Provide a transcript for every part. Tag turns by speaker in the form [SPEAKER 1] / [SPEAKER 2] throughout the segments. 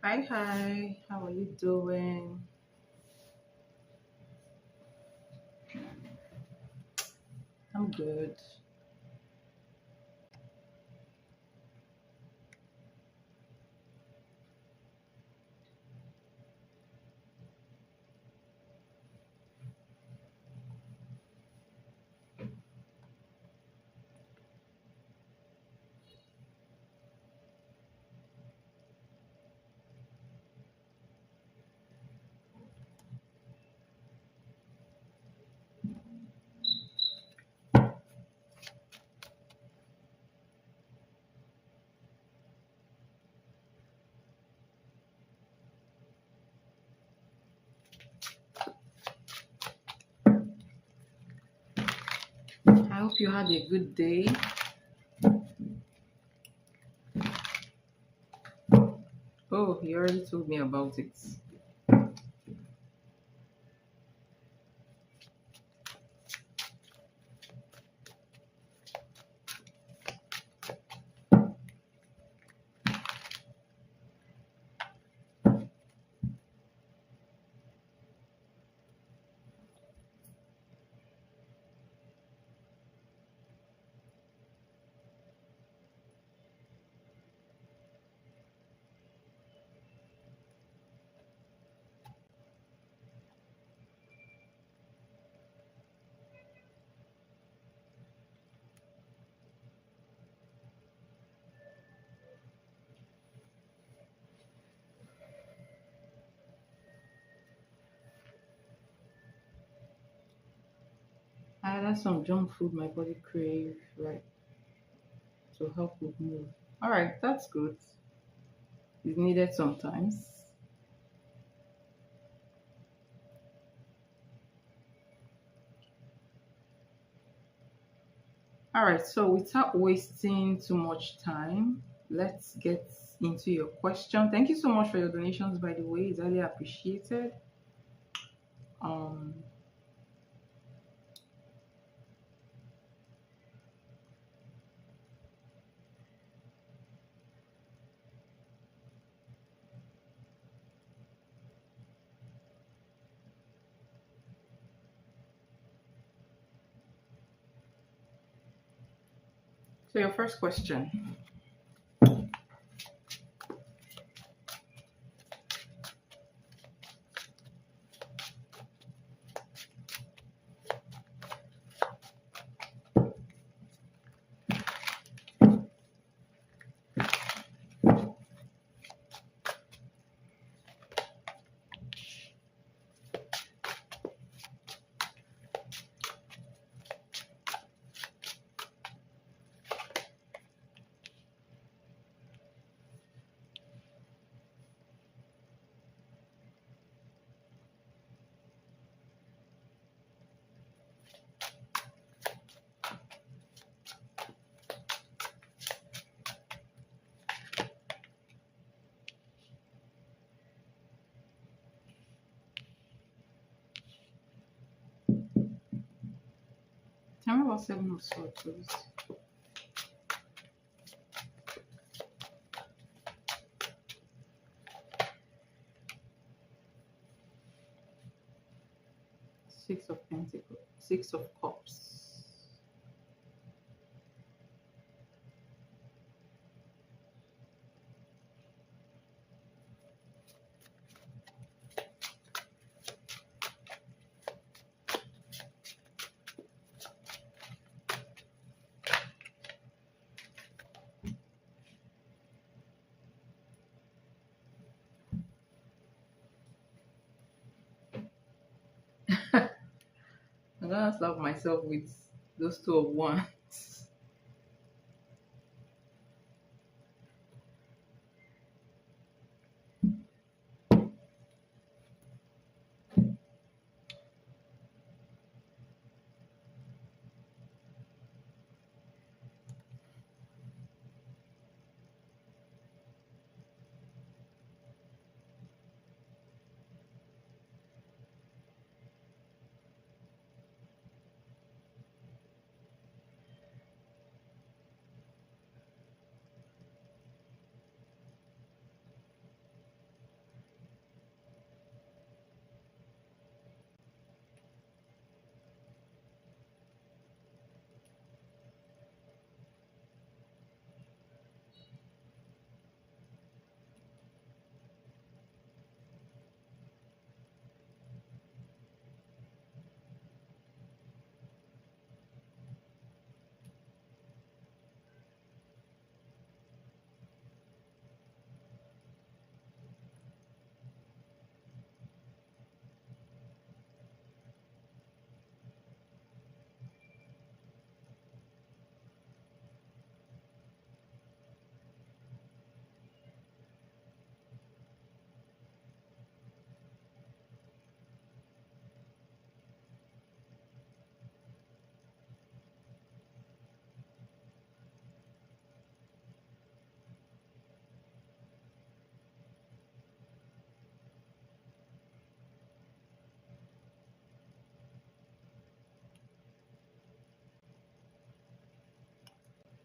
[SPEAKER 1] Hi, how are you doing? I'm good. I hope you had a good day. Oh, you already told me about it. I had some junk food my body crave, right, to help with mood. All right, that's good. It's needed sometimes. All right, so without wasting too much time, let's get into your question. Thank you so much for your donations, by the way. It's highly appreciated. Um, so your first question. Tell me about Seven of Swords, please. Six of Pentacles, Six of Cups. I'm gonna slap myself with those two of wands.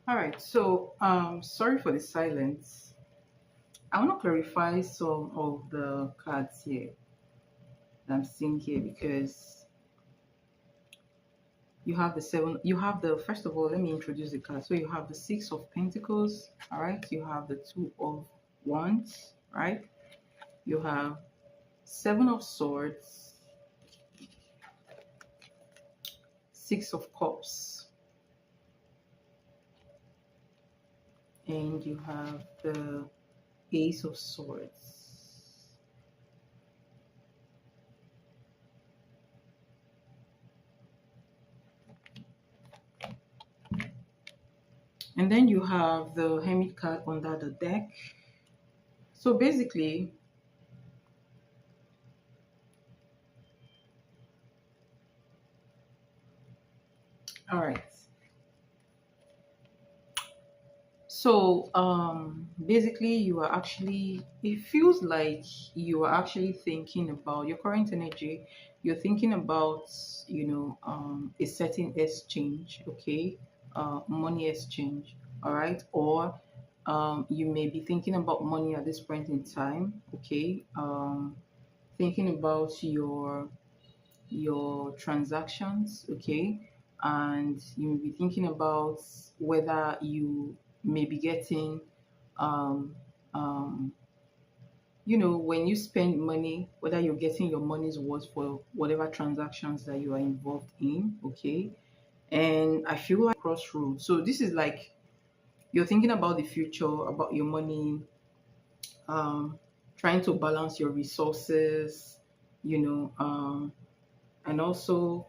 [SPEAKER 1] All right. So, sorry for the silence. I want to clarify some of the cards here that I'm seeing here because you have the seven. You have the first of all. Let me introduce the cards. So you have the Six of Pentacles. All right. You have the Two of Wands. Right. You have Seven of Swords, Six of Cups, and you have the Ace of Swords. And then you have the Hermit card under the deck. So basically, all right. So basically you are actually, it feels like you are actually thinking about your current energy. You're thinking about, a certain exchange, okay? Money exchange, all right? Or you may be thinking about money at this point in time, okay? Thinking about your transactions, okay? And you may be thinking about whether you may be getting, um, um, when you spend money, whether you're getting your money's worth for whatever transactions that you are involved in, okay? And I feel like crossroads. So this is like you're thinking about the future, about your money, um, trying to balance your resources, you know, and also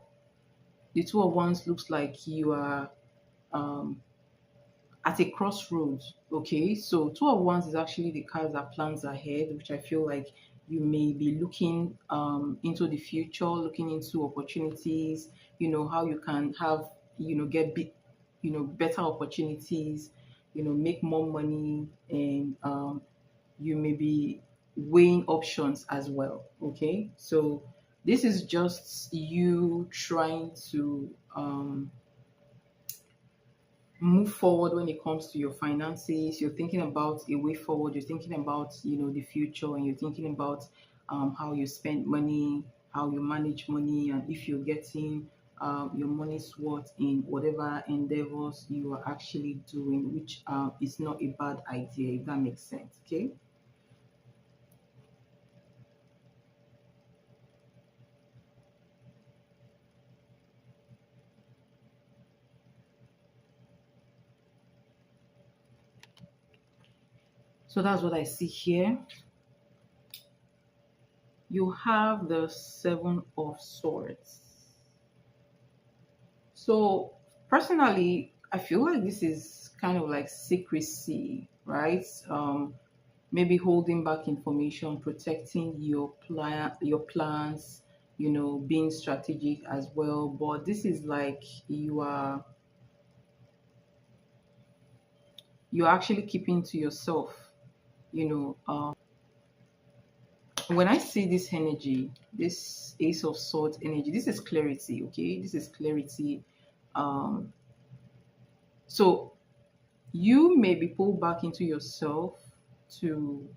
[SPEAKER 1] the Two of Wands looks like you are um, at a crossroads. Okay, so Two of Wands is actually the card that plans ahead, which I feel like you may be looking into the future, looking into opportunities. How you can have get better opportunities. Make more money, and you may be weighing options as well. Okay, so this is just you trying to move forward when it comes to your finances. You're thinking about a way forward. You're thinking about the future, and you're thinking about how you spend money, how you manage money, and if you're getting your money's worth in whatever endeavors you are actually doing, which is not a bad idea, if that makes sense. Okay. So that's what I see here. You have the Seven of Swords. So personally, I feel like this is kind of like secrecy, right? Maybe holding back information, protecting your plans, being strategic as well. But this is like you're actually keeping to yourself, you know. When I see this energy, this Ace of Swords energy, this is clarity, okay? This is clarity. Um, so you may be pulled back into yourself to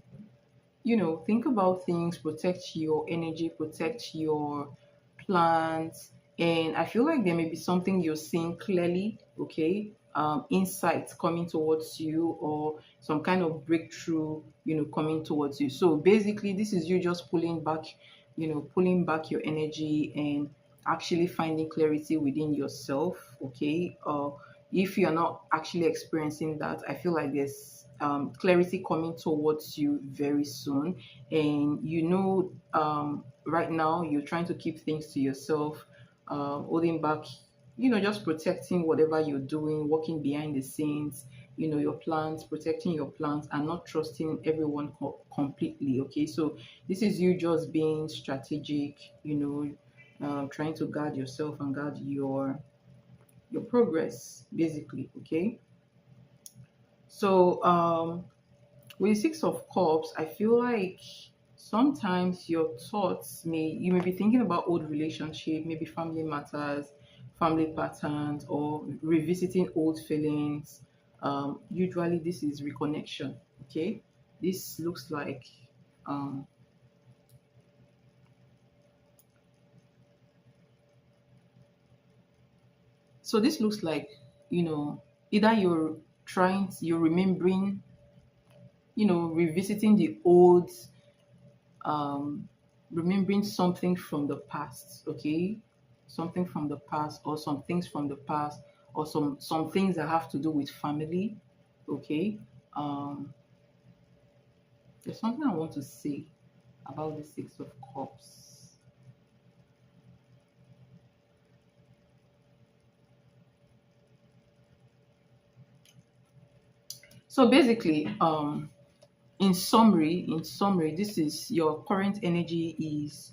[SPEAKER 1] think about things, protect your energy, protect your plans. And I feel like there may be something you're seeing clearly, okay? Insights coming towards you, or some kind of breakthrough, coming towards you. So basically, this is you just pulling back your energy and actually finding clarity within yourself, okay? If you're not actually experiencing that, I feel like there's clarity coming towards you very soon. And right now you're trying to keep things to yourself, holding back, just protecting whatever you're doing, working behind the scenes, your plans, protecting your plans, and not trusting everyone completely. Okay, so this is you just being strategic, trying to guard yourself and guard your progress, basically. Okay, so with the Six of Cups, I feel like sometimes your thoughts you may be thinking about old relationship, maybe family matters, family patterns, or revisiting old feelings. Usually this is reconnection. Okay, this looks like um, so this looks like, you know, either you're remembering, revisiting the old, um, remembering something from the past. Okay, something from the past, or some things from the past, or some things that have to do with family. Okay, um, there's something I want to say about the Six of Cups. So basically, in summary, this is your current energy is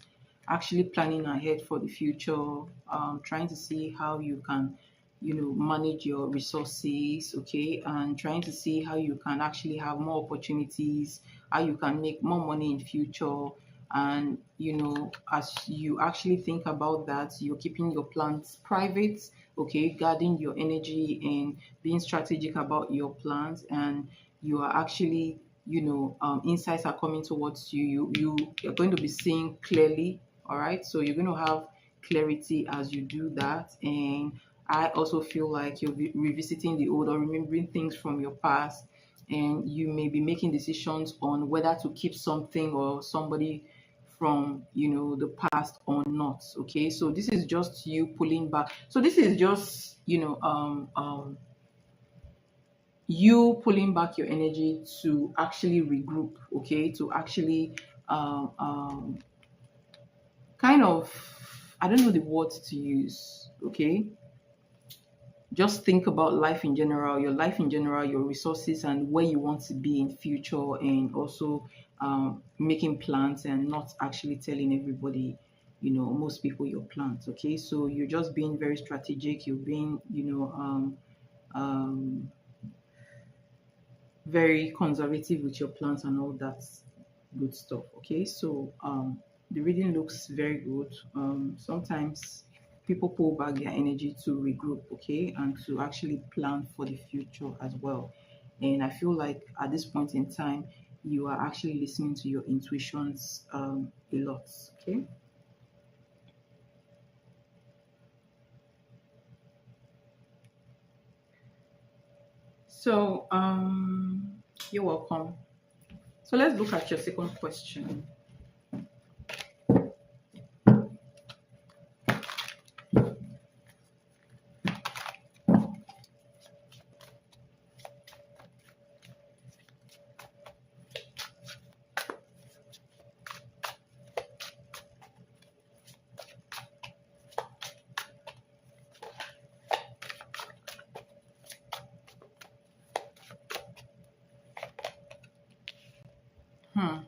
[SPEAKER 1] actually planning ahead for the future, trying to see how you can, manage your resources, okay, and trying to see how you can actually have more opportunities, how you can make more money in future. And as you actually think about that, you're keeping your plans private, okay, guarding your energy and being strategic about your plans. And you are actually, insights are coming towards you. You're going to be seeing clearly. All right, so you're going to have clarity as you do that. And I also feel like you'll be revisiting the old or remembering things from your past, and you may be making decisions on whether to keep something or somebody from, the past or not. Okay, so this is just you pulling back. So this is just, you pulling back your energy to actually regroup, okay, to actually kind of, I don't know the words to use, okay, just think about life in general, your life in general, your resources, and where you want to be in future. And also making plans and not actually telling everybody, most people, your plans. Okay, so you're just being very strategic, you're being, um, very conservative with your plants and all that good stuff. Okay, so the reading looks very good. Sometimes people pull back their energy to regroup, okay, and to actually plan for the future as well. And I feel like at this point in time, you are actually listening to your intuitions a lot. Okay, so you're welcome. So let's look at your second question. Hmm.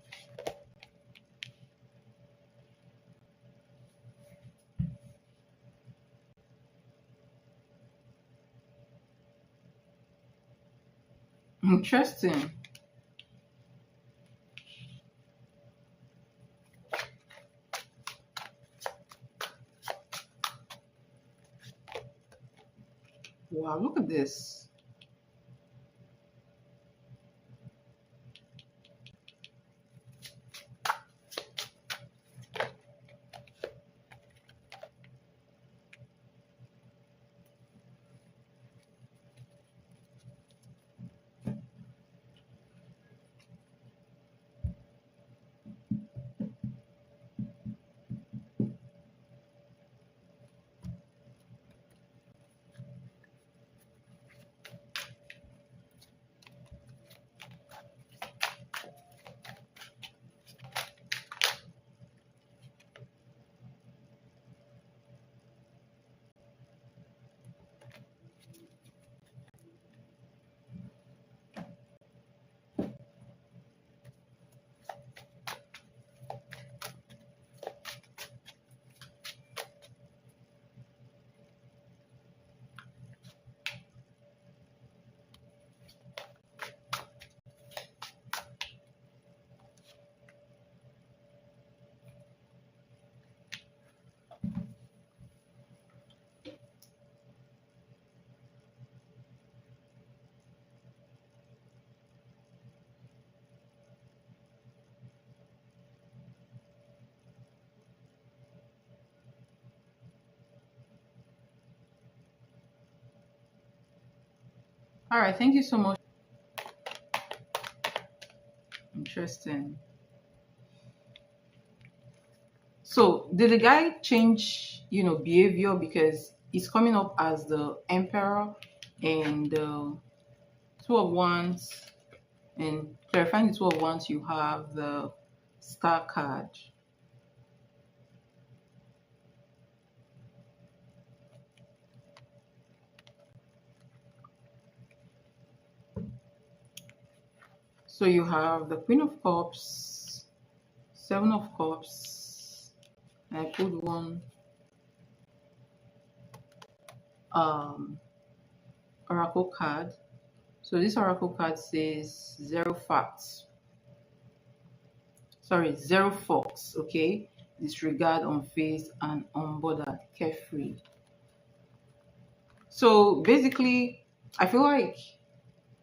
[SPEAKER 1] Interesting. Wow, look at this. All right, thank you so much. Interesting. So did the guy change, behavior because he's coming up as the emperor and the two of wands, and clarifying the two of wands, you have the star card. So you have the Queen of Cups, Seven of Cups. I put one um oracle card. So this oracle card says zero facts. Sorry, zero fox. Okay, disregard, unfazed, and unbothered, carefree. So basically, I feel like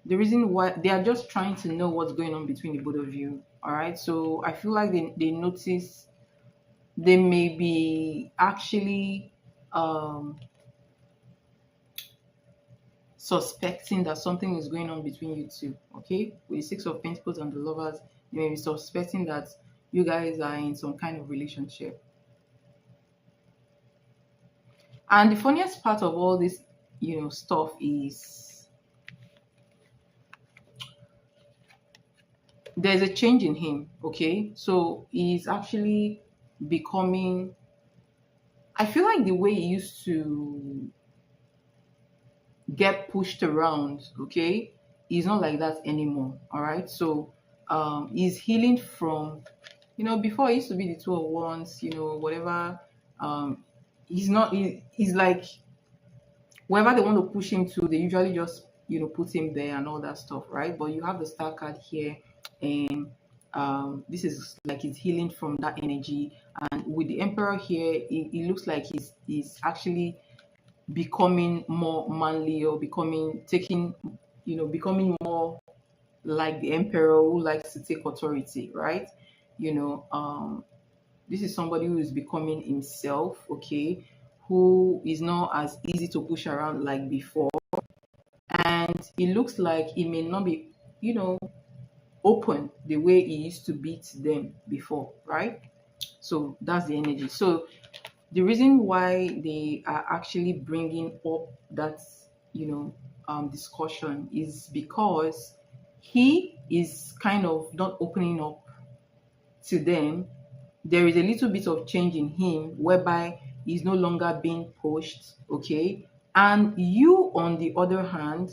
[SPEAKER 1] the reason why they are just trying to know what's going on between the both of you. All right. So I feel like they notice they may be actually suspecting that something is going on between you two. Okay. With the Six of Pentacles and the Lovers, they may be suspecting that you guys are in some kind of relationship. And the funniest part of all this, stuff is there's a change in him. Okay. So he's actually becoming, I feel like the way he used to get pushed around, okay, he's not like that anymore. All right. So he's healing from, before it used to be the two of wands, whatever. He's not, he's like, wherever they want to push him to, they usually just, put him there and all that stuff, right? But you have the star card here, and this is like he's healing from that energy. And with the emperor here, it looks like he's actually becoming more manly, or becoming more like the emperor who likes to take authority, right? This is somebody who is becoming himself, okay, who is not as easy to push around like before. And it looks like he may not be, open the way he used to be to them before, right? So that's the energy. So the reason why they are actually bringing up that discussion is because he is kind of not opening up to them. There is a little bit of change in him whereby he's no longer being pushed, okay? And you, on the other hand,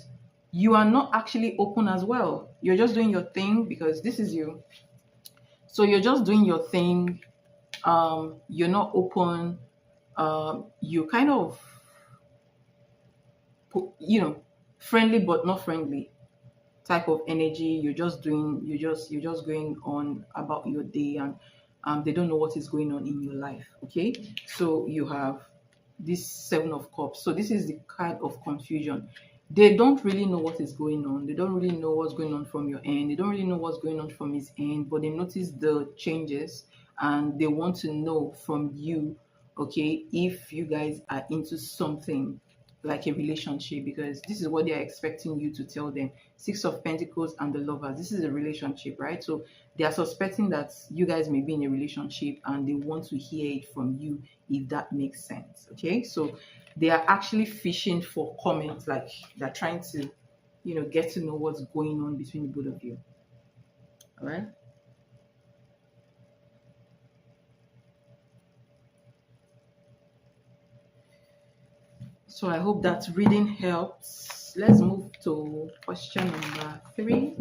[SPEAKER 1] you are not actually open as well. You're just doing your thing because this is you. So you're just doing your thing. You're not open. You kind of, friendly but not friendly type of energy. You're just going on about your day, and they don't know what is going on in your life. Okay, so you have this Seven of Cups. So this is the card of confusion. They don't really know what is going on. They don't really know what's going on from your end. They don't really know what's going on from his end, but they notice the changes and they want to know from you, okay, if you guys are into something like a relationship, because this is what they are expecting you to tell them. Six of Pentacles and the Lovers. This is a relationship, right? So they are suspecting that you guys may be in a relationship and they want to hear it from you, if that makes sense. Okay, so they are actually fishing for comments, like they're trying to, get to know what's going on between the both of you. All right. So I hope that reading helps. Let's move to question number 3.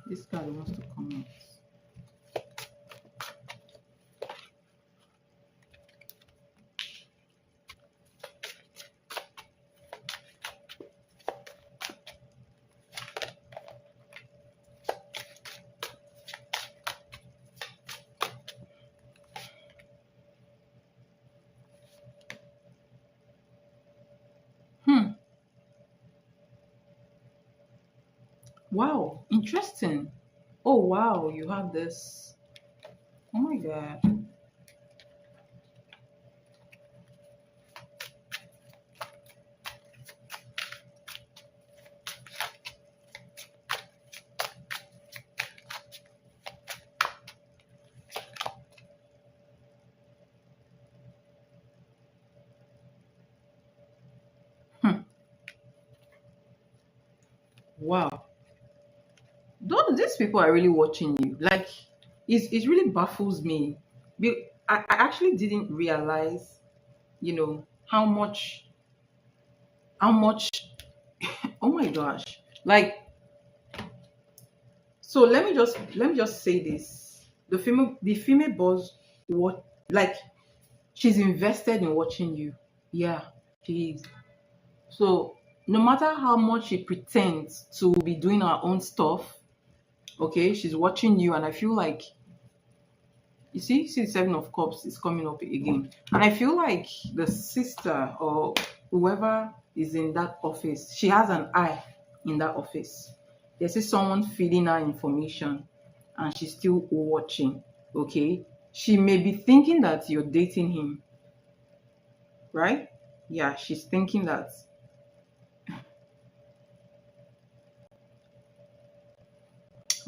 [SPEAKER 1] This card wants to come out. Wow, interesting. Oh wow, you have this. Oh my god. Hmm. Wow. These people are really watching you. Like, it really baffles me. I actually didn't realize, how much. Oh my gosh. Like, so let me just say this. The female boss, what, like, she's invested in watching you. Yeah, she is. So no matter how much she pretends to be doing her own stuff, okay, she's watching you, and I feel like, you see, Seven of Cups is coming up again, and I feel like the sister or whoever is in that office, she has an eye in that office. They see someone feeding her information, and she's still watching. Okay, she may be thinking that you're dating him, right? Yeah, she's thinking that.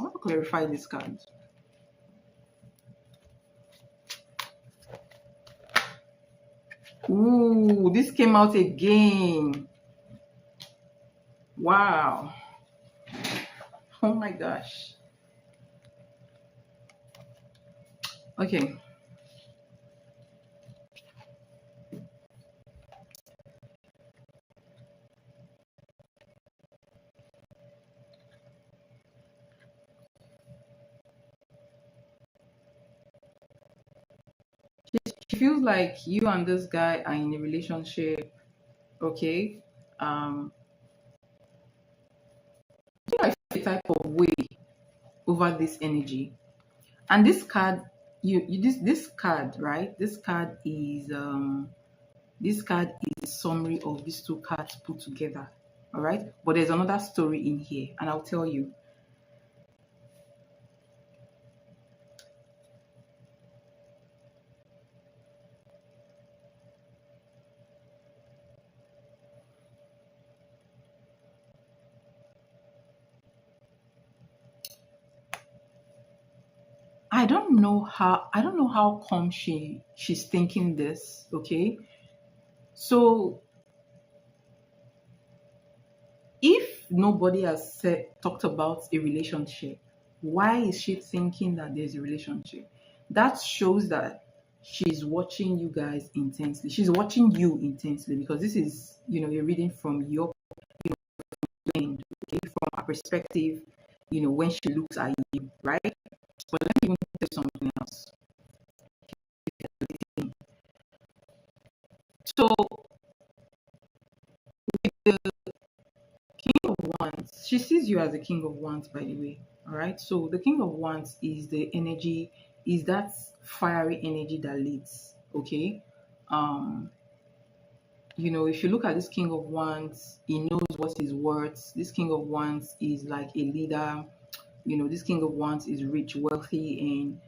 [SPEAKER 1] I want to clarify this card. Ooh, this came out again. Wow. Oh my gosh. Okay. She feels like you and this guy are in a relationship. Okay. You know, I feel a type of way over this energy. And this card, this card, right? This card is a summary of these two cards put together. All right. But there's another story in here, and I'll tell you. I don't know how come she's thinking this, okay? So if nobody has talked about a relationship, why is she thinking that there's a relationship? That shows that she's watching you guys intensely. She's watching you intensely, because this is, a reading from your end, okay, from her perspective, when she looks at you, right? But let me even tell you something else. So the King of Wands, she sees you as the King of Wands, by the way. All right. So the King of Wands is the energy, is that fiery energy that leads. Okay. Um, if you look at this King of Wands, he knows what his worth. This King of Wands is like a leader. This King of Wands is rich, wealthy, and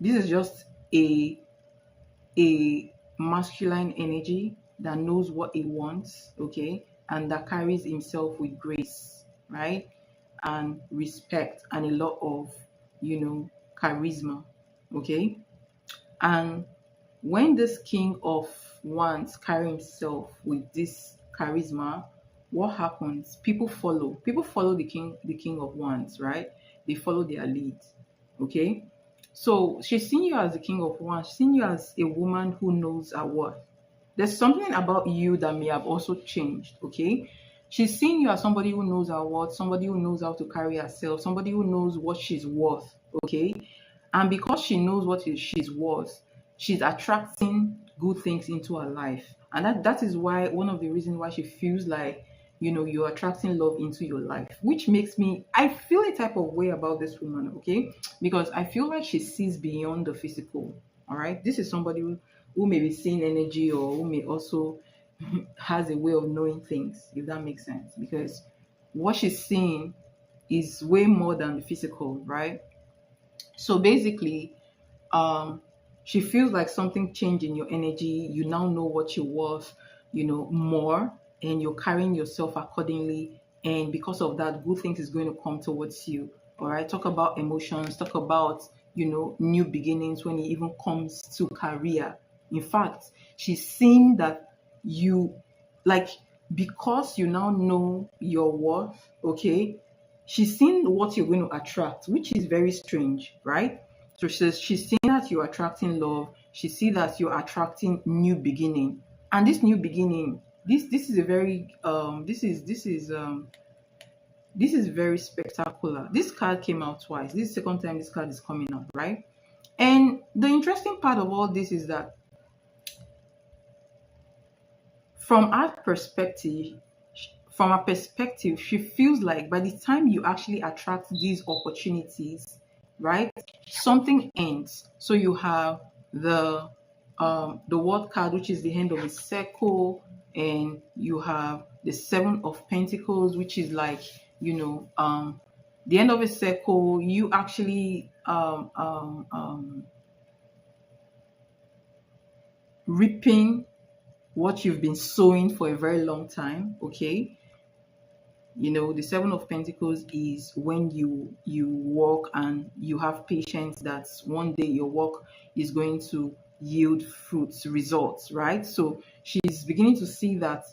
[SPEAKER 1] this is just a masculine energy that knows what he wants, okay, and that carries himself with grace, right, and respect, and a lot of, charisma, okay. And when this King of Wands carry himself with this charisma, what happens? People follow the king of Wands, right? They follow their lead, okay. So she's seen you as the King of Wands. She's seen you as a woman who knows her worth. There's something about you that may have also changed, okay? She's seen you as somebody who knows her worth, somebody who knows how to carry herself, somebody who knows what she's worth, okay? And because she knows what she's worth, she's attracting good things into her life. And that is why, one of the reasons why she feels like, you're attracting love into your life, which makes me, I feel a type of way about this woman, okay? Because I feel like she sees beyond the physical. All right. This is somebody who may be seeing energy, or who may also has a way of knowing things, if that makes sense. Because what she's seeing is way more than the physical, right? So basically, um she feels like something changed in your energy. You now know what you're worth, more, and you're carrying yourself accordingly. And because of that, good things is going to come towards you. All right. Talk about emotions, talk about, new beginnings when it even comes to career. In fact, she's seeing that you, like, because you now know your worth, okay, she's seeing what you're going to attract, which is very strange, right? So she's seeing that you're attracting love. She sees that you're attracting new beginning, and this new beginning, this is a very this is very spectacular. This card came out twice. This is the second time this card is coming out, right? And the interesting part of all this is that from our perspective, she feels like by the time you actually attract these opportunities, right, something ends. So you have the word card, which is the end of a circle, and you have the Seven of Pentacles, which is like, the end of a circle. You actually reaping what you've been sowing for a very long time. Okay, the Seven of Pentacles is when you work and you have patience that one day your work is going to yield fruits, results, right? So she's beginning to see that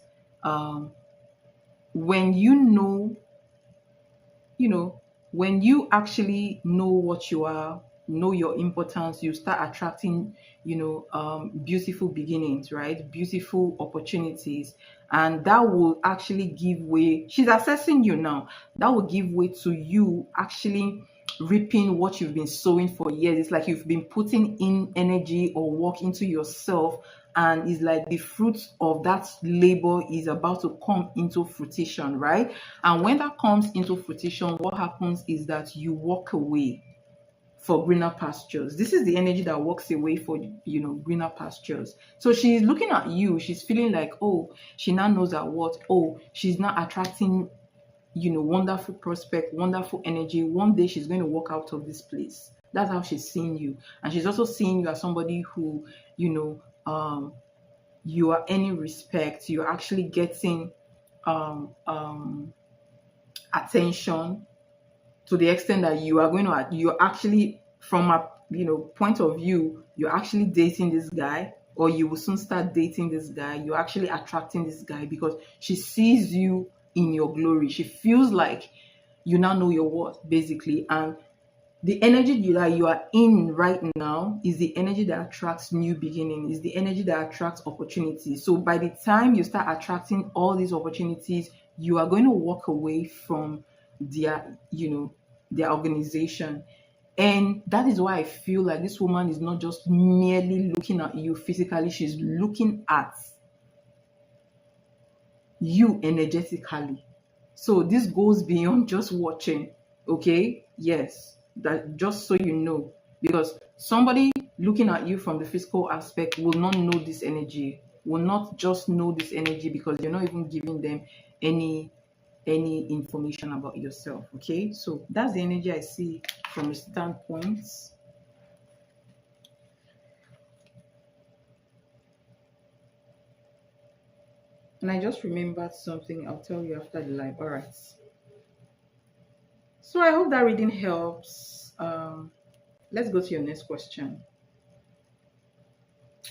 [SPEAKER 1] when when you actually know what you are, know your importance, you start attracting, beautiful beginnings, right? Beautiful opportunities. And that will actually give way. She's assessing you now. That will give way to you actually reaping what you've been sowing for years. It's like you've been putting in energy or work into yourself, and it's like the fruits of that labor is about to come into fruition, right? And when that comes into fruition, what happens is that you walk away for greener pastures. This is the energy that walks away for, greener pastures. So she's looking at you. She's feeling like, oh, she now knows her what. Oh, she's now attracting, wonderful prospect, wonderful energy. One day she's going to walk out of this place. That's how she's seeing you. And she's also seeing you as somebody who, you are earning respect. You're actually getting attention, to the extent that you're actually, from a point of view, you're actually dating this guy, or you will soon start dating this guy. You're actually attracting this guy because she sees you in your glory. She feels like you now know your worth, basically. And the energy that you are in right now is the energy that attracts new beginning, is the energy that attracts opportunities. So by the time you start attracting all these opportunities, you are going to walk away from their organization. And that is why I feel like this woman is not just merely looking at you physically, she's looking at you energetically. So this goes beyond just watching, okay? Yes, that just so you know, because somebody looking at you from the physical aspect will not know this energy, will not just know this energy because you're not even giving them any information about yourself. Okay, so that's the energy I see from a standpoint. And I just remembered something. I'll tell you after the live. All right, so I hope that reading helps. Let's go to your next question.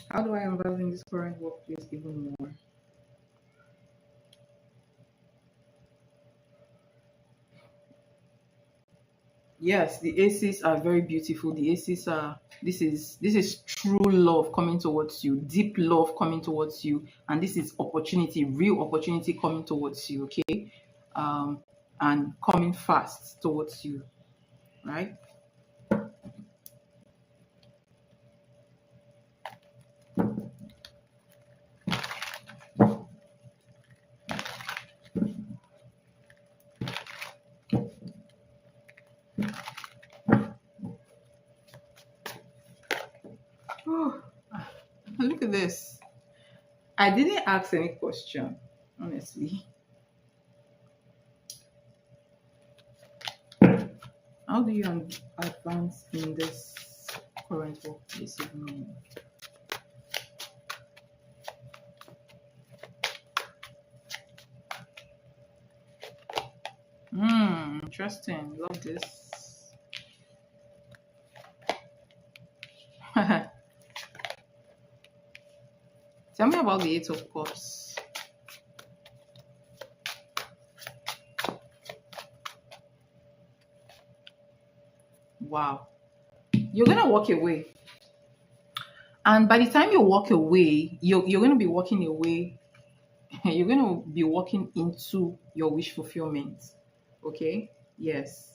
[SPEAKER 1] How do I involve in this current workplace even more? Yes, the aces are very beautiful. The aces are, this is true love coming towards you, deep love coming towards you, and this is opportunity, real opportunity coming towards you. Okay, and coming fast towards you, right? Oh, look at this. I didn't ask any question, honestly. How do you advance in this Current workplace ignoring. Interesting. Love this. Tell me about the Eight of Cups. Wow. You're gonna walk away. And by the time you walk away, you're gonna be walking away. You're gonna be walking into your wish fulfillment. Okay? Yes.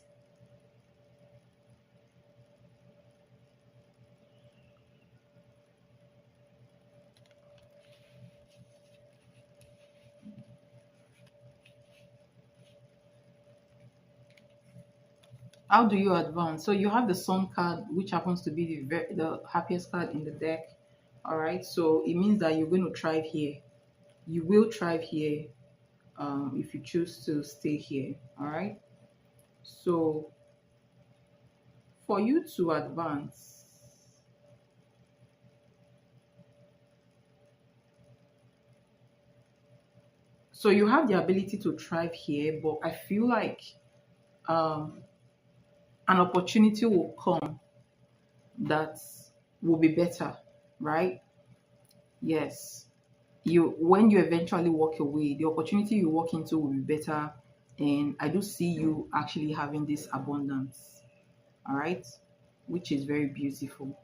[SPEAKER 1] How do you advance? So you have the Sun card, which happens to be the happiest card in the deck. All right. So it means that you're going to thrive here. You will thrive here if you choose to stay here. All right. So for you to advance, so you have the ability to thrive here, but I feel like um, an opportunity will come that will be better, right? Yes. When you eventually walk away, the opportunity you walk into will be better. And I do see you actually having this abundance. All right. Which is very beautiful.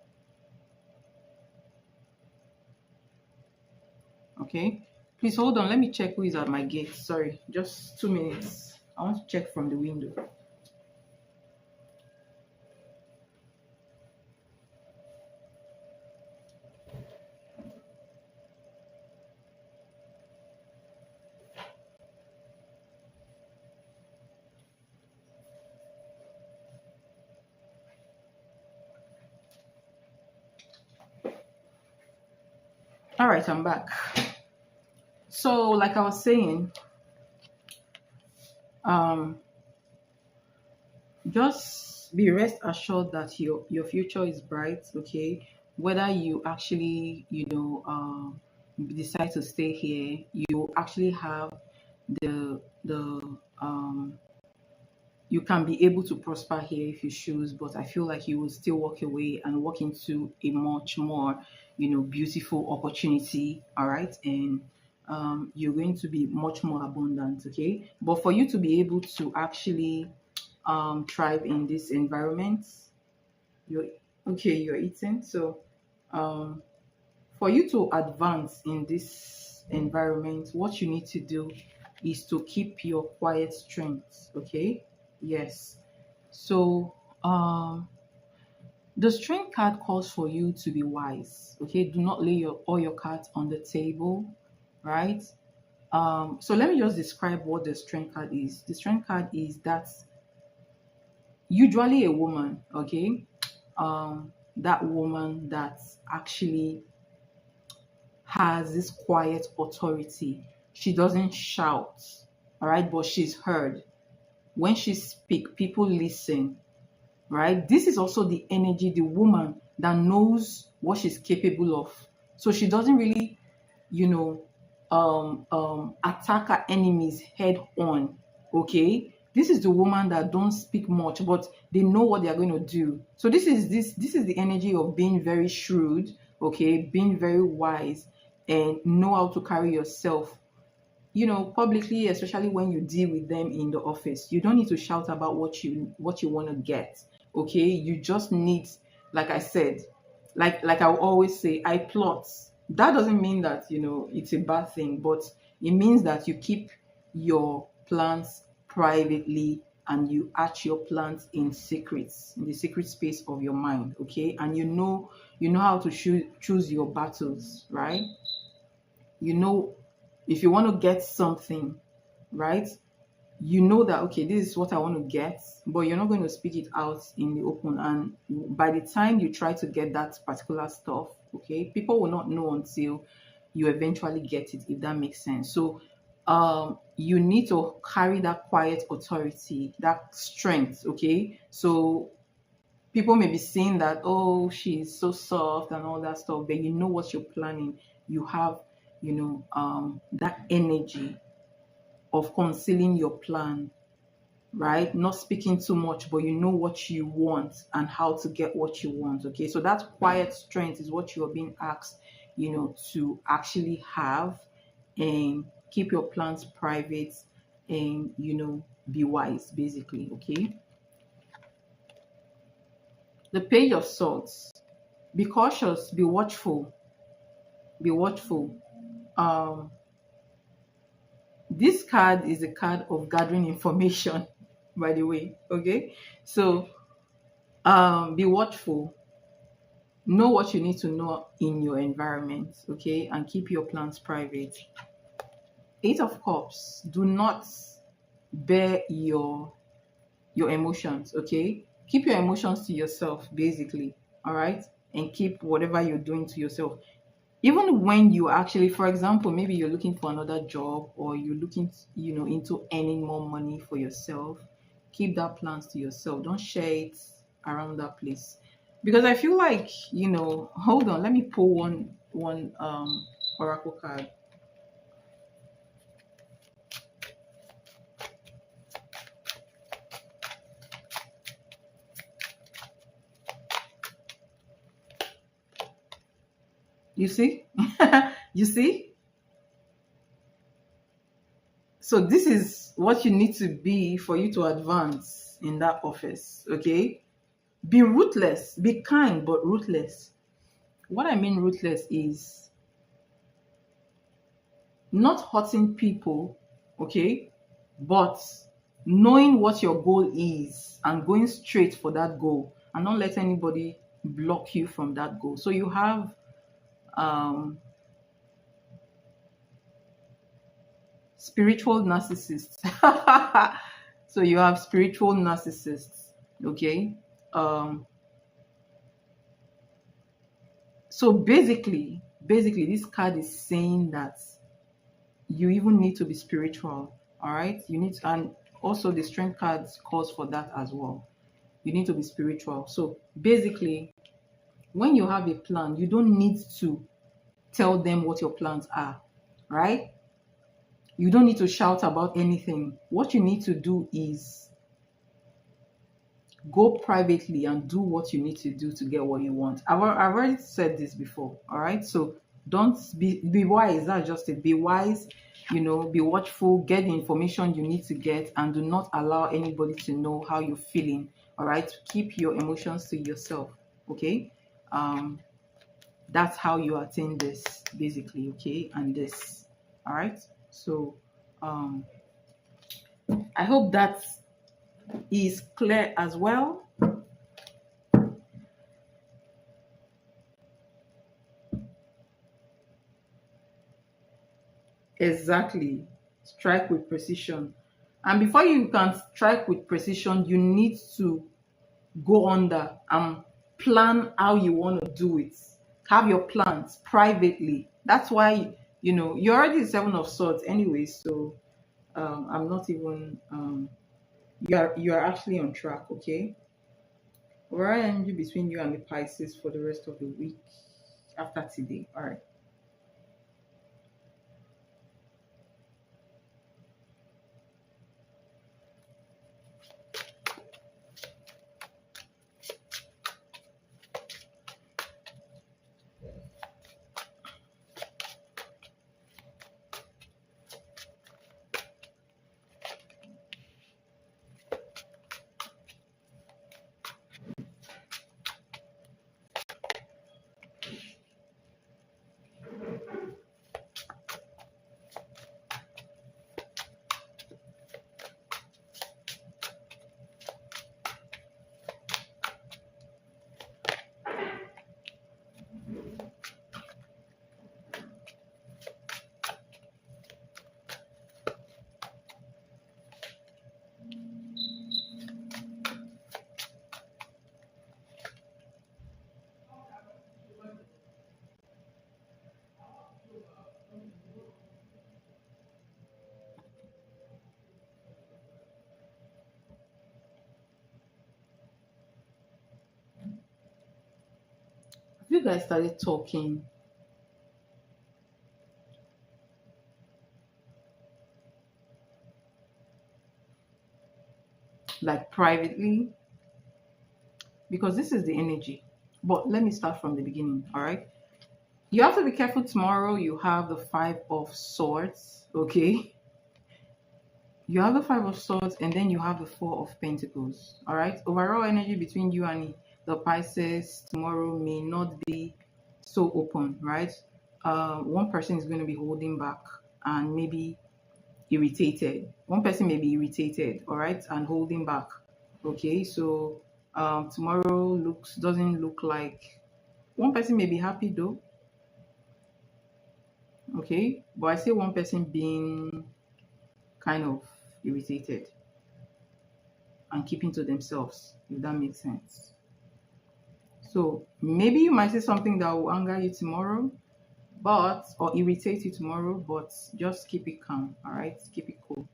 [SPEAKER 1] Okay. Please hold on. Let me check who is at my gate. Sorry. Just 2 minutes. I want to check from the window. All right. I'm back. So, like I was saying, um, just be rest assured that your future is bright. Okay, whether you actually decide to stay here, you actually have the you can be able to prosper here if you choose, but I feel like you will still walk away and walk into a much more beautiful opportunity. All right. And you're going to be much more abundant. Okay, but for you to be able to actually thrive in this environment, you're okay, you're eating. So um for you to advance in this environment, what you need to do is to keep your quiet strength. Okay. Yes. So the strength card calls for you to be wise. Okay, do not lay all your cards on the table, right? So let me just describe what the strength card is. The strength card is that usually a woman, okay, that woman that actually has this quiet authority. She doesn't shout, all right, but she's heard. When she speaks, people listen, right? This is also the energy, the woman that knows what she's capable of. So she doesn't really, attack her enemies head on. Okay, this is the woman that don't speak much, but they know what they are going to do. So this is the energy of being very shrewd. Okay, being very wise and know how to carry yourself publicly, especially when you deal with them in the office. You don't need to shout about what you want to get. Okay, you just need, like I said, like I always say, I plot. That doesn't mean that it's a bad thing, but it means that you keep your plans privately and you hatch your plans in secrets, in the secret space of your mind. Okay, and you know how to choose your battles, right? you know if you want to get something, right, you know that okay, this is what I want to get, but you're not going to speak it out in the open. And by the time you try to get that particular stuff, okay, people will not know until you eventually get it, if that makes sense. So you need to carry that quiet authority, that strength. Okay, so people may be saying that, oh, she's so soft and all that stuff, but you know what you're planning. You have, that energy of concealing your plan, right? Not speaking too much, but you know what you want and how to get what you want. Okay, so that quiet strength is what you're being asked, to actually have, and keep your plans private, and be wise, basically. Okay, the Page of Swords. Be cautious, be watchful, be watchful. Um, this card is a card of gathering information, by the way. Okay, so be watchful, know what you need to know in your environment, okay, and keep your plans private. Eight of Cups. Do not bear your emotions, okay? Keep your emotions to yourself, basically, all right? And keep whatever you're doing to yourself. Even when you actually, for example, maybe you're looking for another job, or you're looking, into earning more money for yourself, keep that plans to yourself. Don't share it around that place. Because I feel like, hold on, let me pull one oracle card. You see? You see? So this is what you need to be for you to advance in that office, okay? Be ruthless, be kind, but ruthless. What I mean ruthless is not hurting people, okay? But knowing what your goal is and going straight for that goal, and not let anybody block you from that goal. So you have spiritual narcissists. So you have spiritual narcissists, okay? So basically this card is saying that you even need to be spiritual, all right? You need to, and also the strength cards calls for that as well. You need to be spiritual. So basically, when you have a plan, you don't need to tell them what your plans are, right? You don't need to shout about anything. What you need to do is go privately and do what you need to do to get what you want. I've already said this before, all right? So don't be wise. That's just it. Be wise, be watchful, get the information you need to get, and do not allow anybody to know how you're feeling, all right? Keep your emotions to yourself, okay? That's how you attain this, basically, okay? And this, all right? So I hope that is clear as well. Exactly. Strike with precision. And before you can strike with precision, you need to go under and plan how you want to do it. Have your plans privately. That's why, you're already the Seven of Swords anyway. So I'm not even, you're actually on track, okay? Alright, energy between you and the Pisces for the rest of the week after today. All right. you guys started talking like privately, because this is the energy. But let me start from the beginning, all right? You have to be careful tomorrow. You have the Five of Swords, okay? You have the Five of Swords, and then you have the Four of Pentacles, all right? Overall energy between you and the Pisces tomorrow may not be so open, right? One person is going to be holding back and maybe irritated. One person may be irritated, all right, and holding back. Okay, so tomorrow doesn't look like one person may be happy though. Okay, but I see one person being kind of irritated and keeping to themselves, if that makes sense. So maybe you might say something that will anger you tomorrow, or irritate you tomorrow, but just keep it calm, all right? Keep it cool.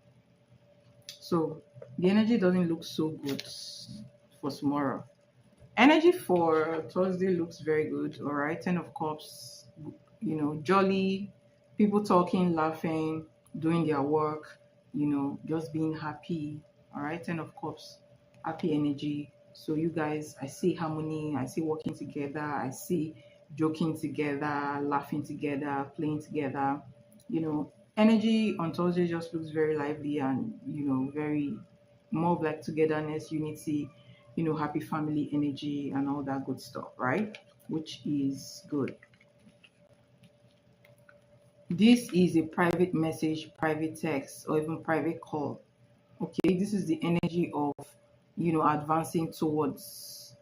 [SPEAKER 1] So the energy doesn't look so good for tomorrow. Energy for Thursday looks very good, all right? 10 of Cups, jolly, people talking, laughing, doing their work, just being happy, all right? 10 of Cups, happy energy. So you guys, I see harmony, I see working together, I see joking together, laughing together, playing together. Energy on Thursday just looks very lively and, very more of like togetherness, unity, happy family energy and all that good stuff, right? Which is good. This is a private message, private text, or even private call. Okay, this is the energy of, advancing towards.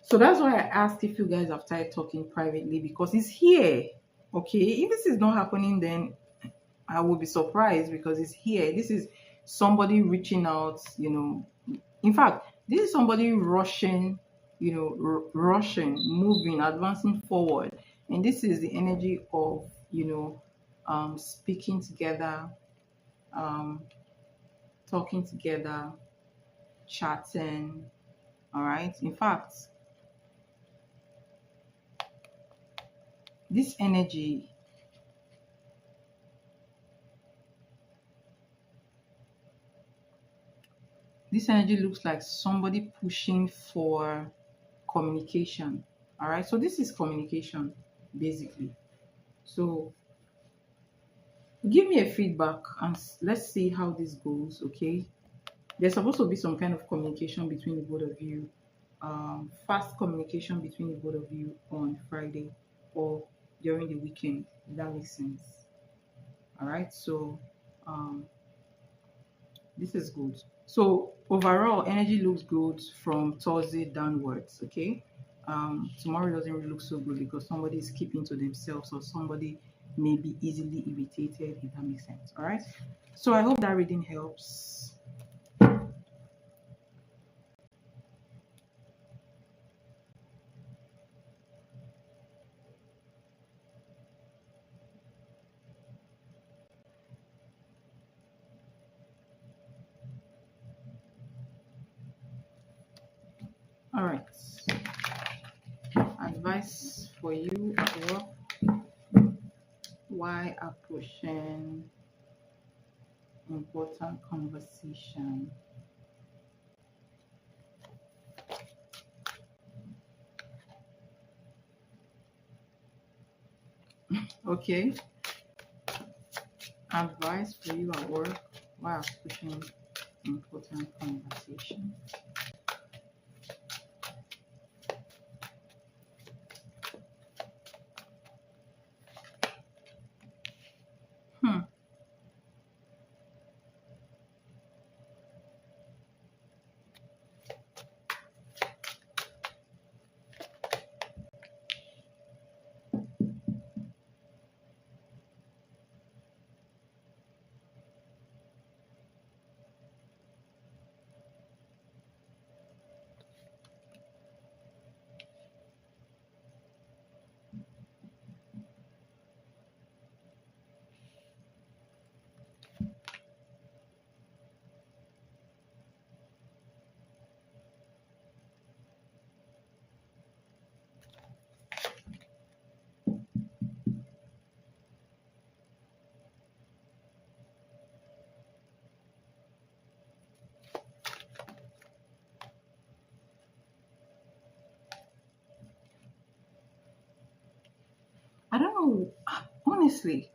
[SPEAKER 1] So that's why I asked if you guys have started talking privately, because it's here. Okay, if this is not happening, then I will be surprised, because it's here. This is somebody reaching out, In fact, this is somebody rushing, rushing, moving, advancing forward. And this is the energy of, speaking together, um, talking together, chatting. All right. In fact, this energy, looks like somebody pushing for communication. All right. So this is communication, basically. So give me a feedback and let's see how this goes. Okay, there's supposed to be some kind of communication between the both of you, fast communication between the both of you on Friday or during the weekend, if that makes sense. All right, so this is good. So overall energy looks good from Thursday downwards. Okay, tomorrow doesn't really look so good because somebody is keeping to themselves or somebody may be easily irritated, if that makes sense. All right, so I hope that reading helps. All right, advice for you at work. Why approaching important conversation? Okay, advice for you at work. Why approaching important conversation? Hmm. know. Honestly.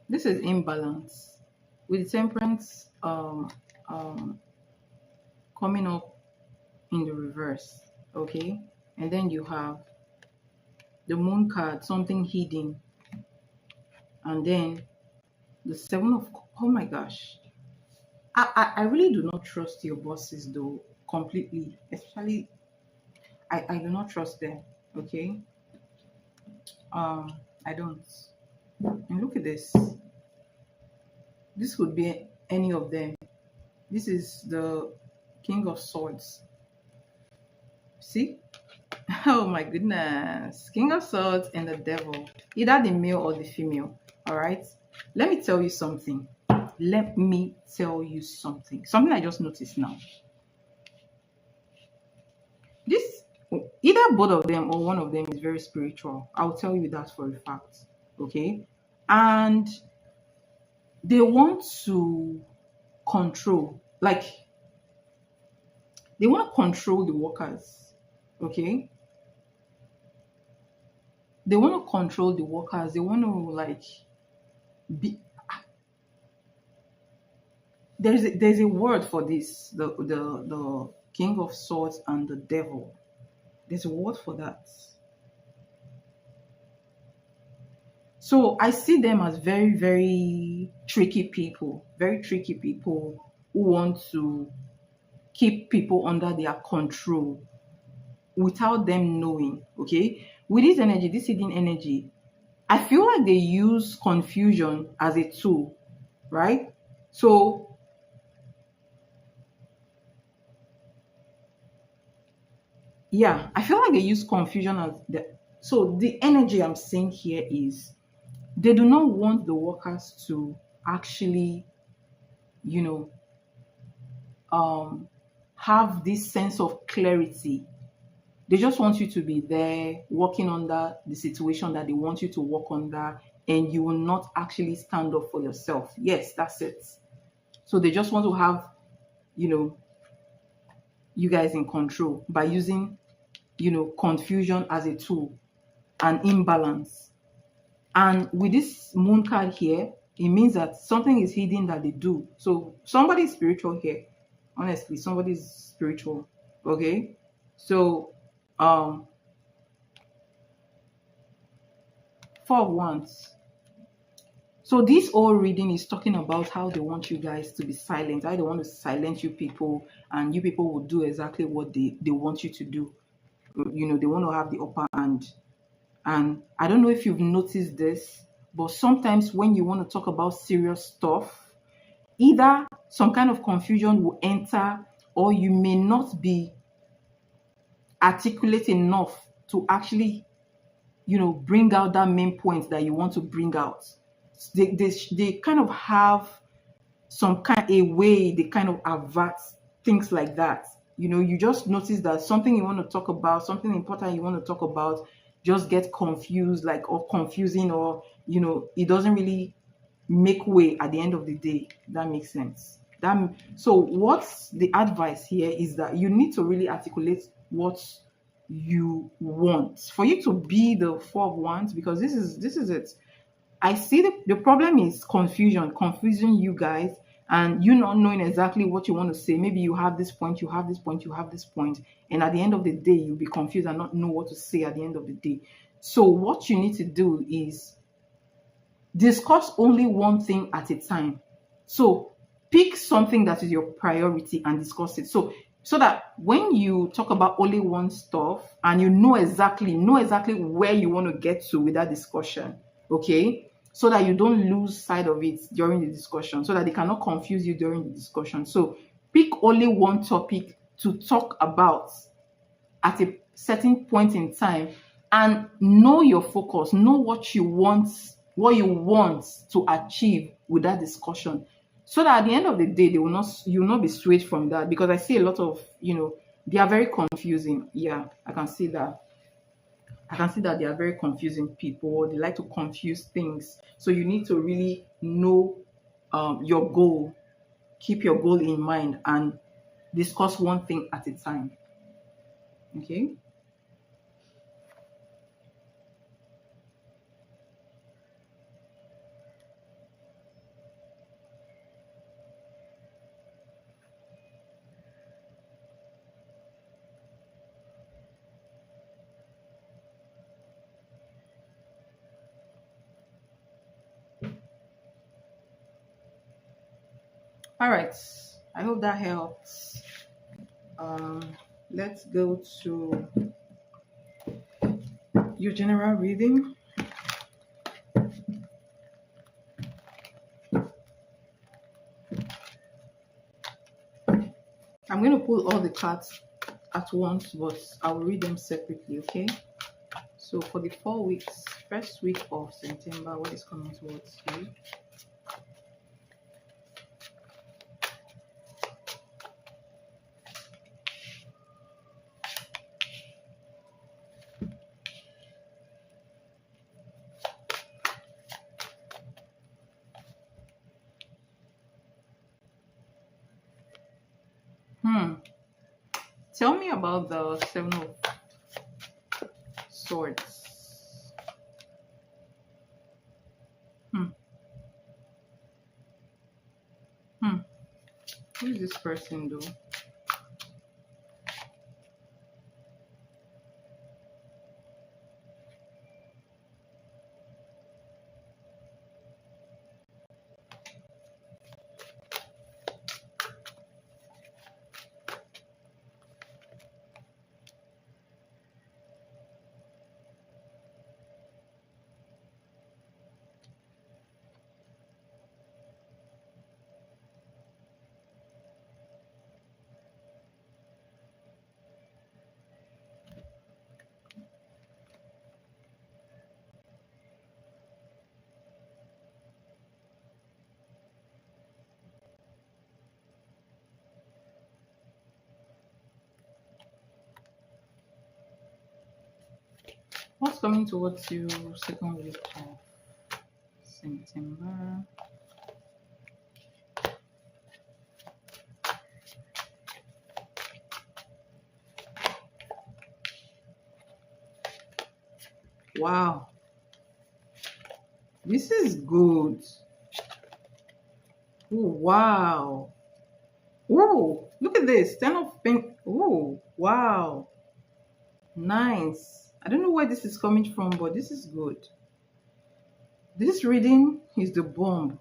[SPEAKER 1] This is imbalance. With temperance um coming up in the reverse. Okay. And then you have the moon card, something hidden. And then the seven of, oh my gosh. I really do not trust your bosses though, completely. Especially I do not trust them. Okay. I don't. And look at this. This could be any of them. This is the King of Swords. See? Oh my goodness. King of Swords and the Devil. Either the male or the female. Alright? Let me tell you something. Let me tell you something. Something I just noticed now. This, either both of them or one of them is very spiritual. I'll tell you that for a fact. Okay? And they want to control, like, they want to control the workers. Okay? They want to control the workers. They want to, like, be. There's a word for this. The King of Swords and the Devil. There's a word for that. So I see them as very, very tricky people. Very tricky people who want to keep people under their control without them knowing. Okay? With this energy, this hidden energy, I feel like they use confusion as a tool, right? So yeah, I feel like they use confusion as the energy I'm seeing here is they do not want the workers to actually, you know, have this sense of clarity. They just want you to be there working under the situation that they want you to work under, and you will not actually stand up for yourself. Yes, that's it. So they just want to have, you guys in control by using, confusion as a tool and imbalance. And with this moon card here, it means that something is hidden that they do. So somebody is spiritual here. Honestly, somebody is spiritual. Okay? So Four of Wands. So this whole reading is talking about how they want you guys to be silent, how they want to silence you people, and you people will do exactly what they want you to do. They want to have the upper hand. And I don't know if you've noticed this, but sometimes when you want to talk about serious stuff, either some kind of confusion will enter, or you may not be articulate enough to actually, bring out that main point that you want to bring out. They kind of have some kind a way they kind of avert things like that. You just notice that something you want to talk about, something important you want to talk about, just get confused, like, or confusing, or it doesn't really make way at the end of the day. That makes sense. So what's the advice here is that you need to really articulate what you want for you to be the Four of Wands, because this is it. I see the problem is confusing you guys, and you not knowing exactly what you want to say. Maybe you have this point, you have this point, you have this point, and at the end of the day, you'll be confused and not know what to say at the end of the day. So what you need to do is discuss only one thing at a time. So pick something that is your priority and discuss it. So that when you talk about only one stuff and you know exactly where you want to get to with that discussion, okay? So that you don't lose sight of it during the discussion, so that they cannot confuse you during the discussion. So pick only one topic to talk about at a certain point in time, and know your focus, know what you want to achieve with that discussion. So that at the end of the day, you will not be swayed from that, because I see a lot of, they are very confusing. Yeah, I can see that. They are very confusing people. They like to confuse things. So you need to really know your goal. Keep your goal in mind and discuss one thing at a time. Okay. All right. I hope that helps. Um, let's go to your general reading. I'm going to pull all the cards at once, but I will read them separately, okay? So for the 4 weeks, first week of September, what is coming towards you? Tell me about the Seven of Swords. Hmm. Hmm. Who is this person, though? What's coming towards you second week of September? Wow. This is good. Oh, wow. Oh, look at this. 10 of pink. Oh, wow. Nice. I don't know where this is coming from, but this is good. This reading is the bomb.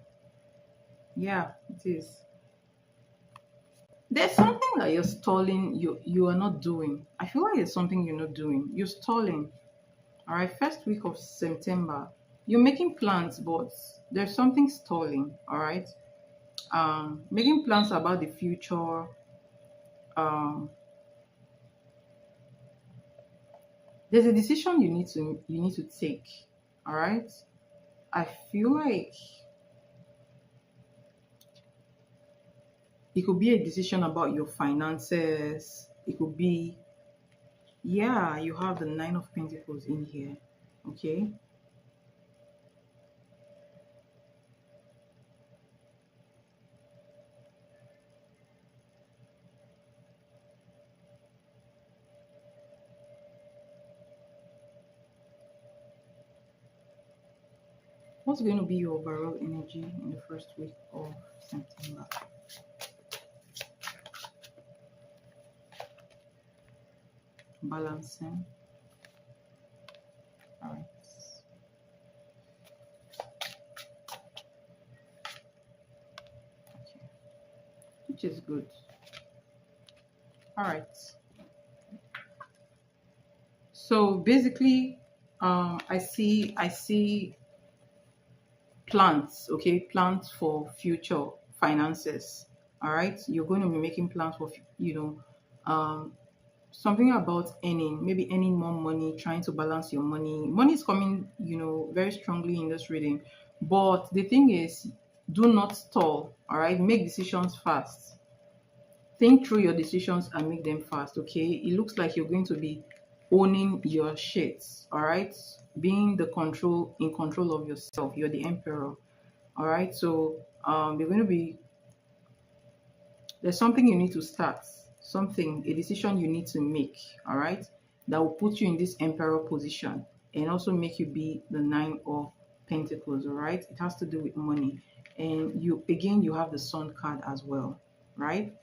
[SPEAKER 1] Yeah, it is. There's something that you're stalling, you are not doing. I feel like there's something you're not doing. You're stalling. All right, first week of September. You're making plans, but there's something stalling. All right. Making plans about the future. Um, there's a decision you need to take. All right. I feel like it could be a decision about your finances. It could be, yeah, you have the Nine of Pentacles in here. Okay. What's going to be your overall energy in the first week of September? Balancing. All right. Okay. Which is good. All right. So basically, I see plans. Okay, plans for future finances. All right. You're going to be making plans for something about earning, maybe earning more money, trying to balance your money. Money is coming, very strongly in this reading. But the thing is, do not stall, all right? Make decisions fast. Think through your decisions and make them fast, okay? It looks like you're going to be owning your shit, all right? Being in control of yourself. You're the emperor, all right? So, you're going to be, there's something you need to start. something, a decision you need to make, all right, that will put you in this emperor position and also make you be the nine of pentacles, all right. It has to do with money. And you have the sun card as well, right?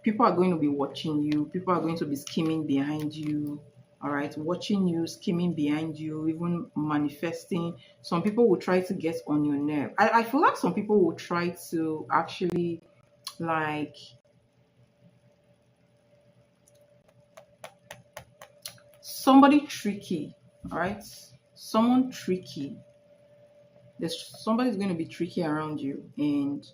[SPEAKER 1] People are going to be watching you, people are going to be scheming behind you, all right, watching you, scheming behind you, even manifesting. Some people will try to get on your nerve. I feel like some people will try to actually, like, somebody tricky, all right, someone tricky. There's somebody's going to be tricky around you, and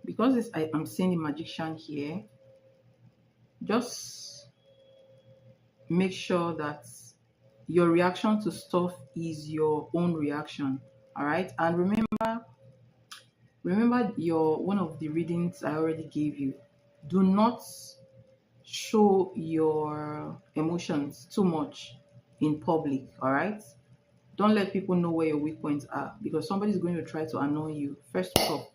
[SPEAKER 1] because I'm seeing the magician here, just make sure that your reaction to stuff is your own reaction, all right. And remember your one of the readings I already gave you. Do not show your emotions too much in public, all right. Don't let people know where your weak points are, because somebody's going to try to annoy you. First of all,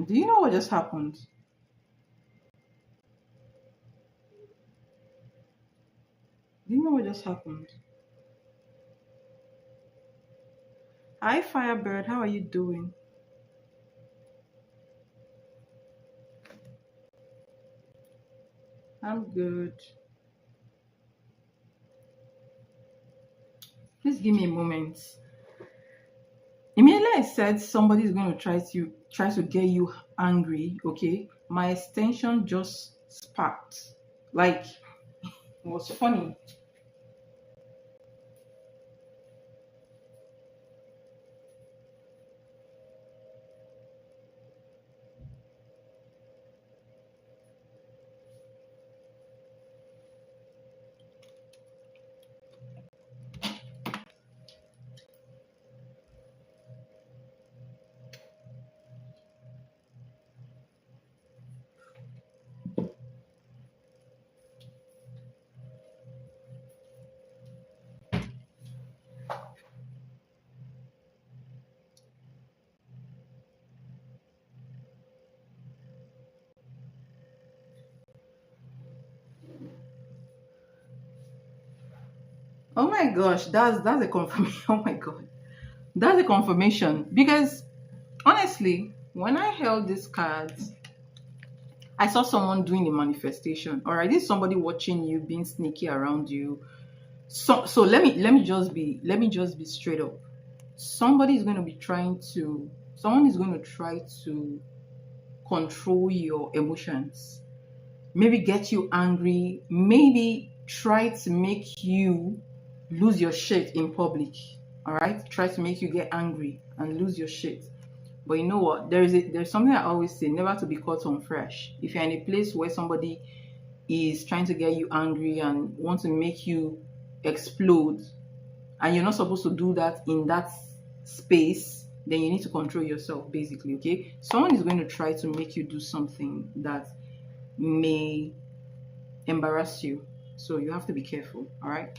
[SPEAKER 1] do you know what just happened? Do you know what just happened? Hi, Firebird. How are you doing? I'm good. Please give me a moment. Immediately I said somebody's going to try to get you angry, okay? My extension just sparked. Like, it was funny. Oh my gosh, that's a confirmation. Oh my god. That's a confirmation, because honestly, when I held these cards, I saw someone doing a manifestation. All right, this is somebody watching you, being sneaky around you. So let me just be straight up. Somebody is going to be trying to Someone is going to try to control your emotions. Maybe get you angry, maybe try to make you lose your shit in public. All right, try to make you get angry and lose your shit. But you know what? There's something I always say: never to be caught on fresh. If you're in a place where somebody is trying to get you angry and want to make you explode, and you're not supposed to do that in that space, then you need to control yourself, basically. Okay, someone is going to try to make you do something that may embarrass you, so you have to be careful. All right,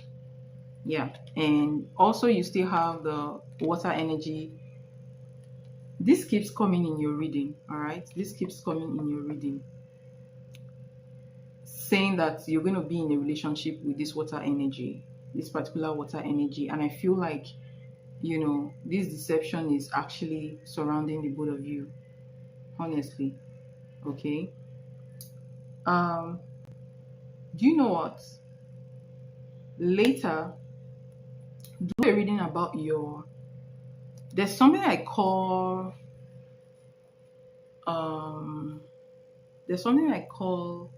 [SPEAKER 1] yeah. And also, you still have the water energy. This keeps coming in your reading, all right? This keeps coming in your reading, saying that you're going to be in a relationship with this water energy, this particular water energy. And I feel like, this deception is actually surrounding the both of you, honestly. Okay. Do you know what? Later, do a reading about there's something I call there's something I call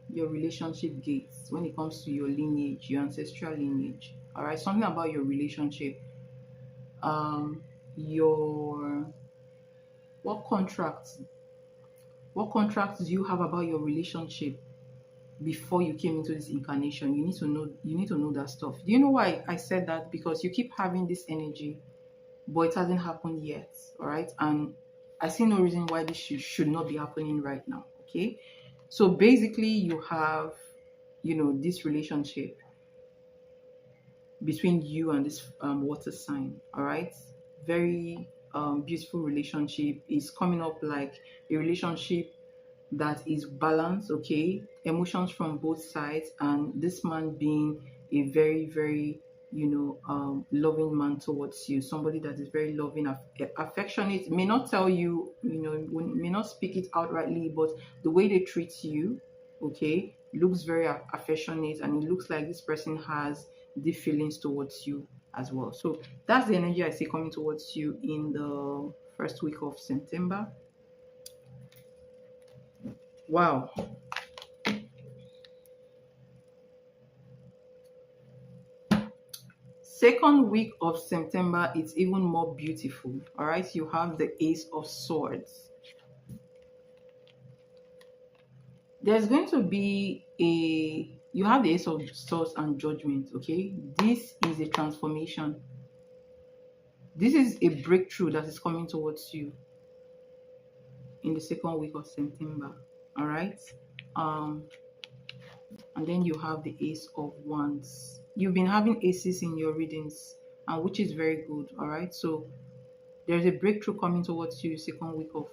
[SPEAKER 1] your relationship gates when it comes to your lineage, your ancestral lineage. All right, something about your relationship. Your what contracts? What contracts do you have about your relationship before you came into this incarnation? You need to know. You need to know that stuff. Do you know why I said that? Because you keep having this energy, but it hasn't happened yet. All right, and I see no reason why this should not be happening right now. Okay, so basically, you have, this relationship. between you and this water sign. All right, very beautiful relationship is coming up, like a relationship that is balanced, okay, emotions from both sides, and this man being a very, very, loving man towards you, somebody that is very loving, affectionate, may not tell you, may not speak it outrightly, but the way they treat you, okay, looks very affectionate, and it looks like this person has deep feelings towards you as well. So that's the energy I see coming towards you in the first week of September. Wow. Second week of September, it's even more beautiful. All right, you have the Ace of Swords. There's going to be you have the Ace of Swords and Judgment, okay? This is a transformation. This is a breakthrough that is coming towards you in the second week of September, all right? And then you have the Ace of Wands. You've been having aces in your readings, and which is very good, all right? So there's a breakthrough coming towards you second week of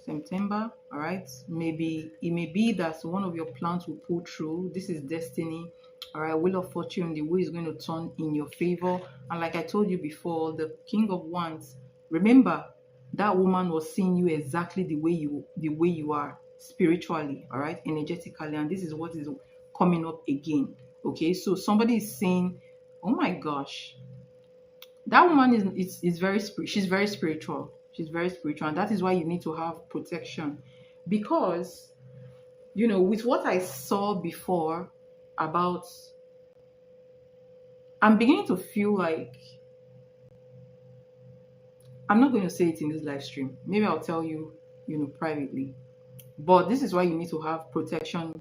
[SPEAKER 1] September. All right, maybe it may be that one of your plans will pull through. This is destiny. All right, Wheel of Fortune, the wheel is going to turn in your favor. And like I told you before, the King of Wands, remember that woman was seeing you exactly the way you are spiritually, all right, energetically, and this is what is coming up again. Okay, so somebody is saying, oh my gosh, that woman is very she's very spiritual. She's very spiritual, and that is why you need to have protection, because with what I saw before about, I'm beginning to feel like, I'm not going to say it in this live stream, maybe I'll tell you, privately, but this is why you need to have protection,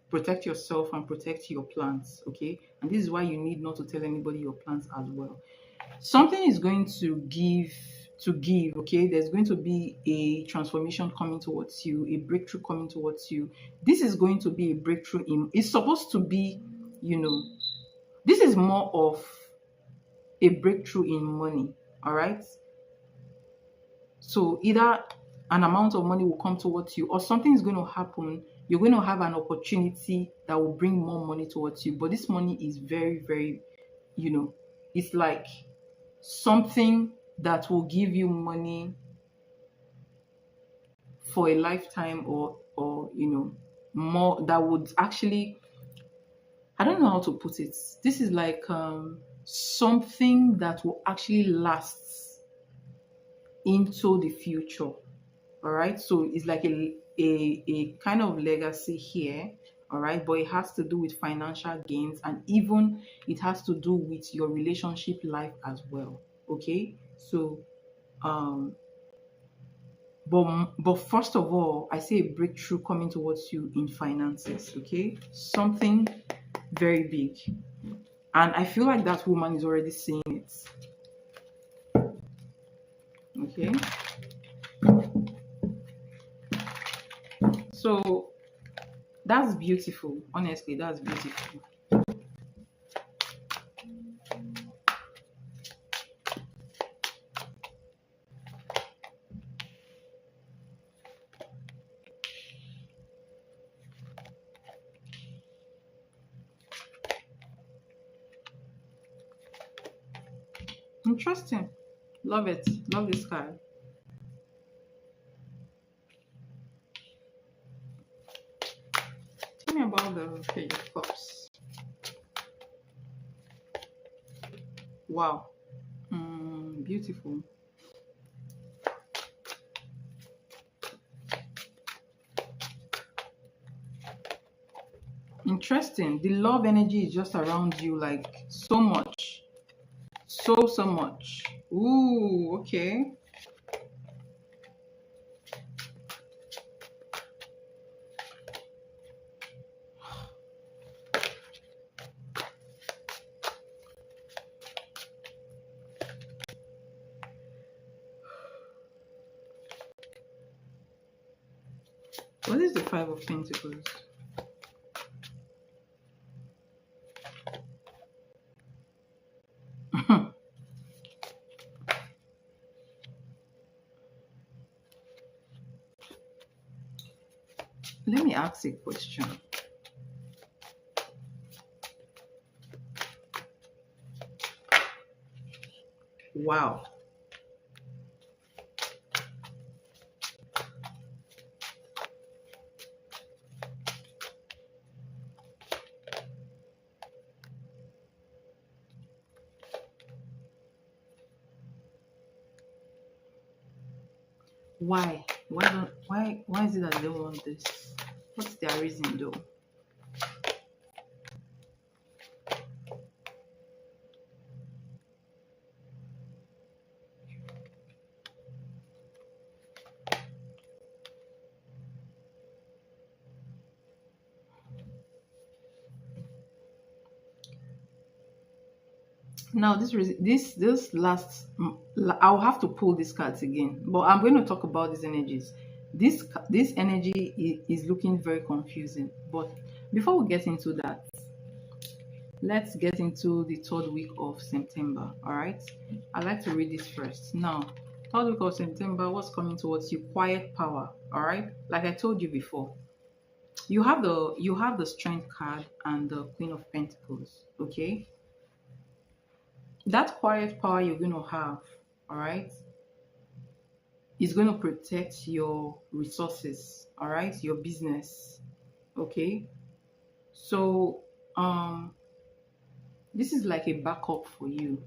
[SPEAKER 1] protect yourself and protect your plants, okay? And this is why you need not to tell anybody your plans as well. Something is going to give, okay? There's going to be a transformation coming towards you, a breakthrough coming towards you. This is going to be a breakthrough it's supposed to be, this is more of a breakthrough in money, all right? So either an amount of money will come towards you, or something is going to happen. You're going to have an opportunity that will bring more money towards you, but this money is very, very, it's like something that will give you money for a lifetime, or more, that would actually, I don't know how to put it. This is like something that will actually last into the future. All right, so it's like a kind of legacy here. All right, but it has to do with financial gains, and even it has to do with your relationship life as well. Okay, so but first of all, I see a breakthrough coming towards you in finances. Okay, something very big, and I feel like that woman is already seeing it. Okay, so that's beautiful. Honestly, that's beautiful. Interesting. Love it. Love this card. Tell me about the Page of Cups. Wow. Beautiful. Interesting. The love energy is just around you, like so much. So much. Ooh, okay. What is the Five of Pentacles? Let me ask a question. Wow. Why? Why is it that they don't want this? What's their reason though? Now this last I'll have to pull these cards again, but I'm going to talk about these energies. This energy is looking very confusing. But before we get into that, let's get into the third week of September. All right, I'd like to read this first. Now, third week of September, what's coming towards you? Quiet power. All right, like I told you before, you have the Strength card and the Queen of Pentacles. Okay, that quiet power you're going to have, all right, is going to protect your resources, all right, your business. Okay, so this is like a backup for you.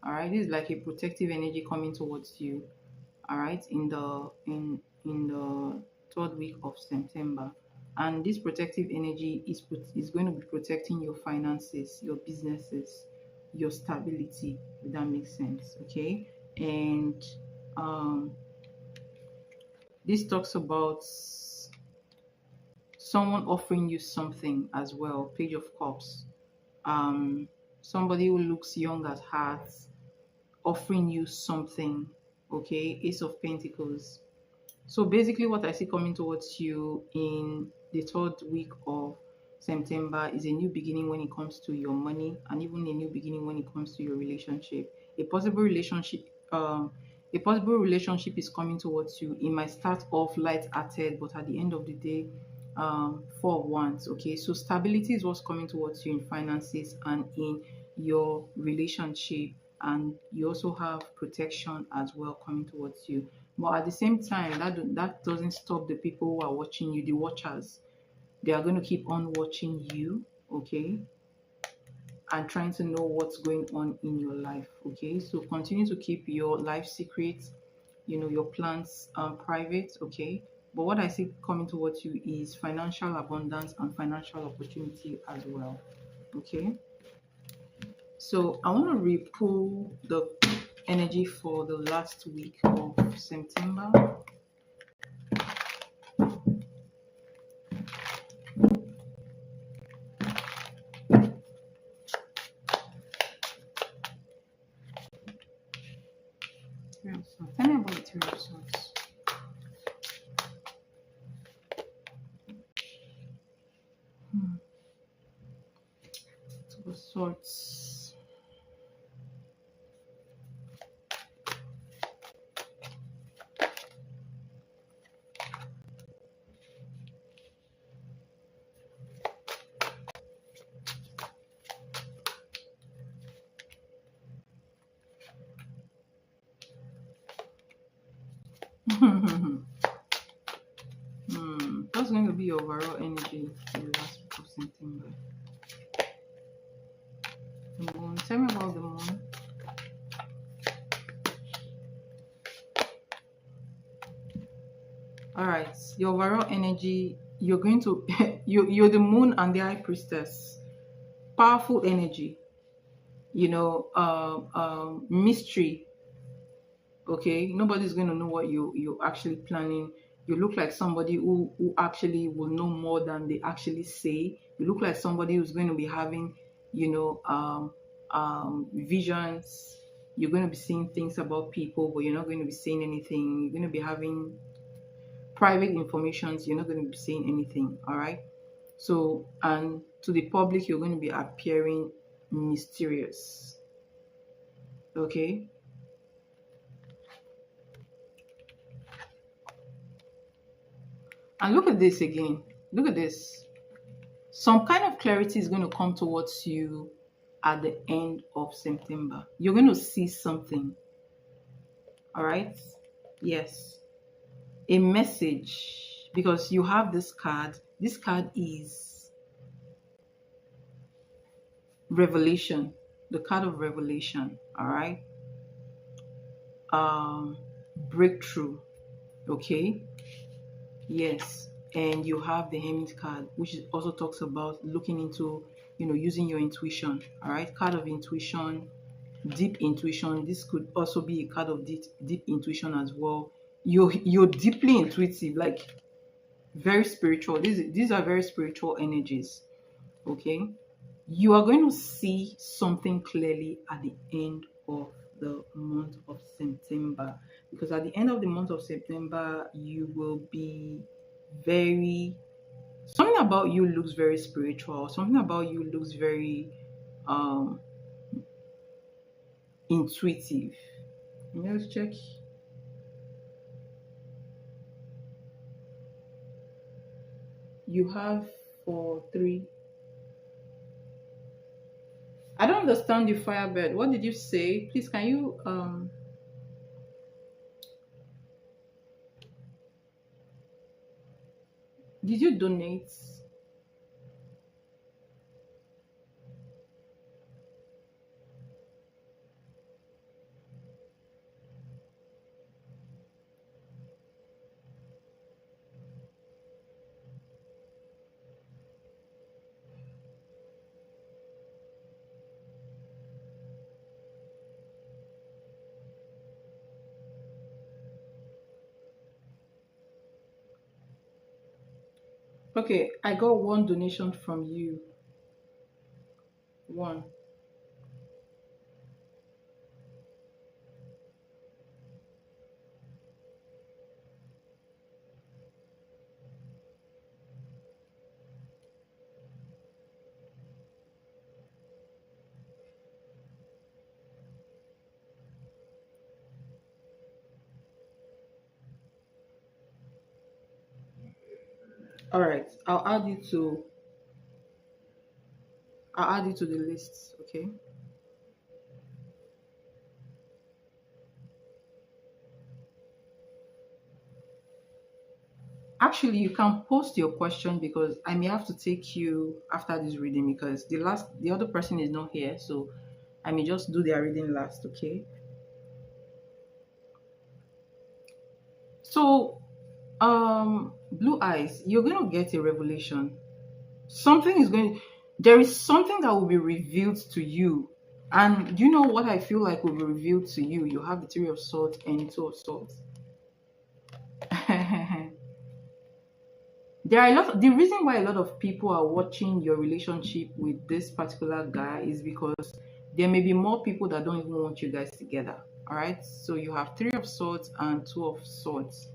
[SPEAKER 1] All right, this is like a protective energy coming towards you, all right, in the third week of September. And this protective energy is going to be protecting your finances, your businesses, your stability, if that makes sense. Okay, and um this talks about someone offering you something as well. Page of Cups. um Somebody who looks young at heart offering you something. Okay, Ace of Pentacles. So basically, what I see coming towards you in the third week of September is a new beginning when it comes to your money, and even a new beginning when it comes to your relationship. A possible relationship, a possible relationship is coming towards you. It might start off light-hearted, but at the end of the day, Four of Wands. Okay, so stability is what's coming towards you in finances and in your relationship, and you also have protection as well coming towards you. But at the same time, that doesn't stop the people who are watching you, the watchers. They are going to keep on watching you, okay, and trying to know what's going on in your life, okay. So continue to keep your life secrets, your plans private, okay. But what I see coming towards you is financial abundance and financial opportunity as well, okay. So I want to re-pull the energy for the last week of September. Tell me about the Three of Swords. Two of Swords. What's going to be your overall energy for the last week of September? The moon. Tell me about the moon. All right, your overall energy. You're going to you're the moon and the High Priestess. Powerful energy. Mystery. Okay, nobody's going to know what you're actually planning. You look like somebody who actually will know more than they actually say. You look like somebody who's going to be having visions. You're going to be seeing things about people, but you're not going to be saying anything. You're going to be having private informations. You're not going to be saying anything. All right. So, and to the public, you're going to be appearing mysterious. Okay. And look at this again. Look at this. Some kind of clarity is going to come towards you at the end of September. You're going to see something. All right? Yes. A message. Because you have this card. This card is revelation. The card of revelation. All right? Breakthrough. Okay? Yes. And you have the Hermit card, which also talks about looking into, using your intuition. All right? Card of intuition, deep intuition. This could also be a card of deep intuition as well. You're deeply intuitive, like very spiritual. These are very spiritual energies. Okay? You are going to see something clearly at the end of the month of September, because at the end of the month of September you will be very, something about you looks very spiritual, something about you looks very um intuitive. Let's check. You have 4 3. I don't understand you, Firebird. What did you say? Please, can you did you donate? Okay, I got one donation from you. One. All right, I'll add you to the list. Okay. Actually, you can post your question because I may have to take you after this reading because the other person is not here, so I may just do their reading last. Okay. So, blue eyes, you're gonna get a revelation. Something is going. There is something that will be revealed to you, and you know what I feel like will be revealed to you. You have the Three of Swords and Two of Swords. There are a lot. The reason why a lot of people are watching your relationship with this particular guy is because there may be more people that don't even want you guys together. All right. So you have Three of Swords and Two of Swords.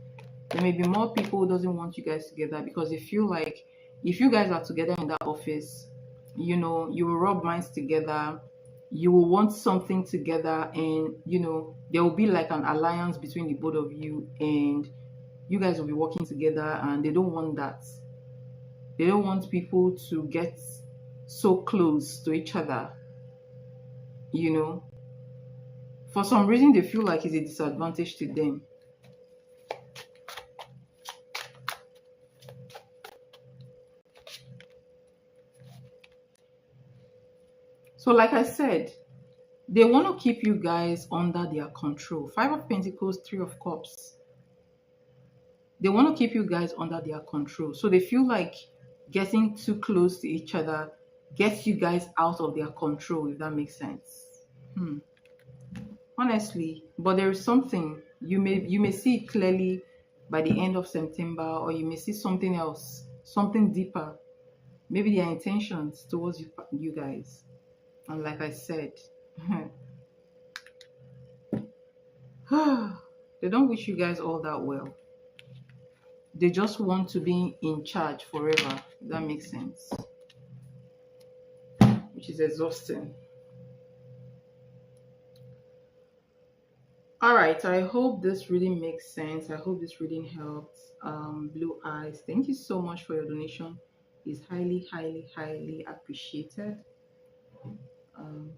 [SPEAKER 1] There may be more people who doesn't want you guys together because they feel like if you guys are together in that office, you will rub minds together, you will want something together, and there will be like an alliance between the both of you, and you guys will be working together, and they don't want that. They don't want people to get so close to each other. For some reason they feel like it's a disadvantage to them. So like I said, they want to keep you guys under their control. Five of Pentacles, Three of Cups. They want to keep you guys under their control. So they feel like getting too close to each other gets you guys out of their control, if that makes sense. Honestly, but there is something you may see it clearly by the end of September, or you may see something else, something deeper. Maybe their intentions towards you guys. And like I said, they don't wish you guys all that well. They just want to be in charge forever. If that makes sense. Which is exhausting. All right, I hope this reading makes sense. I hope this reading helped. Blue eyes, thank you so much for your donation. It's highly, highly, highly appreciated. Um,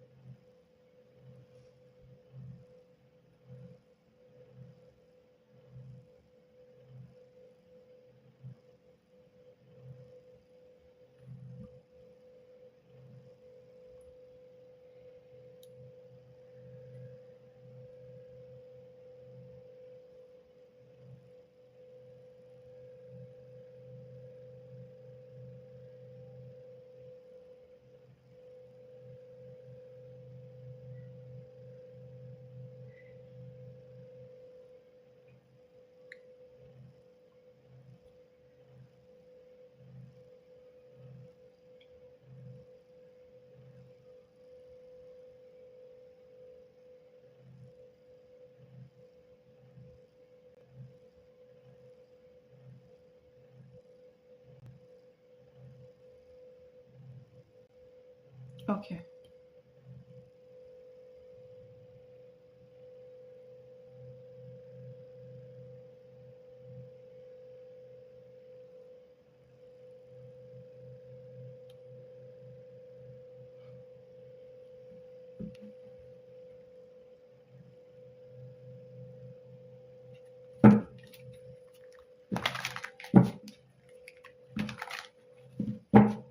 [SPEAKER 1] okay,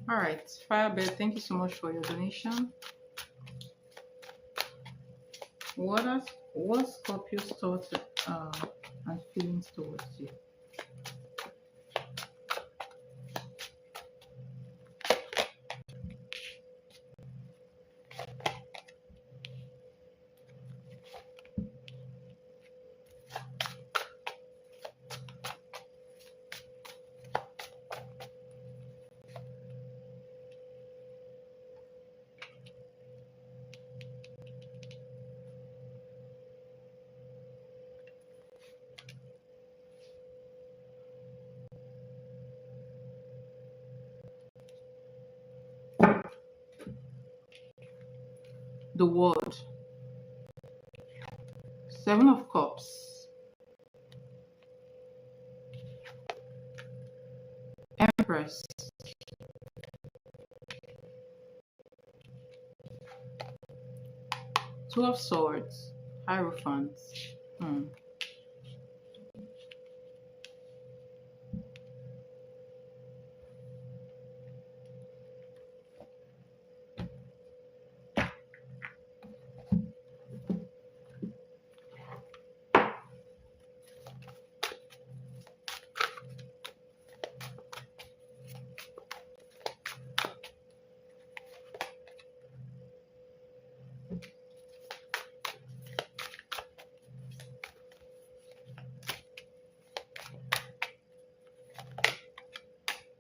[SPEAKER 1] all right, Firebird, thank you so much for your donation. What are what Scorpio's thoughts and feelings towards you? The World, Seven of Cups, Empress, Two of Swords, Hierophant. Hmm.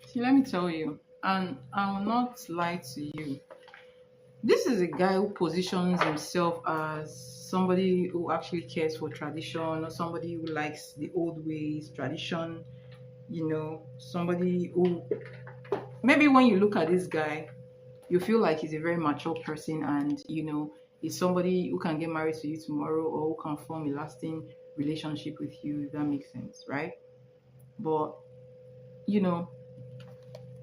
[SPEAKER 1] See, let me tell you, and I will not lie to you. This is a guy who positions himself as somebody who actually cares for tradition, or somebody who likes the old ways, tradition, somebody who maybe when you look at this guy, you feel like he's a very mature person and he's somebody who can get married to you tomorrow or who can form a lasting relationship with you, if that makes sense, right? But you know,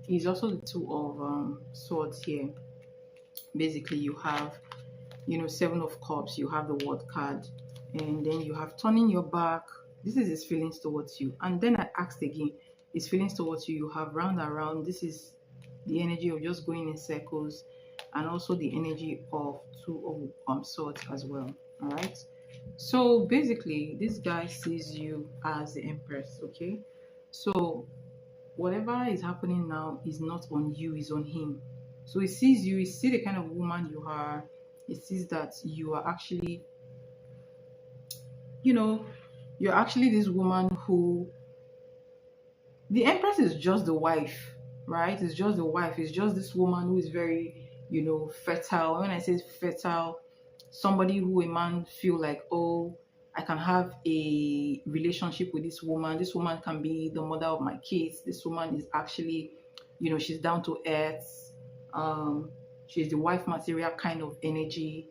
[SPEAKER 1] he's also the two of swords here. Basically, you have Seven of Cups, you have the World card, and then you have turning your back. This is his feelings towards you. And then I asked again, his feelings towards you, you have round and round. This is the energy of just going in circles, and also the energy of two of swords as well. All right. So basically, this guy sees you as the Empress, okay? So whatever is happening now is not on you, is on him. So he sees you, he sees the kind of woman you are, he sees that you are actually, you know, you're actually this woman who the Empress is just the wife, right? It's just the wife. It's just this woman who is very, fertile. When I say fertile, somebody who a man feel like, oh, I can have a relationship with this woman. This woman can be the mother of my kids. This woman is actually, she's down to earth. Um, she's the wife material kind of energy.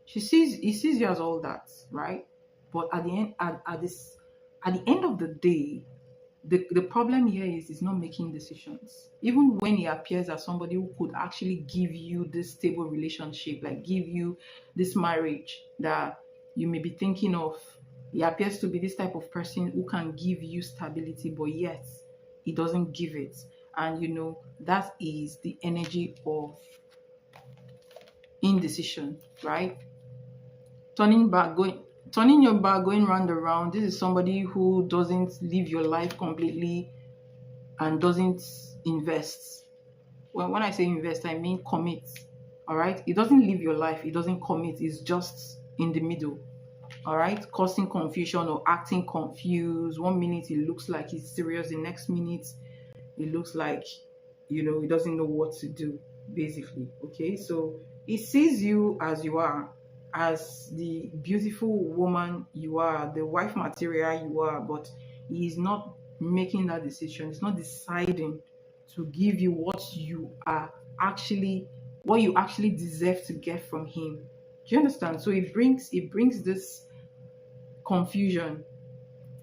[SPEAKER 1] He sees you as all that, right? But at the end of the day, the problem here is not making decisions. Even when he appears as somebody who could actually give you this stable relationship, like give you this marriage that you may be thinking of, he appears to be this type of person who can give you stability, but yet he doesn't give it. And that is the energy of indecision, right? Turning your back, going round and round. This is somebody who doesn't live your life completely and doesn't invest. Well, when I say invest, I mean commit. All right, it doesn't live your life, it doesn't commit, it's just in the middle. All right, causing confusion or acting confused. One minute it looks like he's serious, the next minute it looks like he doesn't know what to do, basically. Okay, so he sees you as you are, as the beautiful woman you are, the wife material you are, but he is not making that decision. He's not deciding to give you what you actually deserve to get from him. Do you understand? So it brings this confusion,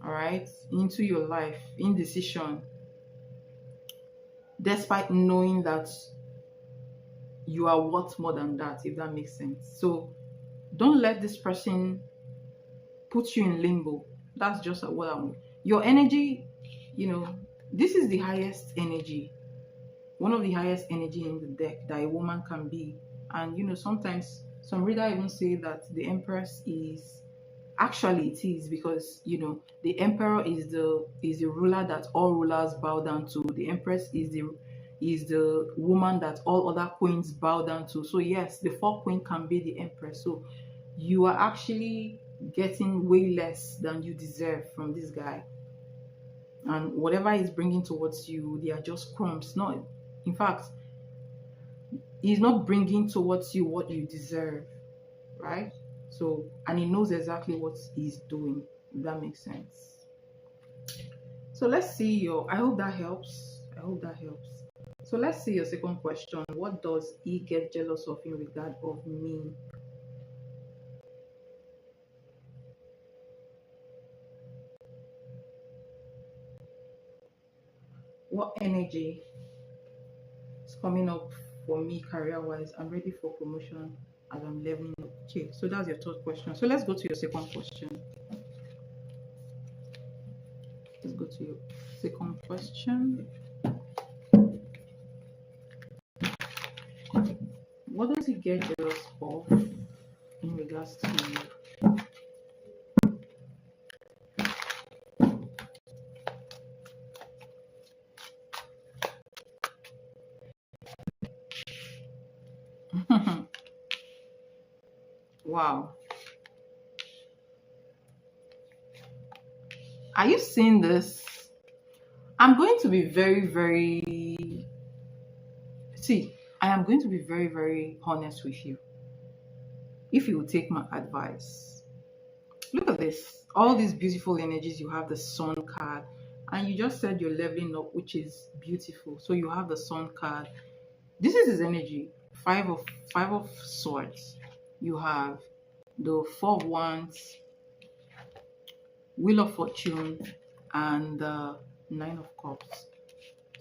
[SPEAKER 1] all right, into your life, indecision, despite knowing that you are worth more than that, if that makes sense. So don't let this person put you in limbo. That's just what I want. Your energy, this is the highest energy, one of the highest energy in the deck that a woman can be. And sometimes some reader even say that the Empress is, actually it is, because the Emperor is the ruler that all rulers bow down to. The Empress is the woman that all other queens bow down to. So yes, the fourth queen can be the Empress. So you are actually getting way less than you deserve from this guy, and whatever he's bringing towards you, they are just crumbs. Not, in fact, he's not bringing towards you what you deserve, right? So, and he knows exactly what he's doing, if that makes sense. So let's see I hope that helps. So let's see your second question. What does he get jealous of in regard of me? What energy is coming up for me career-wise? I'm ready for promotion as I'm leveling up. Okay, so that's your third question. So let's go to your second question. Let's go to your second question. What does he get jealous of in regards to you? Wow. Are you seeing this? I'm going to be very, very... See, I am going to be very, very honest with you. If you will take my advice. Look at this. All these beautiful energies. You have the Sun card. And you just said you're leveling up, which is beautiful. So you have the Sun card. This is his energy. Five of Swords. You have the Four of Wands, Wheel of Fortune, and the Nine of Cups.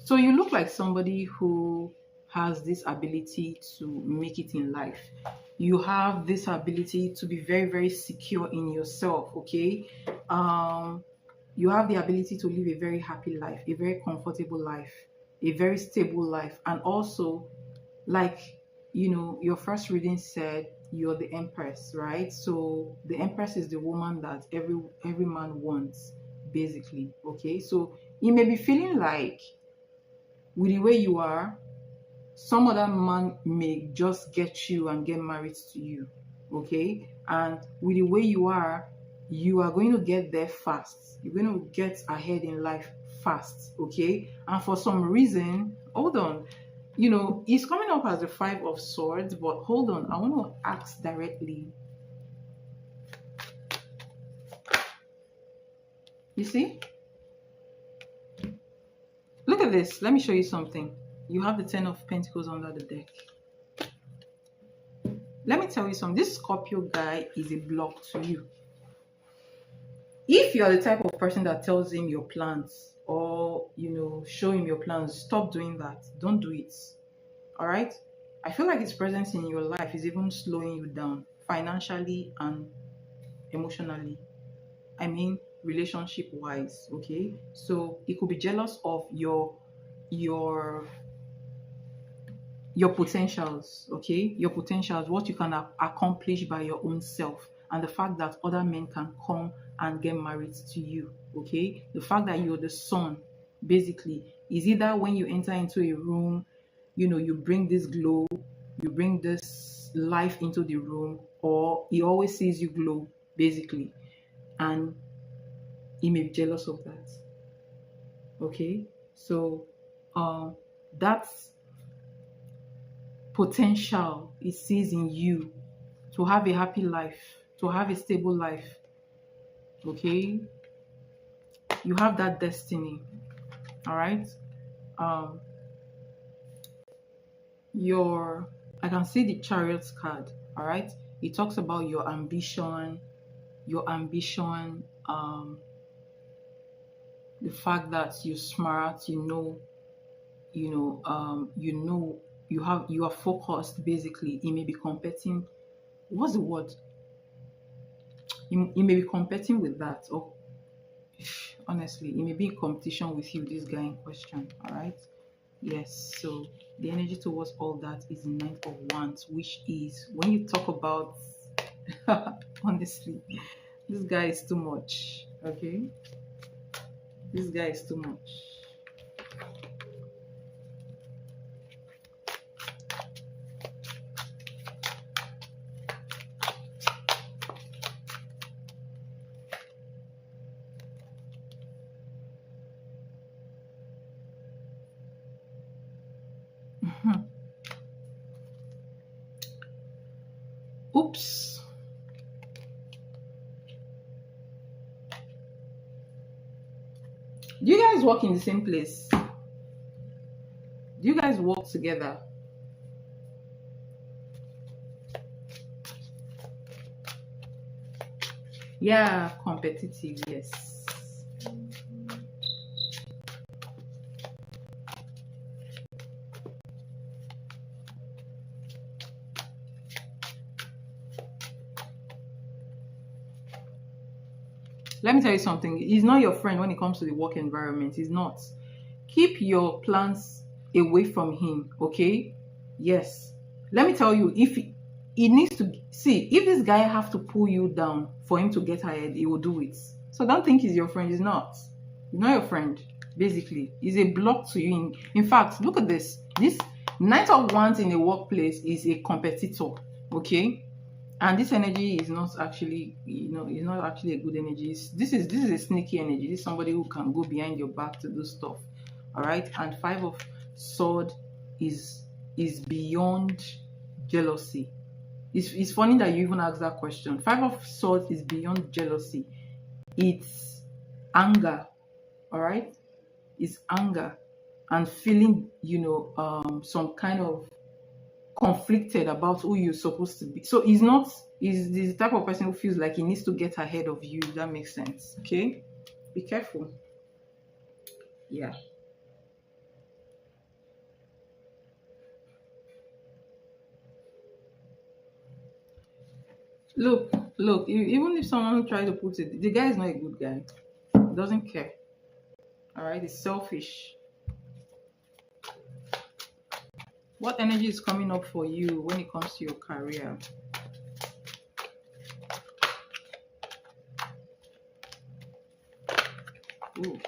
[SPEAKER 1] So you look like somebody who has this ability to make it in life. You have this ability to be very, very secure in yourself, okay? You have the ability to live a very happy life, a very comfortable life, a very stable life. And also, like, your first reading said you're the Empress, right? So the Empress is the woman that every man wants, basically, okay? So you may be feeling like, with the way you are, some other man may just get you and get married to you, okay? And with the way you are going to get there fast. You're going to get ahead in life fast, okay? And for some reason, hold on, it's coming up as the Five of Swords, but hold on, I want to ask directly. You see? Look at this. Let me show you something. You have the Ten of Pentacles under the deck. Let me tell you something. This Scorpio guy is a block to you. If you're the type of person that tells him your plans, or show him your plans, stop doing that. Don't do it. All right. I feel like his presence in your life is even slowing you down financially and emotionally. I mean, relationship wise. Okay. So he could be jealous of your your potentials, okay? Your potentials, what you can accomplish by your own self, and the fact that other men can come and get married to you, okay? The fact that you're the sun, basically, is either when you enter into a room, you bring this glow, you bring this life into the room, or he always sees you glow, basically, and he may be jealous of that, okay? So, that's potential it sees in you to have a happy life, to have a stable life. Okay, you have that destiny. All right. Um, your I can see the Chariot's card. All right. It talks about your ambition, your ambition. The fact that you're smart, you are focused. Basically, it may be competing. What's the word? You may be competing with that, or honestly, it may be in competition with you, this guy in question. All right. Yes. So the energy towards all that is the Knight of Wands, which is when you talk about honestly, this guy is too much. Okay. This guy is too much. Oops. Do you guys work in the same place? Do you guys work together? Yeah, competitive, yes. Let me tell you something. He's not your friend when it comes to the work environment. He's not. Keep your plans away from him, okay? Yes. Let me tell you, if he needs to see, if this guy have to pull you down for him to get ahead, he will do it. So don't think he's your friend. He's not. He's not your friend, basically. He's a block to you. In fact, look at this. This Knight of Wands in a workplace is a competitor, okay? And this energy is not actually, it's not actually a good energy. This is a sneaky energy. This is somebody who can go behind your back to do stuff. All right. And Five of Sword is beyond jealousy. It's funny that you even asked that question. Five of Swords is beyond jealousy. It's anger. All right. It's anger and feeling, some kind of conflicted about who you're supposed to be. So he's the type of person who feels like he needs to get ahead of you, if that makes sense. Okay? Be careful. Yeah. Look, even if someone tries to put it, the guy is not a good guy. He doesn't care. All right? He's selfish. What energy is coming up for you when it comes to your career? Ooh.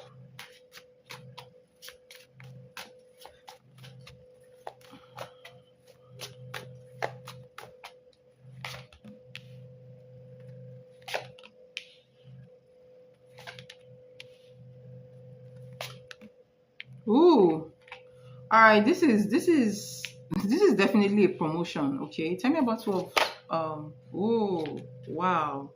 [SPEAKER 1] Ooh. All right, this is definitely a promotion. Okay, tell me about 12. Oh, wow,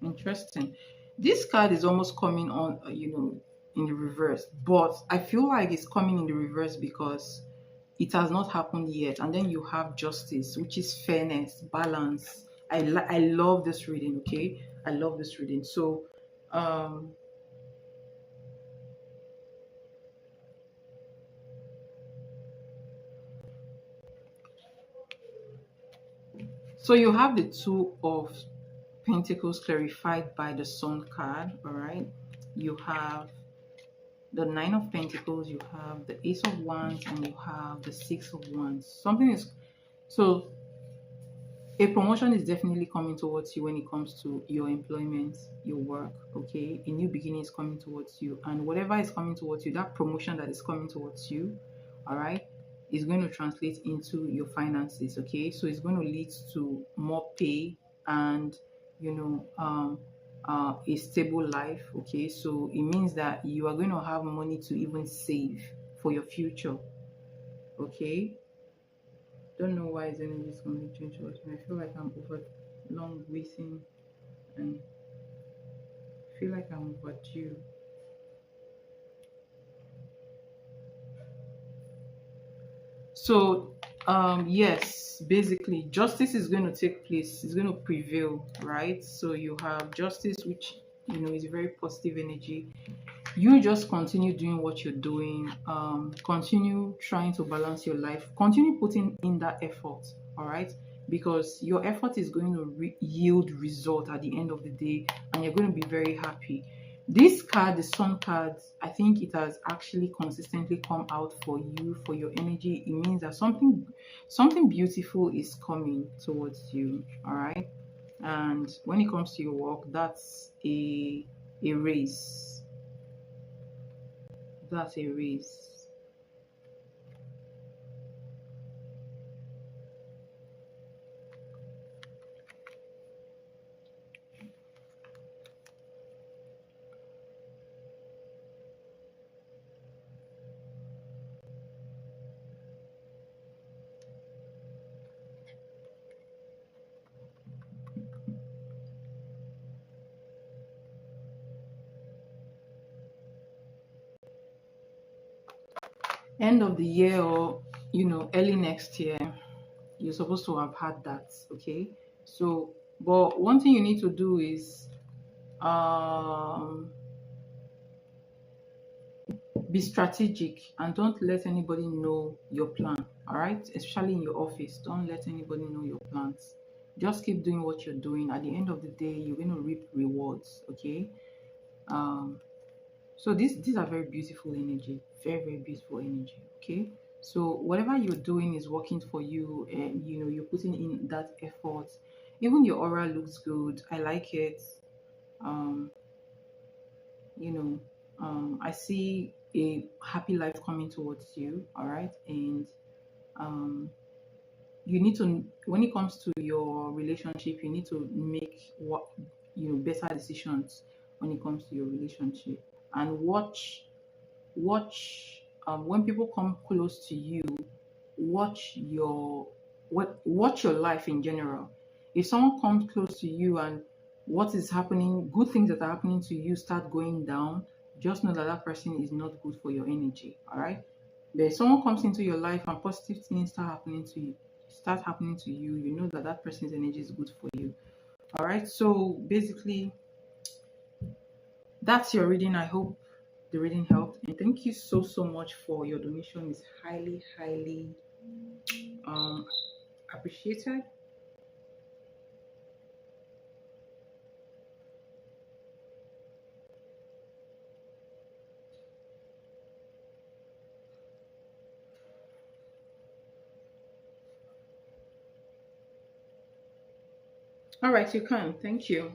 [SPEAKER 1] interesting. This card is almost coming on, in the reverse, but I feel like it's coming in the reverse because it has not happened yet. And then you have justice, which is fairness, balance. I love this reading. Okay, I love this reading. So Um, so you have the Two of Pentacles clarified by the Sun card, all right? You have the Nine of Pentacles, you have the Ace of Wands, and you have the Six of Wands. Something is so a promotion is definitely coming towards you when it comes to your employment, your work, okay? A new beginning is coming towards you, and whatever is coming towards you, that promotion that is coming towards you, all right, is going to translate into your finances, okay? So it's going to lead to more pay and, you know, a stable life, okay? So it means that you are going to have money to even save for your future, okay? Don't know why his energy is going to change towards me. I feel like I'm over long waiting and feel like I'm overdue. So yes, basically justice is going to take place, it's going to prevail, right? So you have justice, which is a very positive energy. You just continue doing what you're doing, continue trying to balance your life, continue putting in that effort, all right, because your effort is going to yield result at the end of the day, and you're going to be very happy. This card, the Sun card, I think it has actually consistently come out for you, for your energy. It means that something beautiful is coming towards you, all right. And when it comes to your work, that's a race. That's a race. End of the year, or early next year, you're supposed to have had that, okay? So, but one thing you need to do is um be strategic and don't let anybody know your plan, all right? Especially in your office, don't let anybody know your plans. Just keep doing what you're doing. At the end of the day, you're going to reap rewards, okay? um So these are very beautiful energy, very very beautiful energy. Okay, so whatever you're doing is working for you, and you're putting in that effort. Even your aura looks good. I like it. Um, you know, I see a happy life coming towards you. All right, and um, you need to, when it comes to your relationship, you need to make what better decisions when it comes to your relationship, and watch when people come close to you, watch watch your life in general. If someone comes close to you and what is happening, good things that are happening to you start going down, just know that that person is not good for your energy, all right? But if someone comes into your life and positive things start happening to you, you know that that person's energy is good for you, all right? So basically, that's your reading. I hope the reading helped, and thank you so much for your donation. It's highly um appreciated. All right, you can. Thank you.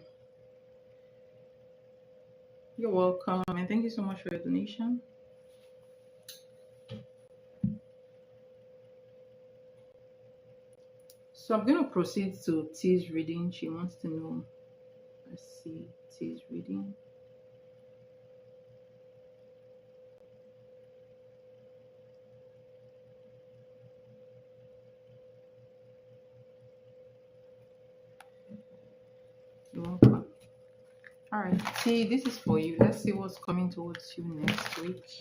[SPEAKER 1] You're welcome, and thank you so much for your donation. So I'm going to proceed to T's reading. She wants to know. Let's see, T's reading. You're welcome. All right, T, this is for you. Let's see what's coming towards you next week.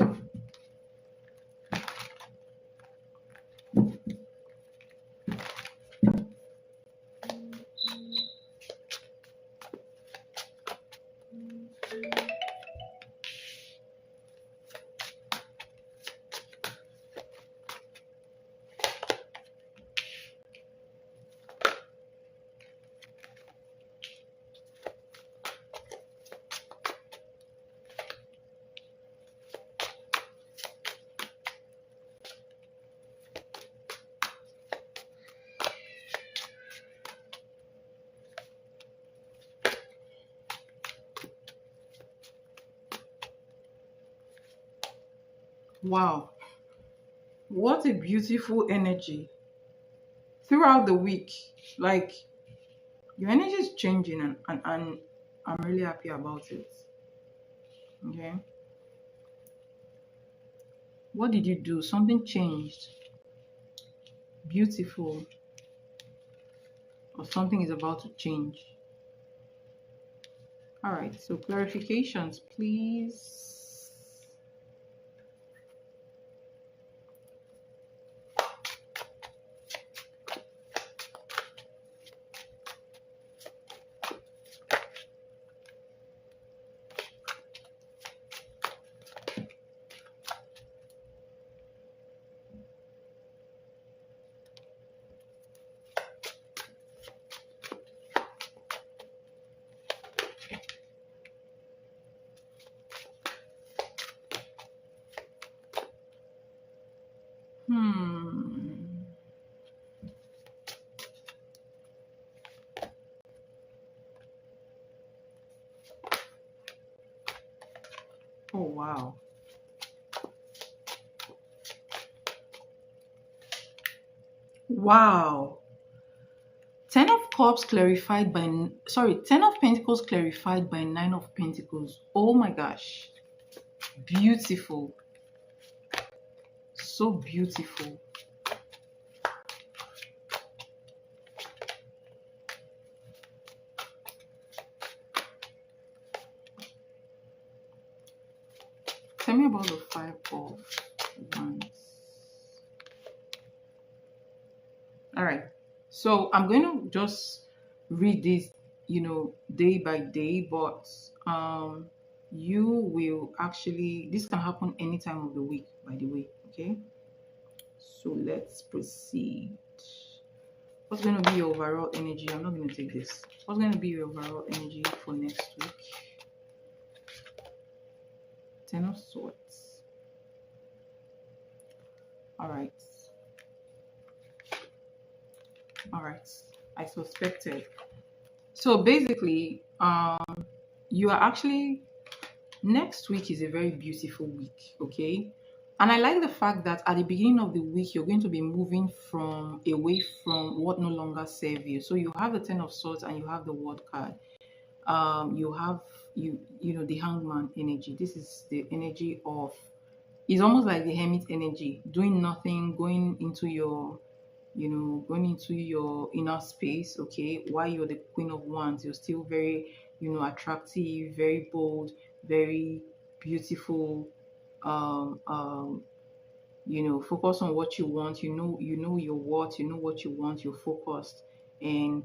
[SPEAKER 1] Wow, what a beautiful energy throughout the week. Like, your energy is changing, and I'm really happy about it. Okay. What did you do? Something changed. Beautiful. Or something is about to change. All right. So, clarifications, please. Hmm. Oh, wow. Wow. Ten of Cups clarified by, sorry, Ten of Pentacles clarified by Nine of Pentacles. Oh my gosh. Beautiful. So beautiful. Tell me about the Five of Wands. All right. So I'm going to just read this, day by day, but you will actually, this can happen any time of the week, by the way. Okay. So let's proceed. What's going to be your overall energy? I'm not going to take this. What's going to be your overall energy for next week? Ten of Swords. All right. All right. I suspected. So basically, you are actually, next week is a very beautiful week, okay? And I like the fact that at the beginning of the week, you're going to be moving from away from what no longer serve you. So you have the Ten of Swords and you have the World card. You have the Hangman energy. This is the energy of, it's almost like the Hermit energy, doing nothing, going into your inner space. Okay, while you're the Queen of Wands, you're still very, attractive, very bold, very beautiful. um um Focus on what you want. You know your what, you know what you want, you're focused. And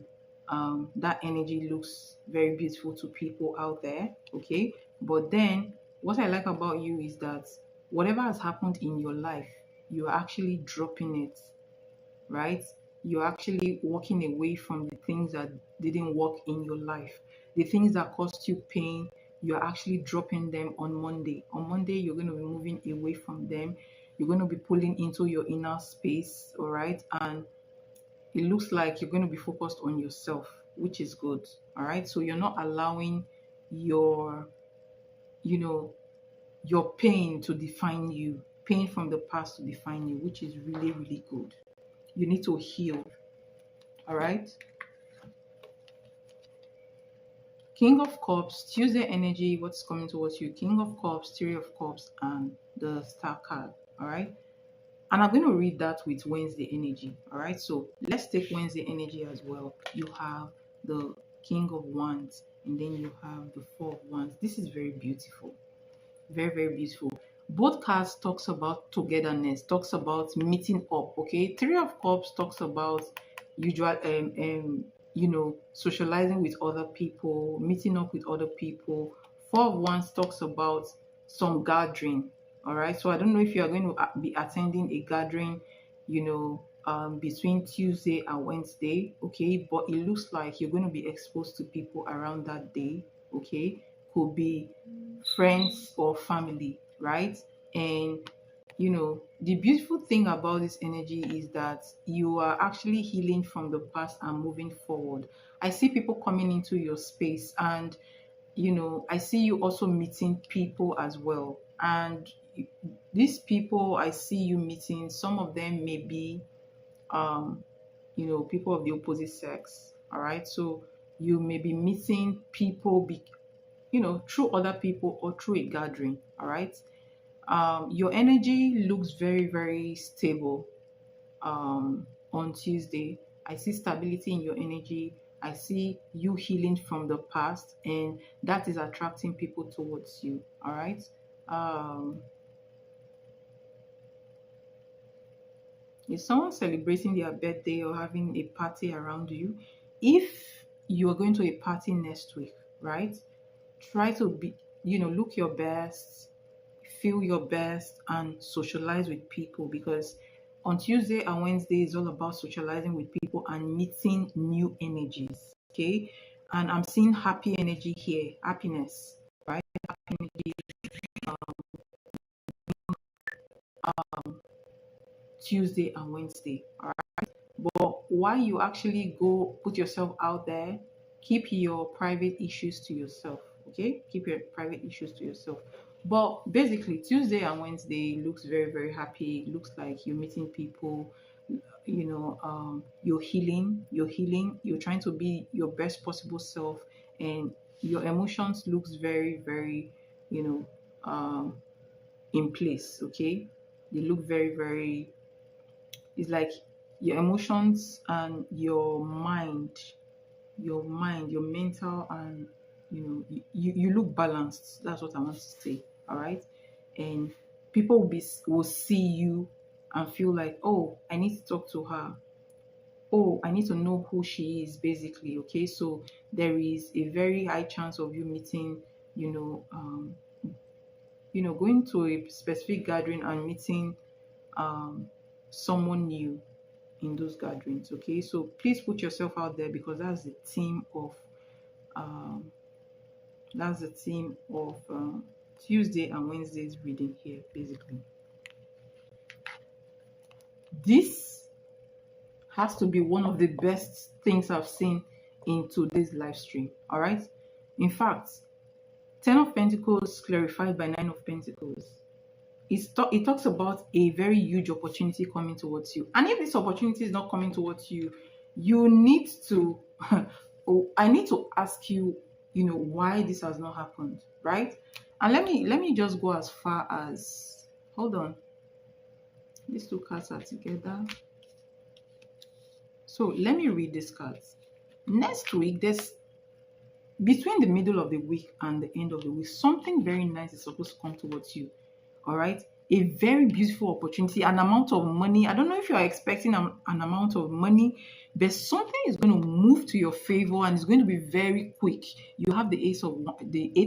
[SPEAKER 1] that energy looks very beautiful to people out there. Okay, but then what I like about you is that whatever has happened in your life, you're actually dropping it, right? You're actually walking away from the things that didn't work in your life, the things that caused you pain. You're actually dropping them on Monday. On Monday, you're going to be moving away from them. You're going to be pulling into your inner space, all right? And it looks like you're going to be focused on yourself, which is good, all right? So you're not allowing your, you know, your pain to define you, pain from the past to define you, which is really, really good. You need to heal. All right. King of Cups, Tuesday energy, what's coming towards you? King of Cups, Three of Cups, and the Star card. All right. And I'm going to read that with Wednesday energy. All right. So let's take Wednesday energy as well. You have the King of Wands, and then you have the Four of Wands. This is very beautiful. Very, very beautiful. Both cards talks about togetherness, talks about meeting up. Okay, Three of Cups talks about usual socializing with other people, meeting up with other people. Four of Wands talks about some gathering. All right, so I don't know if you are going to be attending a gathering, between Tuesday and Wednesday. Okay, but it looks like you're going to be exposed to people around that day. Okay, could be friends or family, right? And the beautiful thing about this energy is that you are actually healing from the past and moving forward. I see people coming into your space, and I see you also meeting people as well. And these people I see you meeting, some of them may be um, people of the opposite sex. All right. So you may be meeting people through other people or through a gathering. All right. Your energy looks very, very stable on Tuesday. I see stability in your energy. I see you healing from the past, and that is attracting people towards you. All right. Um, is someone celebrating their birthday or having a party around you? If you are going to a party next week, right? Try to look your best, feel your best, and socialize with people, because on Tuesday and Wednesday is all about socializing with people and meeting new energies. Okay. And I'm seeing happy energy here, happiness, right? Happy energy, Tuesday and Wednesday. All right. But while you actually go put yourself out there, keep your private issues to yourself. Okay? Keep your private issues to yourself. But basically, Tuesday and Wednesday looks very, very happy. It looks like you're meeting people, you're trying to be your best possible self, and your emotions looks very, very, you know, in place. Okay? They look very, very, it's like your emotions and your mental, and you look balanced. That's what I want to say. All right. And people will see you and feel like, oh, I need to talk to her. Oh, I need to know who she is, basically. Okay. So there is a very high chance of you meeting, you know, going to a specific gathering and meeting um someone new in those gatherings. Okay, so please put yourself out there, because um, that's the theme of Tuesday and Wednesday's reading here. Basically, this has to be one of the best things I've seen in today's live stream. All right, in fact, Ten of Pentacles clarified by Nine of Pentacles. It talks about a very huge opportunity coming towards you. And if this opportunity is not coming towards you, you need to, I need to ask you, why this has not happened, right? And let me just go as far as, hold on. These two cards are together. So let me read these cards. Next week, between the middle of the week and the end of the week, something very nice is supposed to come towards you. All right, a very beautiful opportunity, an amount of money. I don't know if you are expecting an amount of money, but something is going to move to your favor, and it's going to be very quick. You have the Eight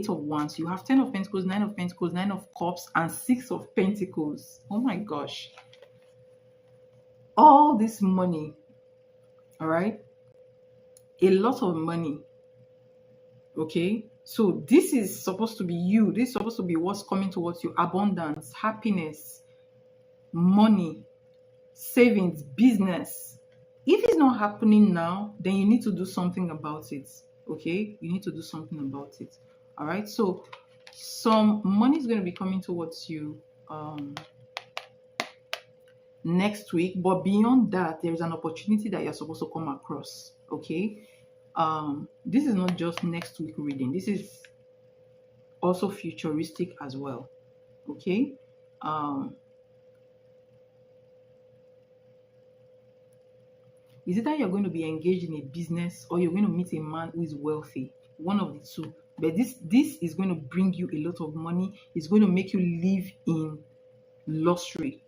[SPEAKER 1] of Wands, you have Ten of Pentacles, Nine of Pentacles, Nine of Cups, and Six of Pentacles. Oh my gosh, all this money. All right, a lot of money. Okay, so this is supposed to be you. This is supposed to be what's coming towards you. Abundance, happiness, money, savings, business. If it's not happening now, then you need to do something about it. Okay, you need to do something about it. All right, so some money is going to be coming towards you next week, but beyond that, there is an opportunity that you're supposed to come across. Okay, this is not just next week reading, this is also futuristic as well. Okay, is it that you're going to be engaged in a business, or you're going to meet a man who is wealthy? One of the two. But this is going to bring you a lot of money. It's going to make you live in luxury.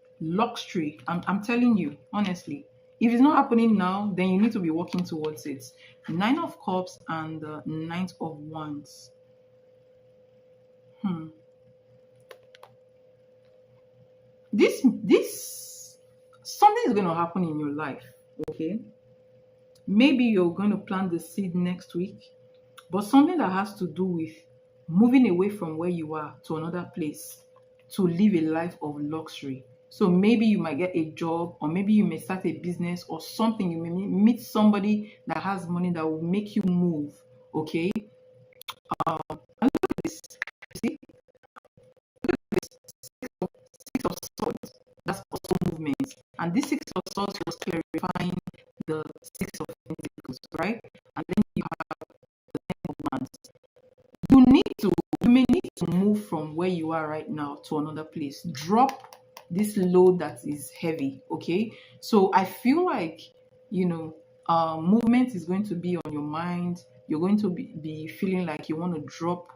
[SPEAKER 1] I'm telling you honestly. If it's not happening now, then you need to be working towards it. Nine of Cups and the Nine of Wands. This something is going to happen in your life. Okay, maybe you're going to plant the seed next week, but something that has to do with moving away from where you are to another place to live a life of luxury. So maybe you might get a job, or maybe you may start a business or something. You may meet somebody that has money that will make you move. Okay, and look at this. See, look at this. Six of movement. And this Six of Swords was clarifying the Six of Pentacles, right? And then you have the Ten of Wands. You may need to move from where you are right now to another place. Drop this load that is heavy, okay? So I feel like, movement is going to be on your mind. You're going to be feeling like you want to drop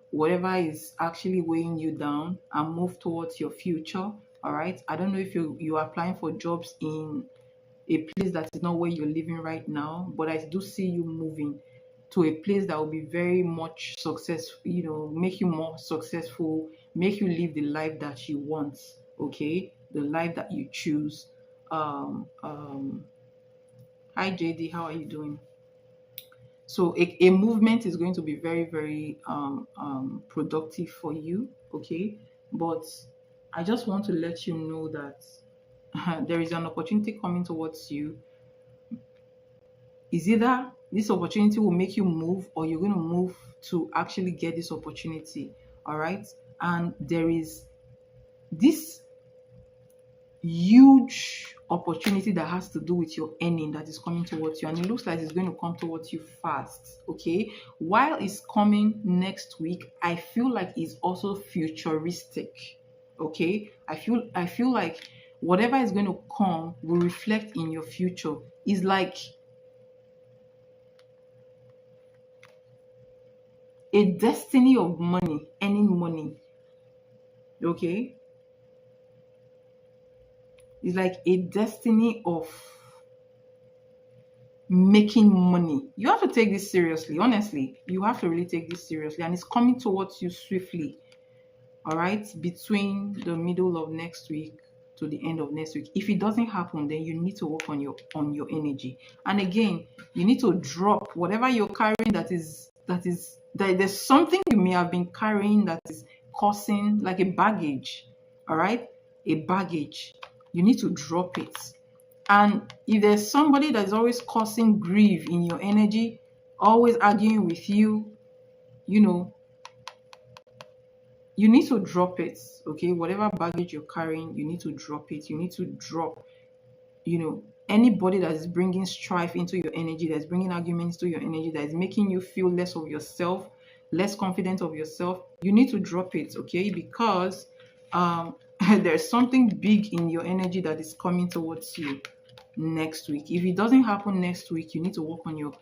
[SPEAKER 1] whatever is actually weighing you down and move towards your future. All right. I don't know if you are applying for jobs in a place that is not where you're living right now, but I do see you moving to a place that will be very much successful, make you more successful, make you live the life that you want, okay? The life that you choose. Hi JD, how are you doing? So a movement is going to be very, very productive for you, okay? But I just want to let you know that there is an opportunity coming towards you. Is either this opportunity will make you move or you're going to move to actually get this opportunity, all right? And there is this huge opportunity that has to do with your earning that is coming towards you, and it looks like it's going to come towards you fast, okay? While it's coming next week, I feel like it's also futuristic, okay? I feel like whatever is going to come will reflect in your future. It's like a destiny of money, earning money, okay? It's like a destiny of making money. You have to take this seriously. Honestly, you have to really take this seriously, and it's coming towards you swiftly. All right, between the middle of next week to the end of next week. If it doesn't happen, then you need to work on your energy. And again, you need to drop whatever you're carrying that there's something you may have been carrying that is causing like a baggage. All right, a baggage. You need to drop it. And if there's somebody that's always causing grief in your energy, always arguing with you, you need to drop it, okay? Whatever baggage you're carrying, you need to drop it. You need to drop, anybody that is bringing strife into your energy, that's bringing arguments to your energy, that is making you feel less of yourself, less confident of yourself, you need to drop it, okay? Because there's something big in your energy that is coming towards you next week. If it doesn't happen next week, you need to work on your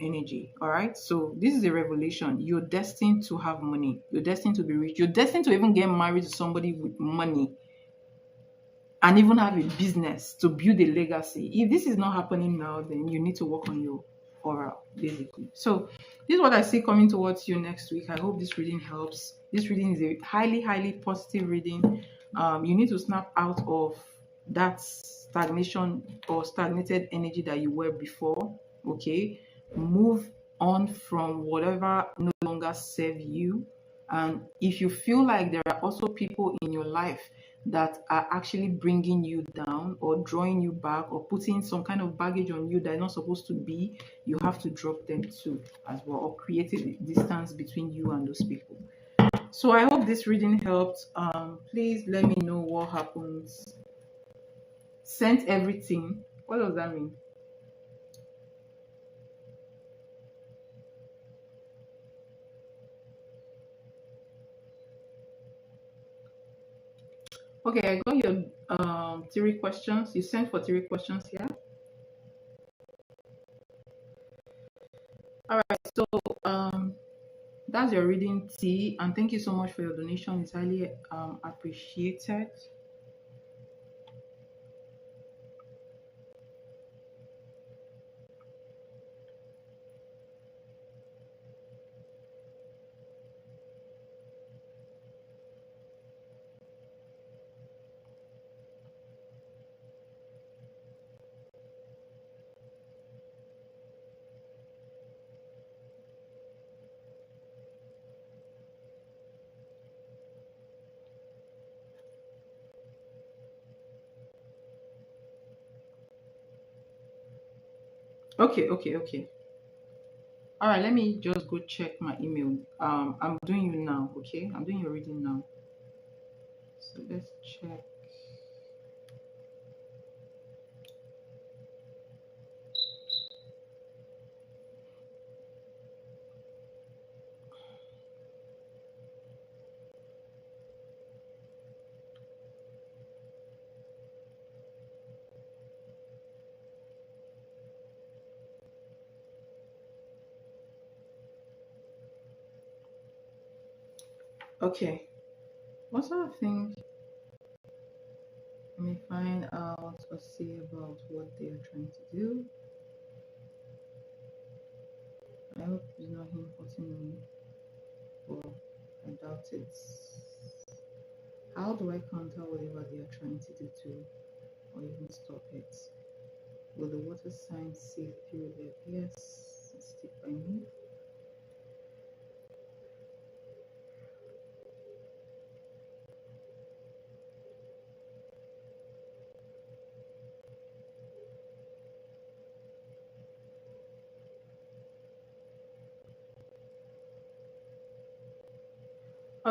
[SPEAKER 1] energy. All right, so this is a revelation. You're destined to have money. You're destined to be rich. You're destined to even get married to somebody with money and even have a business to build a legacy. If this is not happening now, then you need to work on your aura, basically. So this is what I see coming towards you next week. I hope this reading helps. This reading is a highly, highly positive reading. You need to snap out of that stagnation or stagnated energy that you were before, okay? Move on from whatever no longer serve you. And if you feel like there are also people in your life that are actually bringing you down or drawing you back or putting some kind of baggage on you that is not supposed to be, you have to drop them too as well, or create a distance between you and those people. So I hope this reading helped. Please let me know what happens. Sent everything. What does that mean? Okay, I got your 3 questions. You sent for 3 questions here. All right, so that's your reading, T, and thank you so much for your donation. It's highly appreciated. Okay. All right, let me just go check my email. I'm doing you now, okay? I'm doing your reading now. So let's check. Okay, what sort of thing let me find out or see about what they are trying to do? I hope it's not him hurting me, but I doubt it. How do I counter whatever they are trying to do to or even stop it? Will the water sign see through it? Yes, stick by me.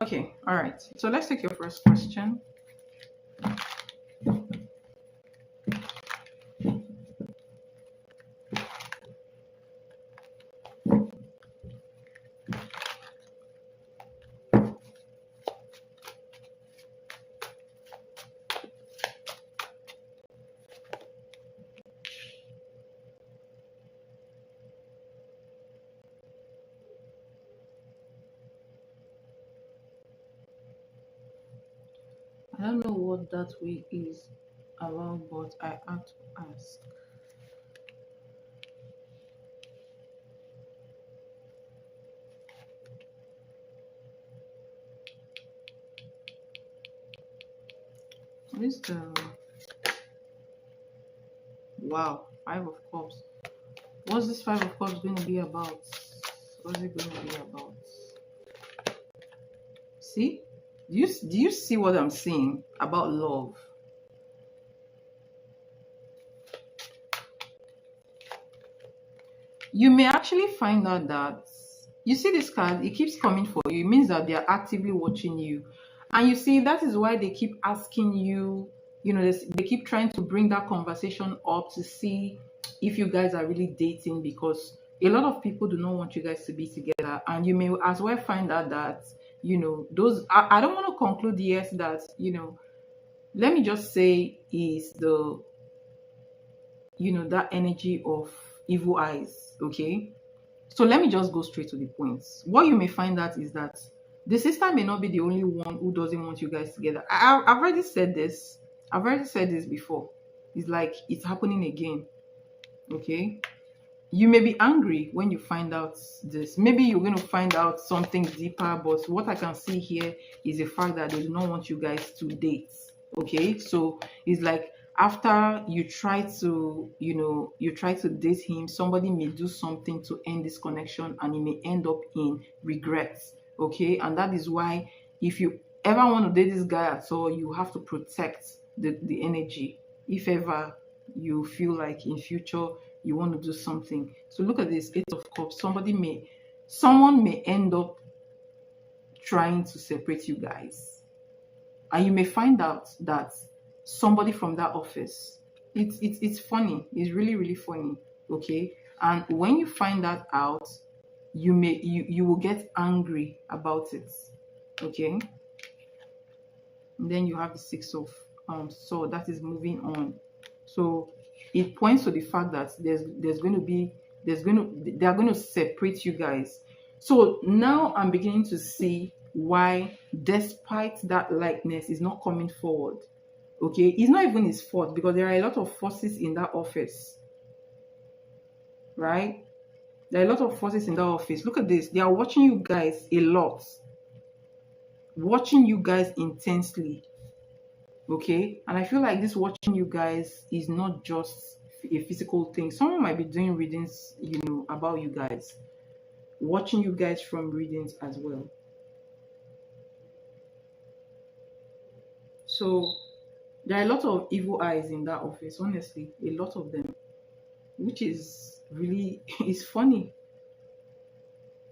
[SPEAKER 1] Okay, all right. So let's take your first question. I don't know what that way is about, but I have to ask. What is the wow, Five of Cups? What's this Five of Cups going to be about? What's it going to be about? See? Do you see what I'm saying about love? You may actually find out that you see this card, it keeps coming for you. It means that they are actively watching you. And you see, that is why they keep asking you, they keep trying to bring that conversation up to see if you guys are really dating, because a lot of people do not want you guys to be together. And you may as well find out that, those, I don't want to conclude yes that, let me just say is the, that energy of evil eyes, okay? So let me just go straight to the point. What you may find out is that the sister may not be the only one who doesn't want you guys together. I've already said this. I've already said this before. It's like it's happening again. Okay? You may be angry when you find out this. Maybe you're going to find out something deeper, but what I can see here is the fact that they do not want you guys to date. Okay? So it's like after you try to, you try to date him, somebody may do something to end this connection and it may end up in regrets. Okay? And that is why if you ever want to date this guy at all, you have to protect the energy. If ever you feel like in future you want to do something. So look at this Eight of Cups. Someone may end up trying to separate you guys, and you may find out that somebody from that office. It's funny. It's really really funny. Okay, and when you find that out, you will get angry about it. Okay, and then you have the Six of Sword that is moving on. So it points to the fact that they are going to separate you guys. So now I'm beginning to see why, despite that likeness is not coming forward. Okay, it's not even his fault because there are a lot of forces in that office, right? There are a lot of forces in that office. Look at this. They are watching you guys a lot, watching you guys intensely. Okay, and I feel like this watching you guys is not just a physical thing. Someone might be doing readings, about you guys, watching you guys from readings as well. So there are a lot of evil eyes in that office, honestly, a lot of them, which is really is funny.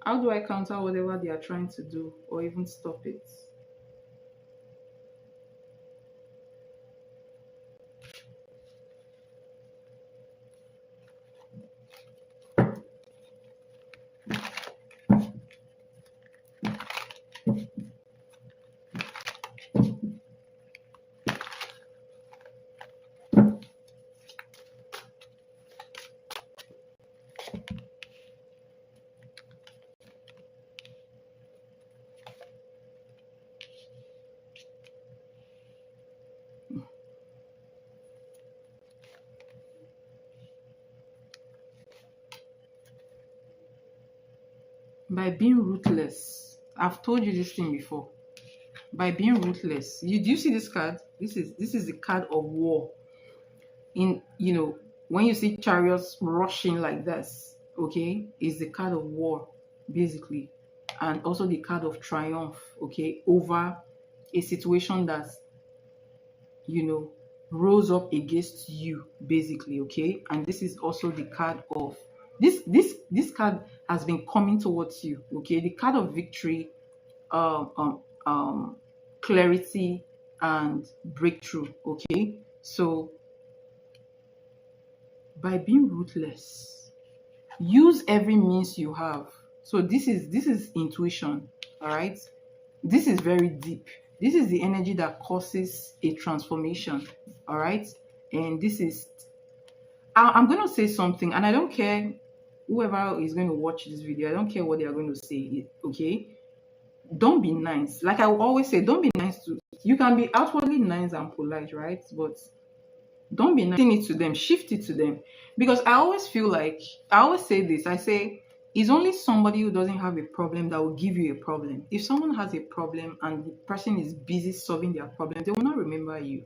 [SPEAKER 1] How do I counter whatever they are trying to do or even stop it? By being ruthless. I've told you this thing before. By being ruthless. Do you see this card? This is the card of war. In when you see chariots rushing like this, okay, is the card of war, basically, and also the card of triumph, okay, over a situation that rose up against you, basically, okay. And this is also the card of this card has been coming towards you, okay. The card of victory, um um, um clarity and breakthrough, okay. So by being ruthless, use every means you have. So this is intuition, all right. This is very deep. This is the energy that causes a transformation, all right. And this is I'm going to say something, and I don't care whoever is going to watch this video, I don't care what they are going to say, okay. Don't be nice. Like I always say, don't be nice to, you can be outwardly nice and polite, right? But don't be nice it to them, shift it to them. Because I always feel like, I always say this, I say, it's only somebody who doesn't have a problem that will give you a problem. If someone has a problem and the person is busy solving their problem, they will not remember you,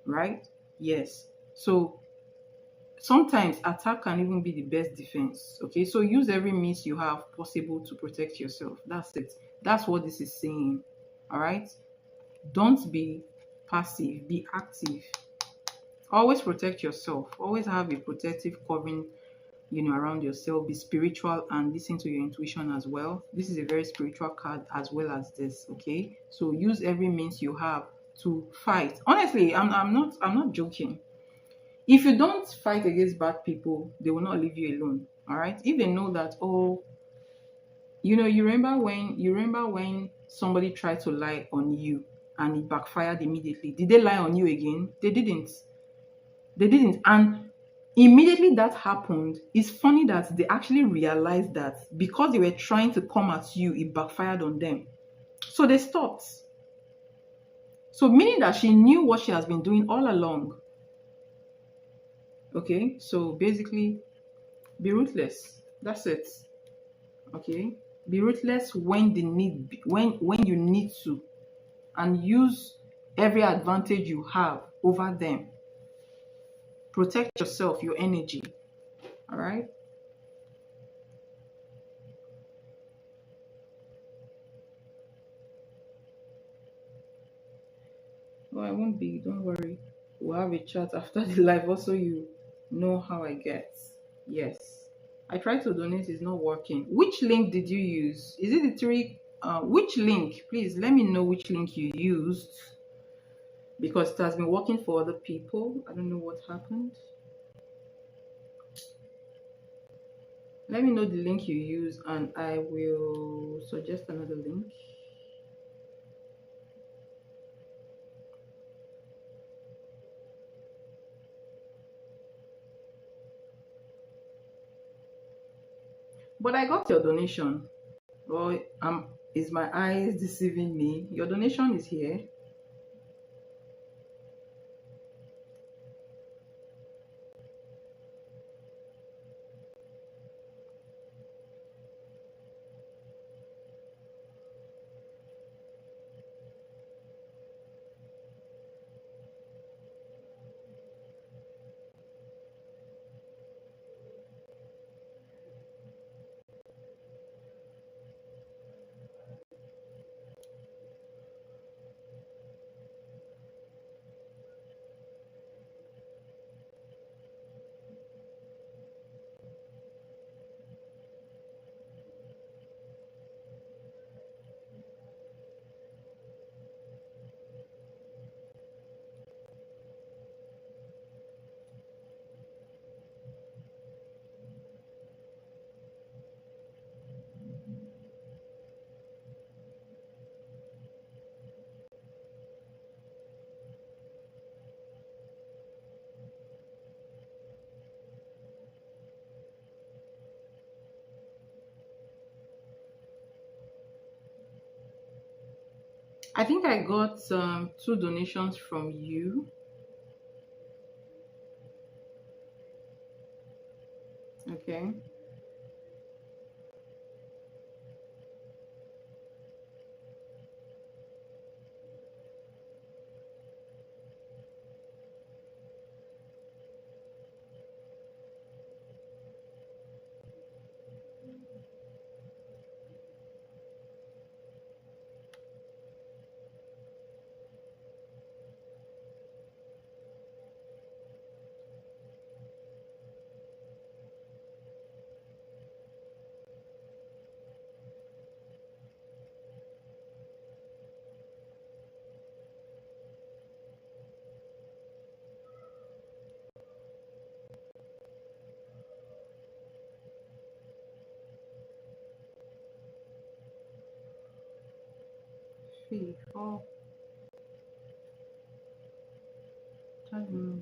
[SPEAKER 1] right? Yes. So sometimes attack can even be the best defense, okay. So use every means you have possible to protect yourself. That's it. That's what this is saying, all right. Don't be passive, be active. Always protect yourself. Always have a protective covering, around yourself. Be spiritual and listen to your intuition as well. This is a very spiritual card as well as this, okay. So use every means you have to fight. Honestly, I'm not joking. If you don't fight against bad people, they will not leave you alone, all right. If they know that, oh, you remember when somebody tried to lie on you and it backfired immediately. Did they lie on you again? They didn't. And immediately that happened, it's funny that they actually realized that because they were trying to come at you, it backfired on them. So they stopped. So meaning that she knew what she has been doing all along. Okay, so basically, be ruthless. That's it. Okay, be ruthless when you need to, and use every advantage you have over them. Protect yourself, your energy. All right. Well, I won't be. Don't worry. We'll have a chat after the live. Also, you know how I get. Yes. I tried to donate. It's not working. Which link did you use? Is it the three? Which link? Please let me know which link you used, because it has been working for other people. I don't know what happened. Let me know the link you use and I will suggest another link. But I got your donation. Well, is my eyes deceiving me? Your donation is here. I think I got two donations from you. Okay. 3, 4. Charge me.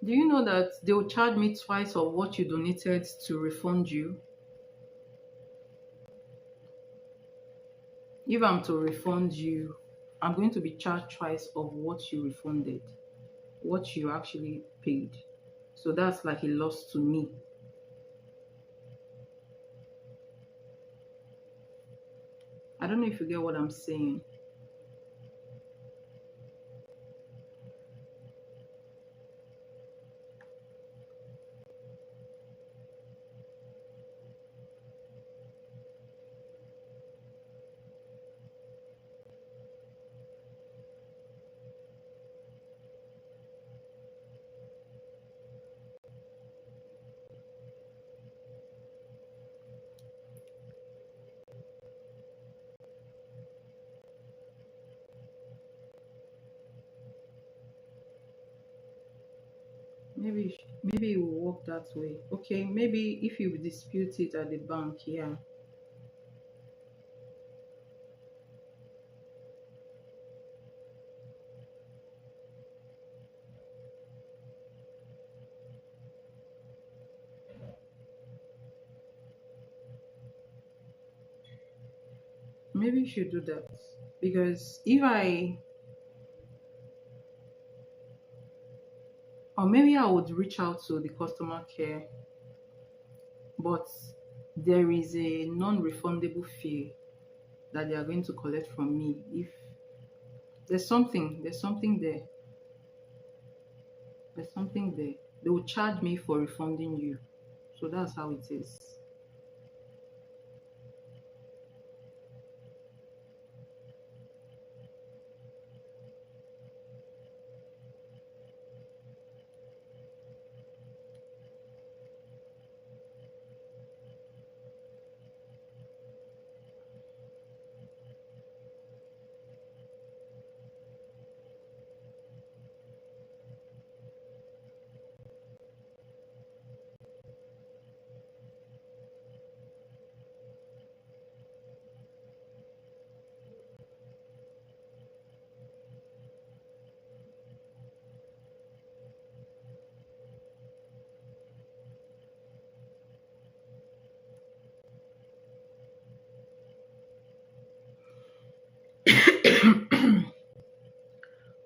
[SPEAKER 1] Do you know that they will charge me twice of what you donated to refund you? If I'm to refund you, I'm going to be charged twice of what you refunded, what you actually paid. So that's like a loss to me. I don't know if you get what I'm saying. Maybe it will work that way. Okay, maybe if you dispute it at the bank, yeah. Maybe you should do that. Because if I, or maybe I would reach out to the customer care, but there is a non-refundable fee that they are going to collect from me if there's something there. There's something there. They will charge me for refunding you. So that's how it is.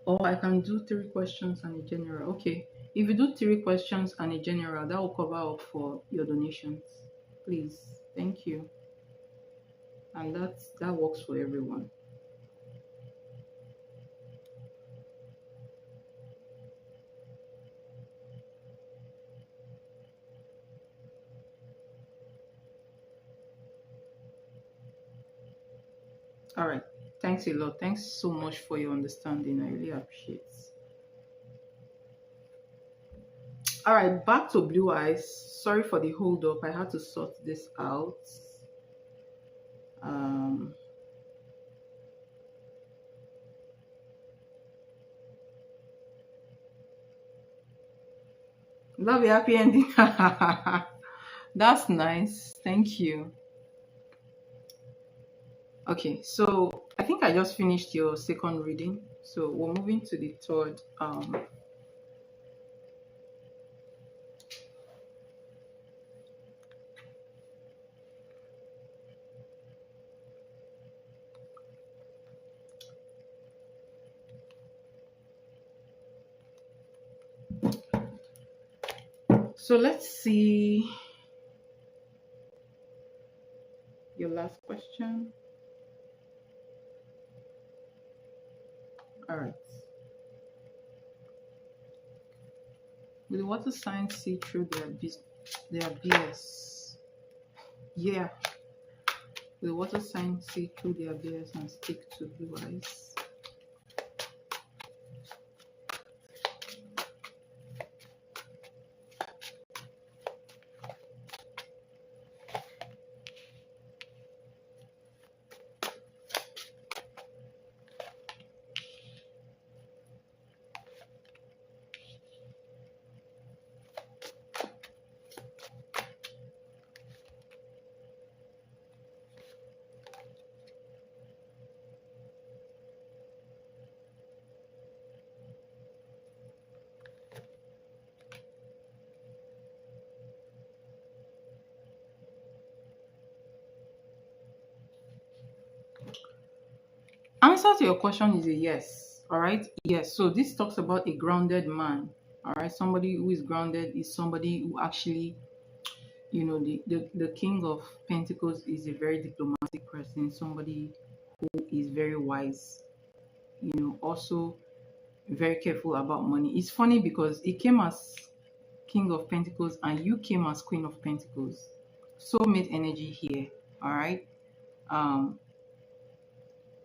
[SPEAKER 1] Or I can do 3 questions and a general. Okay. If you do 3 questions and a general, that will cover up for your donations. Please. Thank you. And that works for everyone. All right. Thanks a lot. Thanks so much for your understanding. I really appreciate it. All right, back to Blue Eyes. Sorry for the hold up. I had to sort this out. Um, love you, happy ending. That's nice. Thank you. Okay, so I think I just finished your second reading. So we're moving to the third. So let's see your last question. All right. Will the water signs see through their BS? Yeah. Will the water signs see through their BS and stick to blue eyes? Answer to your question is a yes. All right. Yes. So this talks about a grounded man. All right. Somebody who is grounded is somebody who actually, the king of pentacles is a very diplomatic person, somebody who is very wise, also very careful about money. It's funny because it came as king of pentacles and you came as queen of pentacles. Soulmate energy here. All right. um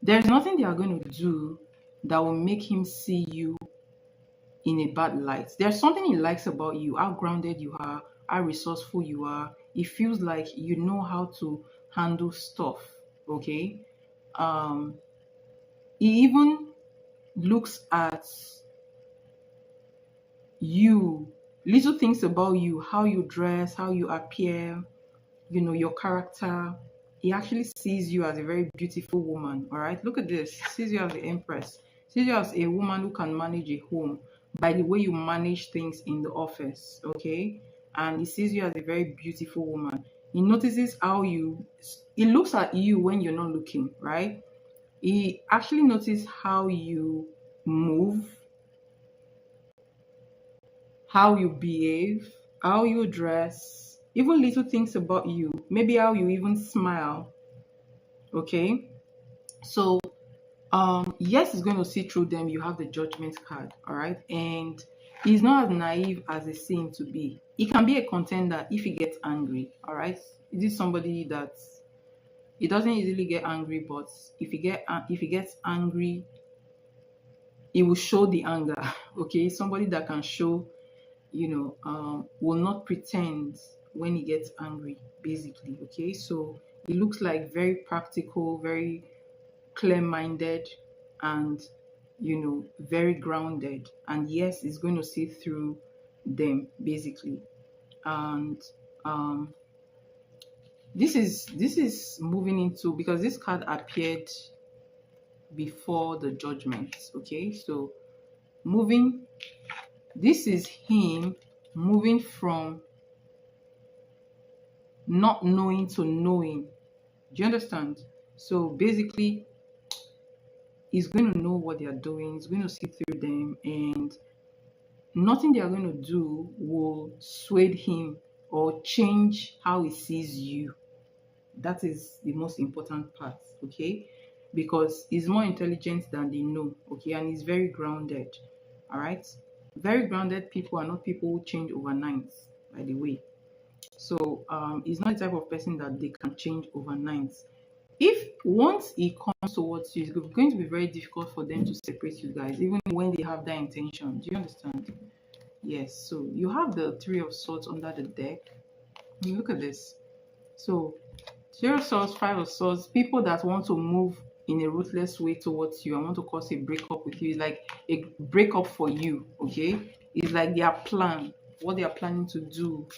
[SPEAKER 1] there's nothing they are going to do that will make him see you in a bad light. There's something he likes about you, how grounded you are, how resourceful you are. It feels like you know how to handle stuff. Okay. um he even looks at you, little things about you, how you dress, how you appear, your character. He actually sees you as a very beautiful woman. All right, look at this. Sees you as the empress, sees you as a woman who can manage a home by the way you manage things in the office. Okay. And he sees you as a very beautiful woman. He notices how he looks at you when you're not looking, right? He actually notices how you move, how you behave, how you dress, even little things about you, maybe how you even smile. Okay. So yes, it's going to see through them. You have the judgment card. All right. And he's not as naive as he seems to be. He can be a contender if he gets angry. All right. This is somebody that he doesn't easily get angry, but if he gets angry, he will show the anger. Okay. Somebody that can show, will not pretend when he gets angry, basically. Okay. So he looks like very practical, very clear-minded, and very grounded. And yes, it's going to see through them, basically. And this is moving into, because this card appeared before the judgment. Okay. So moving, this is him moving from not knowing to knowing. Do you understand? So basically, he's going to know what they are doing, he's going to see through them, and nothing they are going to do will sway him or change how he sees you. That is the most important part. Okay. Because he's more intelligent than they know. Okay. And he's very grounded. All right. Very grounded people are not people who change overnight, by the way. So he's not the type of person that they can change overnight. If once he comes towards you, it's going to be very difficult for them to separate you guys, even when they have that intention. Do you understand? Yes. So you have the Three of Swords under the deck. Look at this. So Three of Swords, Five of Swords, people that want to move in a ruthless way towards you, I want to cause a breakup with you. It's like a breakup for you. Okay. It's like their plan, what they are planning to do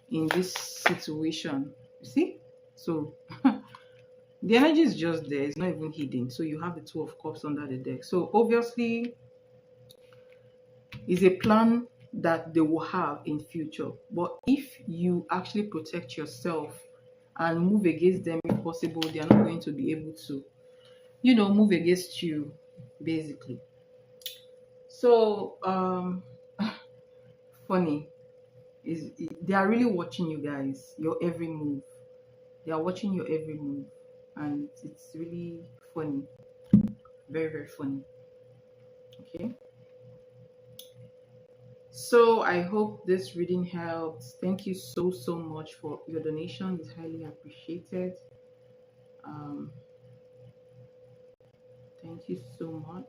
[SPEAKER 1] in this situation. You see? So the energy is just there, it's not even hidden. So you have the Two of Cups under the deck. So obviously it's a plan that they will have in future. But if you actually protect yourself and move against them if possible, they are not going to be able to, move against you, basically. So funny. they are really watching you guys, your every move. They are watching your every move, and it's really funny, very very funny. Okay, so I hope this reading helped. Thank you so much for your donation. It's highly appreciated. Um, thank you so much.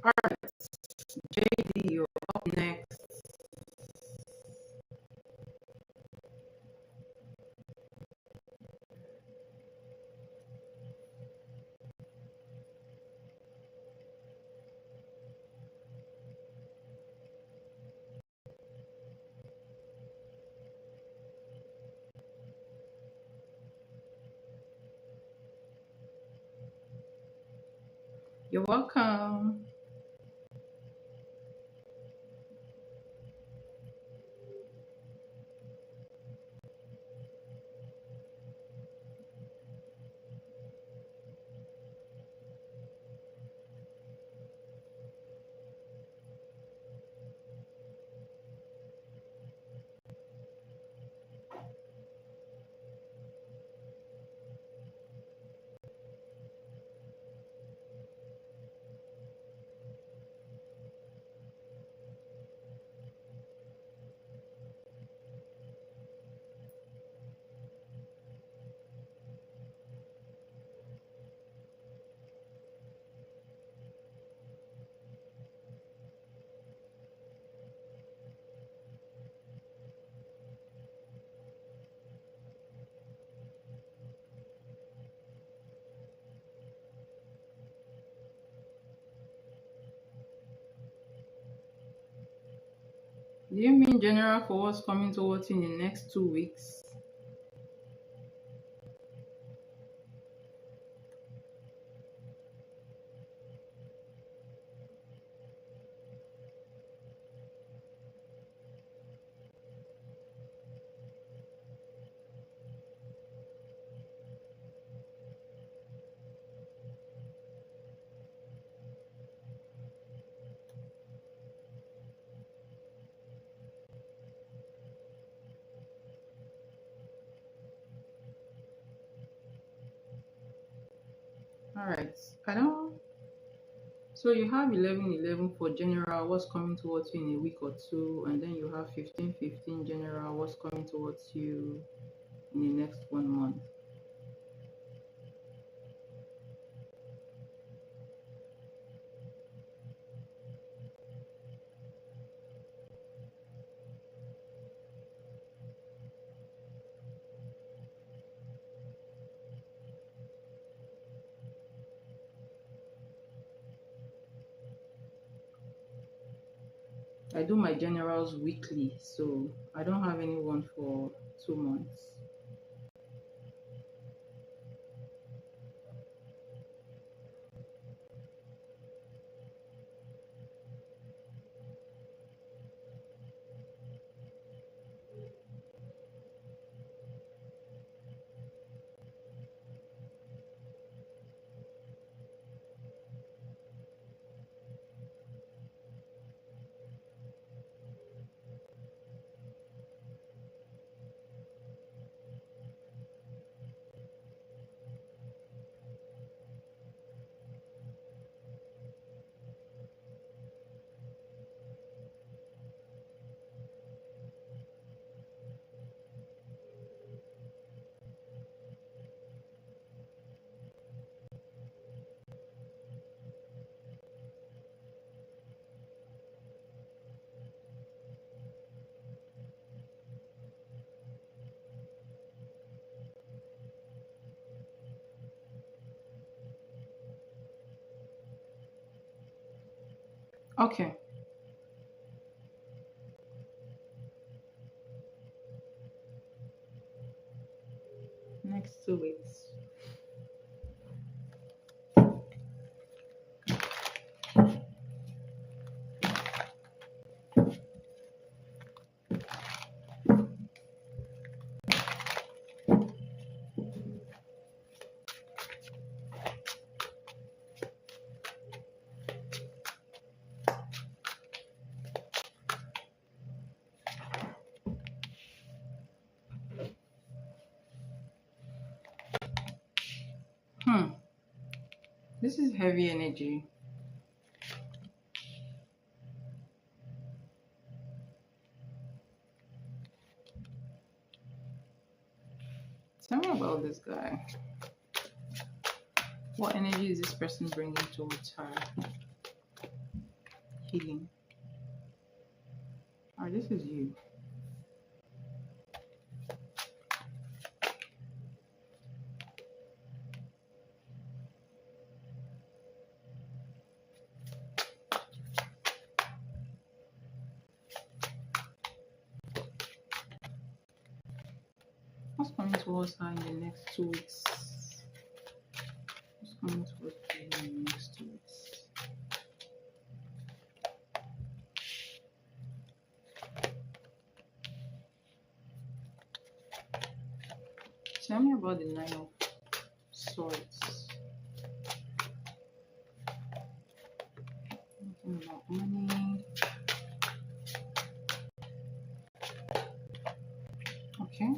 [SPEAKER 1] All right, JD, you're up next. You're welcome. Do you mean general for what's coming towards you in the next 2 weeks? All right. I don't. So you have 11/11 for general, what's coming towards you in a week or two, and then you have 15/15 general, what's coming towards you in the next 1 month. I do my generals weekly, so I don't have anyone for 2 months. Okay. Next 2 weeks. Hmm. This is heavy energy. Tell me about this guy. What energy is this person bringing towards her? Healing. Oh, this is you. What's coming towards her in the next 2 weeks? What's coming towards her in the next 2 weeks? Tell me about the Nine of Swords. Something about money. Okay.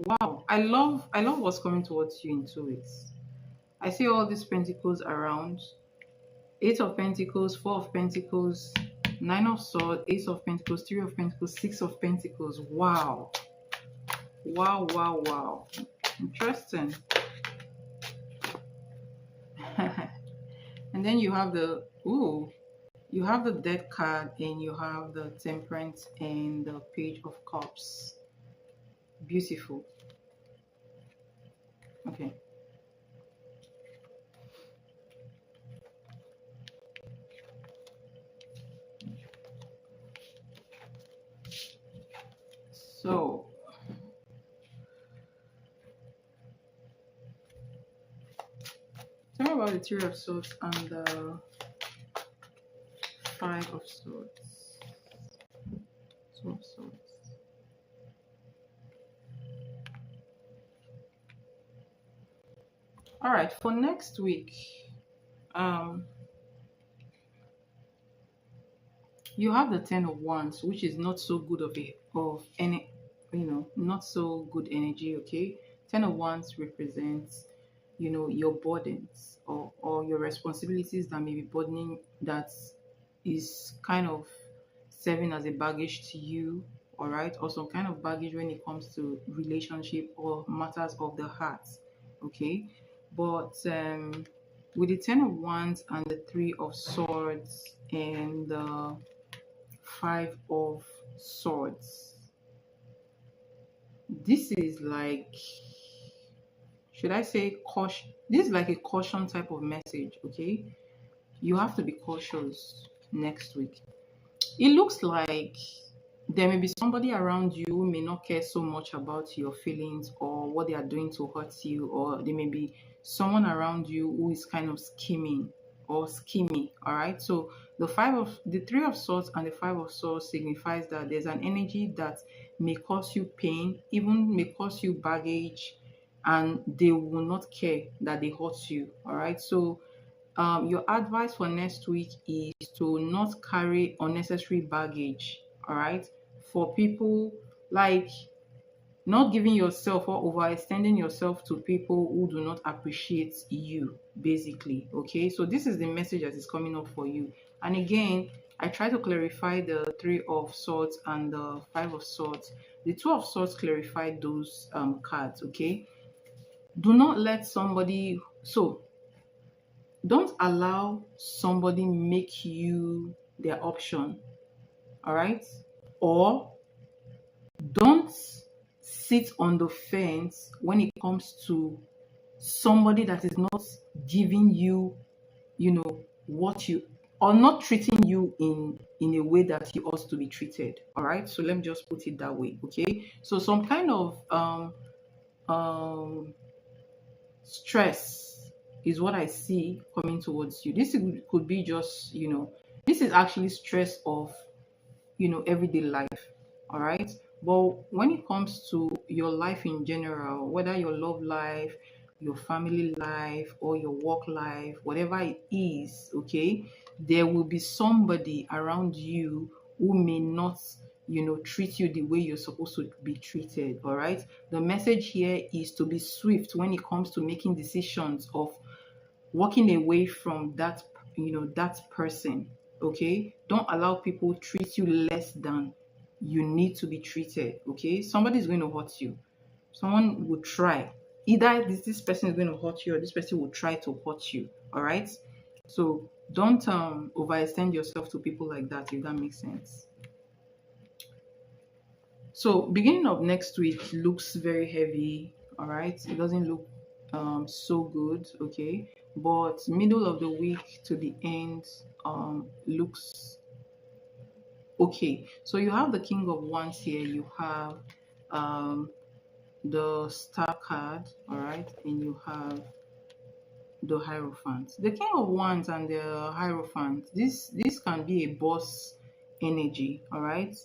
[SPEAKER 1] Wow. I love what's coming towards you in 2 weeks. I see all these pentacles around. Eight of Pentacles, Four of Pentacles, Nine of Swords, Ace of Pentacles, Three of Pentacles, Six of Pentacles. Wow. Wow, wow, wow. Interesting. And then you have you have the Death card and you have the Temperance and the Page of Cups. Beautiful. Okay. So, tell me about the Three of Swords and the Five of Swords. Two of Swords. All right, for next week, um, you have the Ten of Wands, which is not so good of any, not so good energy. Okay, Ten of Wands represents, your burdens or your responsibilities that may be burdening, that is kind of serving as a baggage to you. All right, or some kind of baggage when it comes to relationship or matters of the heart. Okay, but with the Ten of Wands and the Three of Swords and the Five of Swords, this is like, should I say caution? This is like a caution type of message. Okay, you have to be cautious next week. It looks like there may be somebody around you who may not care so much about your feelings or what they are doing to hurt you, or there may be someone around you who is kind of scheming or scheming. All right, so the Three of Swords and the Five of Swords signifies that there's an energy that may cause you pain, even may cause you baggage, and they will not care that they hurt you. All right, so your advice for next week is to not carry unnecessary baggage. All right, for people, like not giving yourself or overextending yourself to people who do not appreciate you, basically. Okay, so this is the message that is coming up for you. And again, I try to clarify the Three of Swords and the Five of Swords. The Two of Swords clarify those cards. Okay, do not let somebody, so don't allow somebody make you their option. All right, or don't sit on the fence when it comes to somebody that is not giving you, what you, or not treating you in a way that you ought to be treated. All right, so let me just put it that way. Okay, so some kind of um stress is what I see coming towards you. This could be just, this is actually stress of, everyday life. All right, but when it comes to your life in general, whether your love life, your family life, or your work life, whatever it is, okay, there will be somebody around you who may not, treat you the way you're supposed to be treated. All right, the message here is to be swift when it comes to making decisions of walking away from that person. Okay, don't allow people treat you less than you need to be treated. Okay, somebody is going to hurt you. Someone will try. Either this person is going to hurt you, or this person will try to hurt you. All right, so don't overextend yourself to people like that, if that makes sense. So beginning of next week looks very heavy. All right, it doesn't look so good. Okay, but middle of the week to the end looks okay. So you have the King of Wands here. You have um the Star card. All right, and you have the Hierophant. The King of Wands and the Hierophant. This can be a boss energy. All right.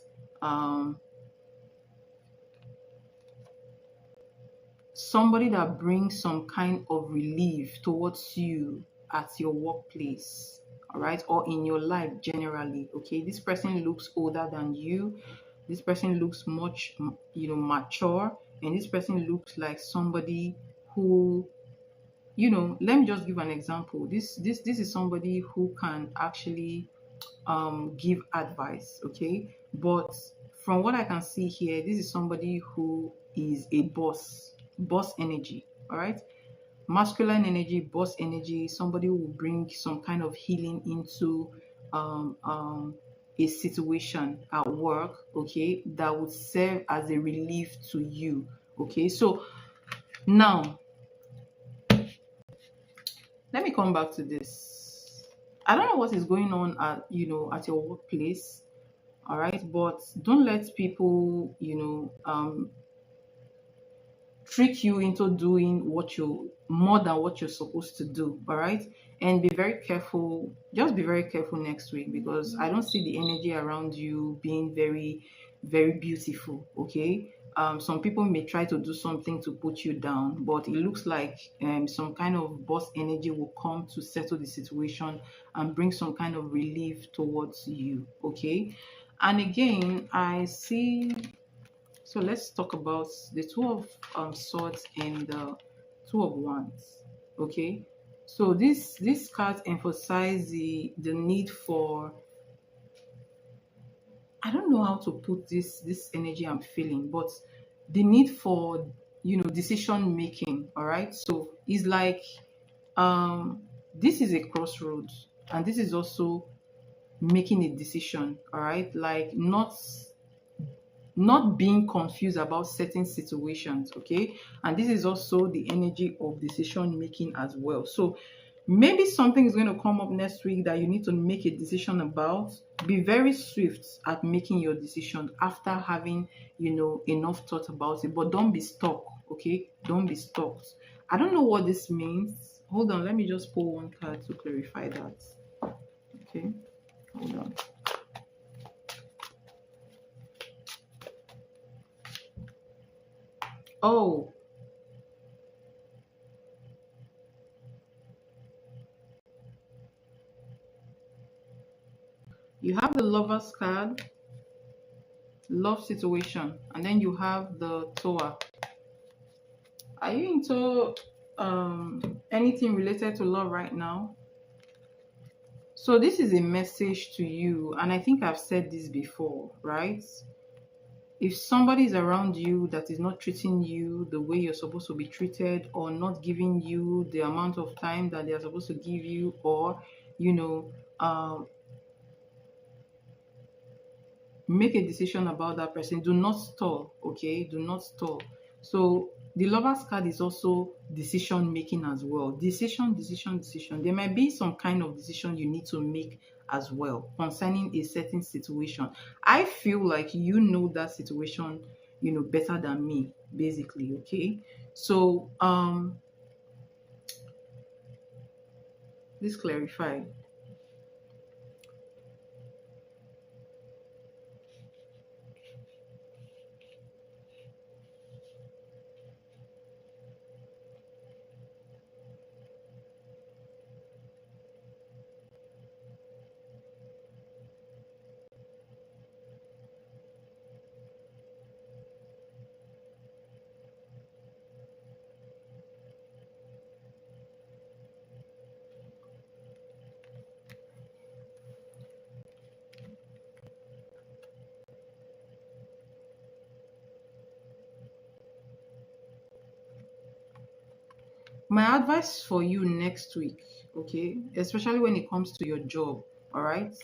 [SPEAKER 1] Um, Somebody that brings some kind of relief towards you at your workplace, all right, or in your life generally. Okay, this person looks older than you. This person looks much, mature, and this person looks like somebody who, let me just give an example. This is somebody who can actually give advice. Okay, but from what I can see here, this is somebody who is a boss energy. All right, masculine energy, boss energy, somebody who will bring some kind of healing into um, um, a situation at work. Okay, that would serve as a relief to you. Okay, so now let me come back to this. I don't know what is going on at your workplace. All right, but don't let people trick you into doing what you more than what you're supposed to do. All right, and be very careful. Just be very careful next week, because I don't see the energy around you being very, very beautiful. Okay, some people may try to do something to put you down, but it looks like some kind of boss energy will come to settle the situation and bring some kind of relief towards you. Okay, and again I see, so let's talk about the Two of Swords and the Two of Wands. Okay, so this card emphasizes the need for, I don't know how to put this energy I'm feeling, but the need for decision making. All right, so it's like this is a crossroads, and this is also making a decision. All right, like not being confused about certain situations. Okay, and this is also the energy of decision making as well. So maybe something is going to come up next week that you need to make a decision about. Be very swift at making your decision after having enough thought about it, but don't be stuck. Okay, don't be stuck. I don't know what this means. Hold on, let me just pull one card to clarify that. Okay, hold on. Oh, you have the Lovers card, love situation, and then you have the Tower. Are you into anything related to love right now? So this is a message to you, and I think I've said this before, right? If somebody is around you that is not treating you the way you're supposed to be treated, or not giving you the amount of time that they are supposed to give you, or you know um, make a decision about that person, do not stall. Okay, do not stall. So the Lovers card is also decision making as well. Decision. There might be some kind of decision you need to make as well concerning a certain situation. I feel like you know that situation, better than me, basically. Okay. So this clarify. My advice for you next week, okay, especially when it comes to your job, all right?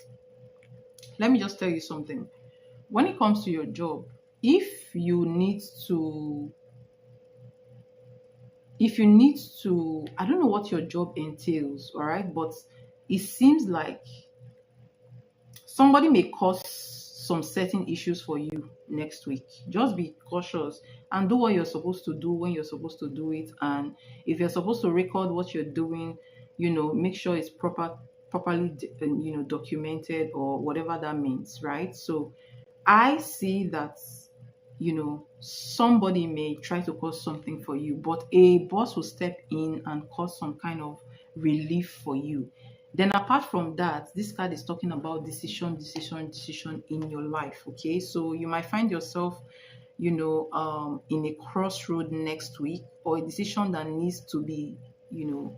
[SPEAKER 1] Let me just tell you something. When it comes to your job, if you need to, if you need to, I don't know what your job entails, all right, but it seems like somebody may cause some certain issues for you next week. Just be cautious and do what you're supposed to do when you're supposed to do it. And if you're supposed to record what you're doing, make sure it's properly, documented or whatever that means, right? So I see that, somebody may try to cause something for you, but a boss will step in and cause some kind of relief for you. Then, apart from that, this card is talking about decision in your life. Okay, so you might find yourself, in a crossroad next week, or a decision that needs to be, you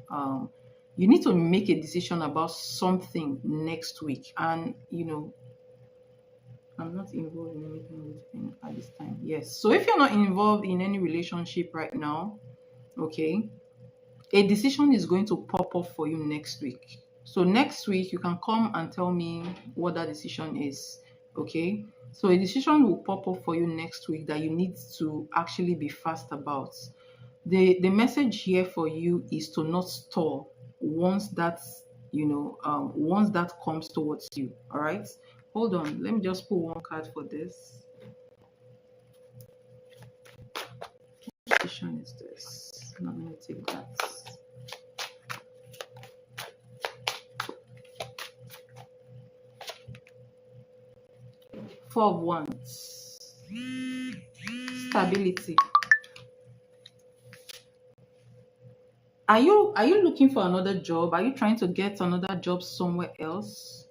[SPEAKER 1] need to make a decision about something next week, and I'm not involved in anything with at this time. Yes. So if you're not involved in any relationship right now, okay, a decision is going to pop up for you next week. So next week you can come and tell me what that decision is. Okay. So a decision will pop up for you next week that you need to actually be fast about. The message here for you is to not stall once that's once that comes towards you. All right. Hold on, let me just pull one card for this. Which decision is this? I'm going to take that. Four of Wands. Stability. Are you looking for another job? Are you trying to get another job somewhere else?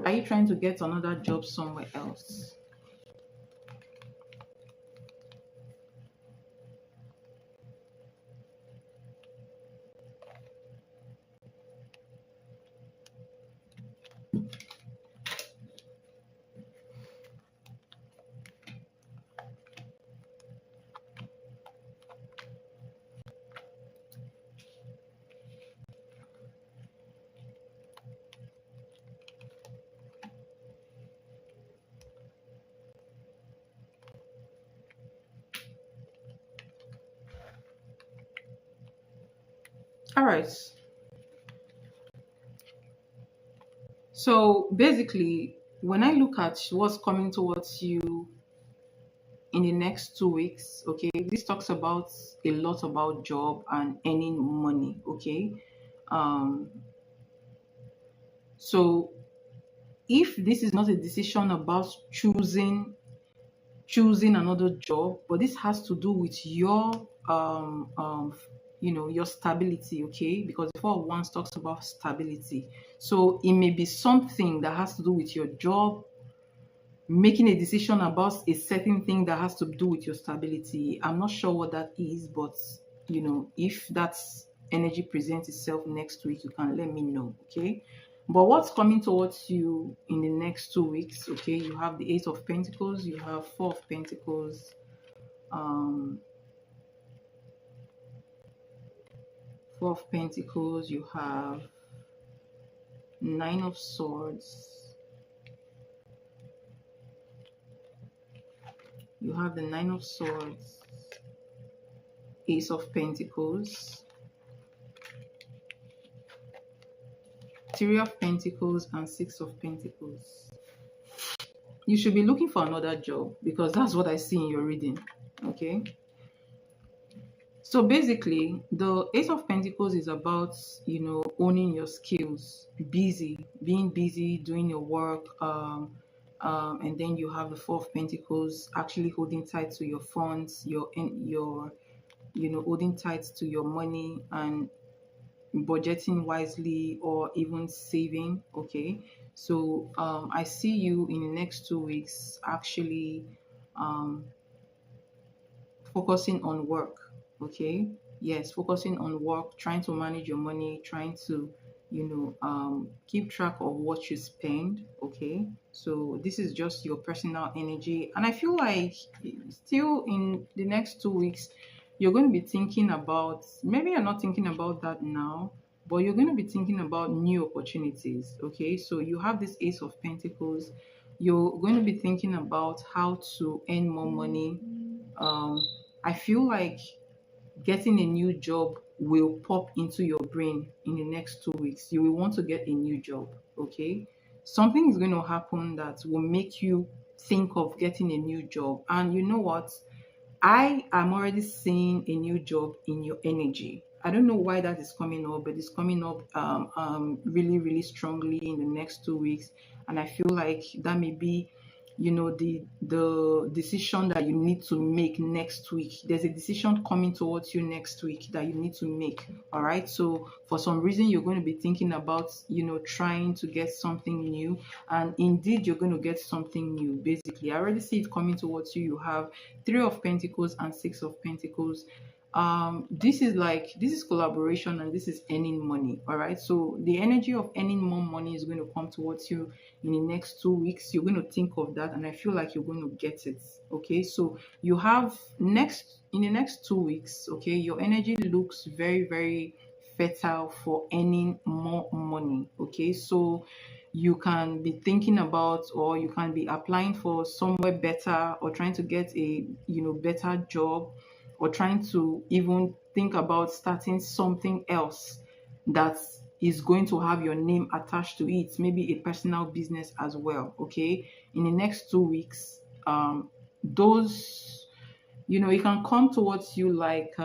[SPEAKER 1] Are you trying to get another job somewhere else? All right. So basically, when I look at what's coming towards you in the next 2 weeks, okay, this talks about a lot about job and earning money, okay. Um, so if this is not a decision about choosing another job, but this has to do with your your stability, okay, because the Four of Wands talks about stability. So it may be something that has to do with your job, making a decision about a certain thing that has to do with your stability. I'm not sure what that is, but if that energy presents itself next week, you can let me know, okay. But what's coming towards you in the next 2 weeks, okay, you have the Eight of Pentacles, you have Four of Pentacles, um Four of Pentacles, you have Nine of Swords, have the Nine of Swords, Ace of Pentacles, Three of Pentacles, and Six of Pentacles. You should be looking for another job because that's what I see in your reading. Okay. So basically, the Ace of Pentacles is about, owning your skills, being busy, doing your work. And then you have the Four of Pentacles, actually holding tight to your funds, holding tight to your money and budgeting wisely or even saving. Okay. So I see you in the next 2 weeks actually focusing on work. Okay. Yes, focusing on work, trying to manage your money, trying to keep track of what you spend. Okay. So this is just your personal energy, and I feel like still in the next 2 weeks you're going to be thinking about, maybe you're not thinking about that now, but you're going to be thinking about new opportunities. Okay. So you have this Ace of Pentacles, you're going to be thinking about how to earn more money. I feel like getting a new job will pop into your brain in the next 2 weeks. You will want to get a new job. Okay. Something is going to happen that will make you think of getting a new job. And you know what? I am already seeing a new job in your energy. I don't know why that is coming up, but it's coming up really, really strongly in the next 2 weeks. And I feel like that may be, the decision that you need to make next week. There's a decision coming towards you next week that you need to make. All right. So for some reason, you're going to be thinking about, trying to get something new. And indeed, you're going to get something new. Basically, I already see it coming towards you. You have Three of Pentacles and Six of Pentacles. This is collaboration, and this is earning money. All right. So the energy of earning more money is going to come towards you in the next 2 weeks. You're going to think of that, and I feel like you're going to get it. Okay. So you have in the next 2 weeks, okay, your energy looks very, very fertile for earning more money. Okay. So you can be thinking about, or you can be applying for somewhere better, or trying to get a better job, or trying to even think about starting something else that is going to have your name attached to it, maybe a personal business as well. Okay. In the next 2 weeks, those, it can come towards you like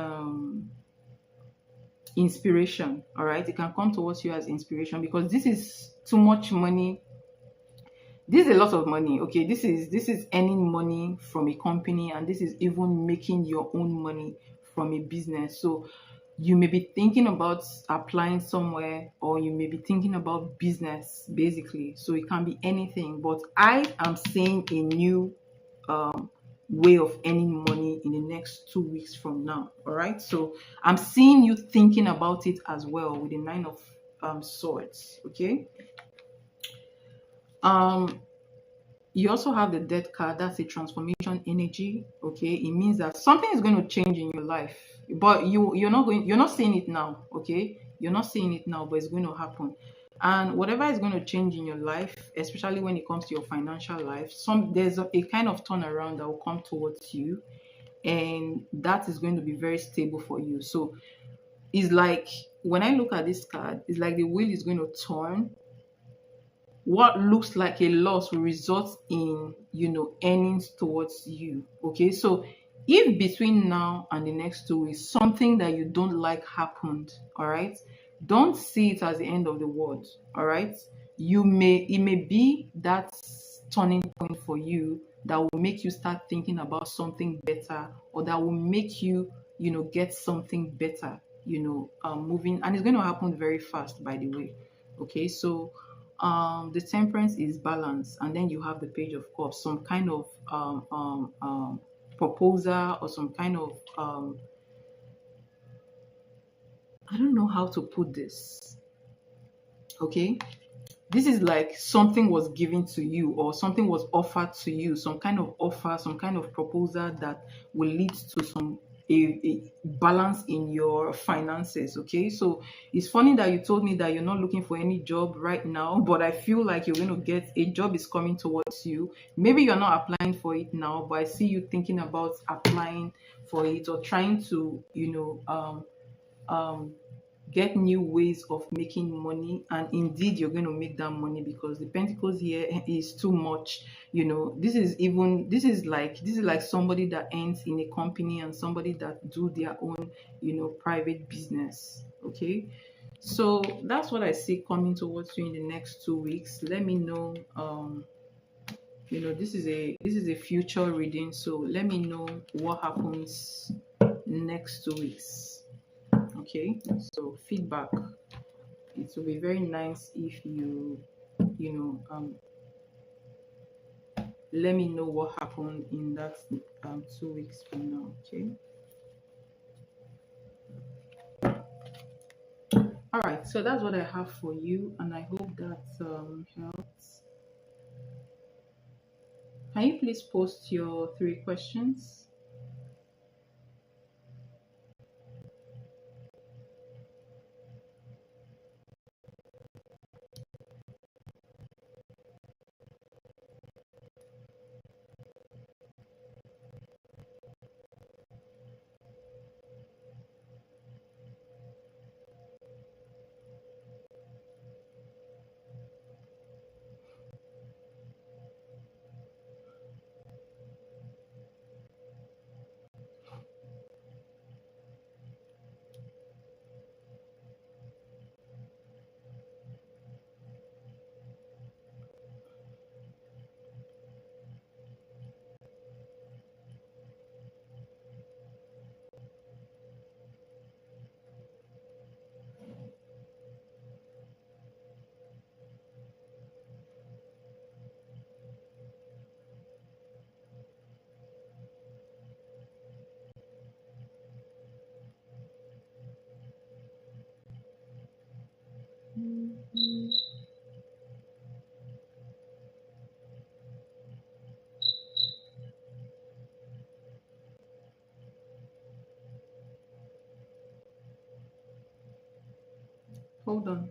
[SPEAKER 1] inspiration. All right. It can come towards you as inspiration, because this is too much money. This is a lot of money. Okay, this is earning money from a company, and this is even making your own money from a business. So you may be thinking about applying somewhere, or you may be thinking about business, basically. So it can be anything, but I am seeing a new way of earning money in the next 2 weeks from now. All right. So I'm seeing you thinking about it as well with the Nine of Swords. Okay. You also have the Death card. That's a transformation energy. Okay. It means that something is going to change in your life, but you're not seeing it now. Okay. You're not seeing it now, but it's going to happen. And whatever is going to change in your life, especially when it comes to your financial life, there's a kind of turnaround that will come towards you, and that is going to be very stable for you. So it's like, when I look at this card, it's like the wheel is going to turn. What looks like a loss will result in earnings towards you. Okay. So if between now and the next 2 weeks something that you don't like happened, all right, don't see it as the end of the world. All right. It may be that turning point for you that will make you start thinking about something better, or that will make you get something better, moving, and it's going to happen very fast, by the way. Okay. So the Temperance is balance, and then you have the Page of Cups, some kind of proposal, or some kind of I don't know how to put this. Okay. This is like something was given to you, or something was offered to you, some kind of offer, some kind of proposal that will lead to some a balance in your finances. Okay, so it's funny that you told me that you're not looking for any job right now, but I feel like you're going to get a job is coming towards you. Maybe you're not applying for it now, but I see you thinking about applying for it or trying to, um, get new ways of making money, and indeed you're going to make that money because the pentacles here is too much. This is like somebody that ends in a company and somebody that do their own, private business. Okay, so that's what I see coming towards you in the next 2 weeks. Let me know. This is a future reading, so let me know what happens next 2 weeks. Okay, so feedback. It will be very nice if you know let me know what happened in that 2 weeks from now. Okay, all right, so that's what I have for you, and I hope that helps. Can you please post your 3 questions? Hold on.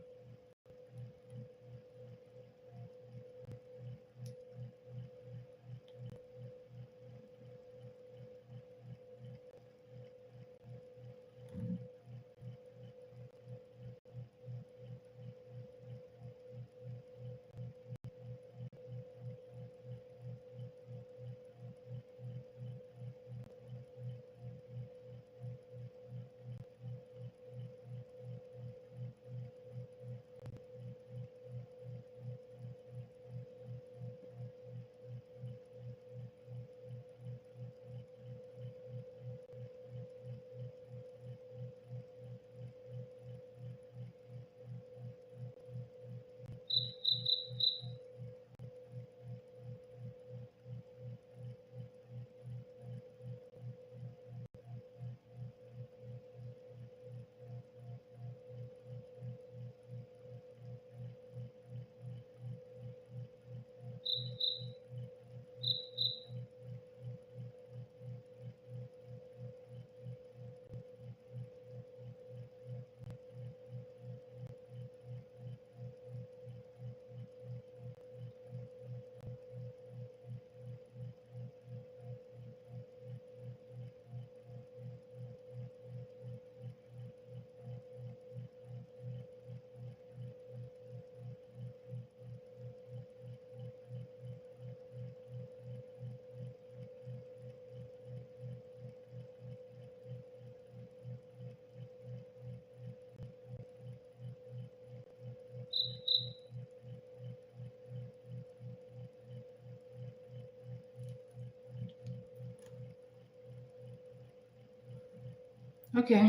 [SPEAKER 1] Okay,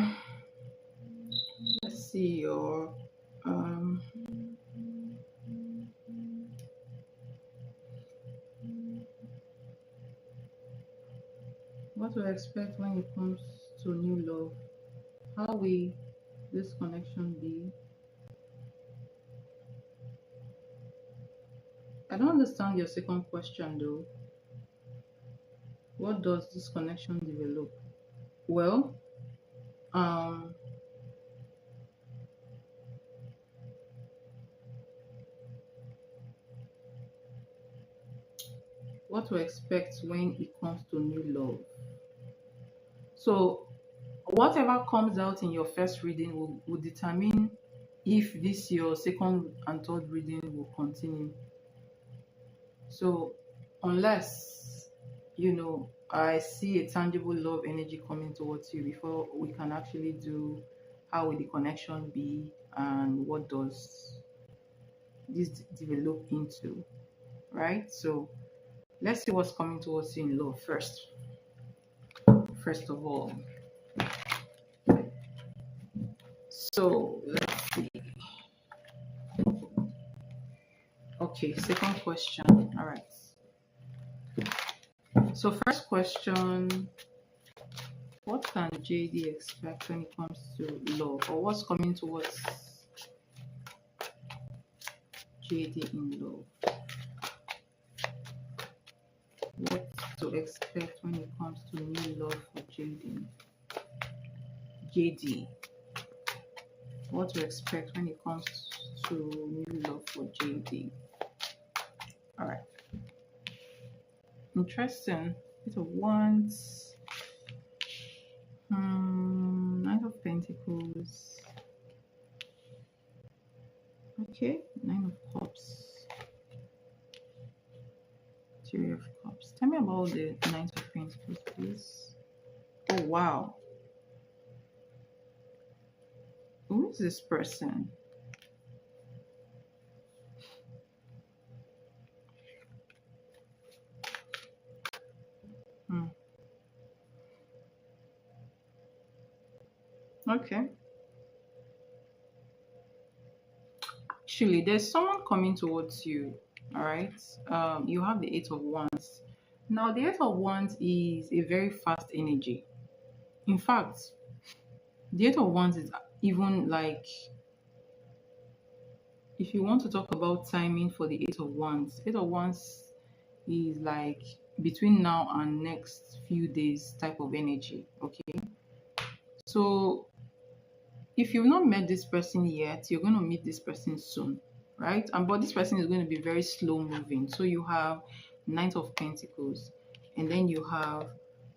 [SPEAKER 1] let's see your um what to expect when it comes to new love. How will this connection be? I don't understand your second question though. What does this connection develop? Well, um, what to expect when it comes to new love. So, whatever comes out in your first reading will determine if this your second and third reading will continue. So, unless I see a tangible love energy coming towards you before we can actually do how will the connection be and what does this develop into, right? So, let's see what's coming towards you in love first. First of all, so let's see. Okay, second question. All right. So first question, what can JD expect when it comes to love, or what's coming towards JD in love? What to expect when it comes to new love for JD? JD. What to expect when it comes to new love for JD? All right. Interesting. Bit of Wands. Knight of Pentacles. Okay, Nine of Cups. Three of Cups. Tell me about the Knight of Pentacles, please. Oh, wow. Who is this person? Hmm. Okay. Actually, there's someone coming towards you. All right. You have the Eight of Wands. Now, the Eight of Wands is a very fast energy. In fact, the Eight of Wands is even like, if you want to talk about timing for the Eight of Wands is like between now and next few days type of energy. Okay. So if you've not met this person yet, you're going to meet this person soon, right? And but this person is going to be very slow moving. So you have Knight of Pentacles, and then you have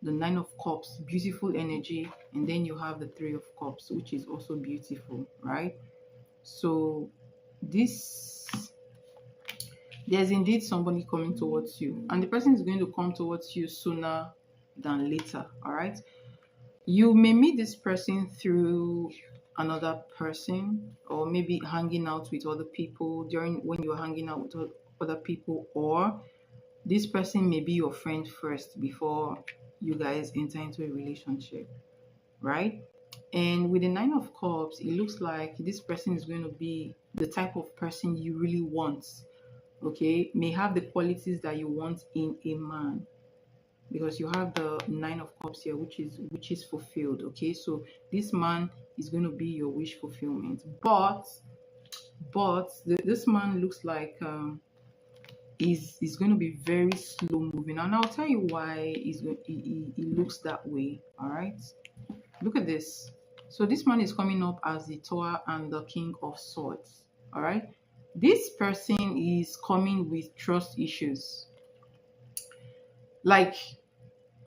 [SPEAKER 1] the Nine of Cups, beautiful energy, and then you have the Three of Cups, which is also beautiful, right? So this there's indeed somebody coming towards you, and the person is going to come towards you sooner than later. All right, you may meet this person through another person, or maybe hanging out with other people during when you're hanging out with other people, or this person may be your friend first before you guys enter into a relationship, right? And with the Nine of Cups, it looks like this person is going to be the type of person you really want. Okay, may have the qualities that you want in a man, because you have the Nine of Cups here, which is fulfilled. Okay, so this man is going to be your wish fulfillment, but this man looks like is going to be very slow moving, and I'll tell you why he looks that way. All right, look at this. So this man is coming up as the Tower and the King of Swords. All right, this person is coming with trust issues. Like,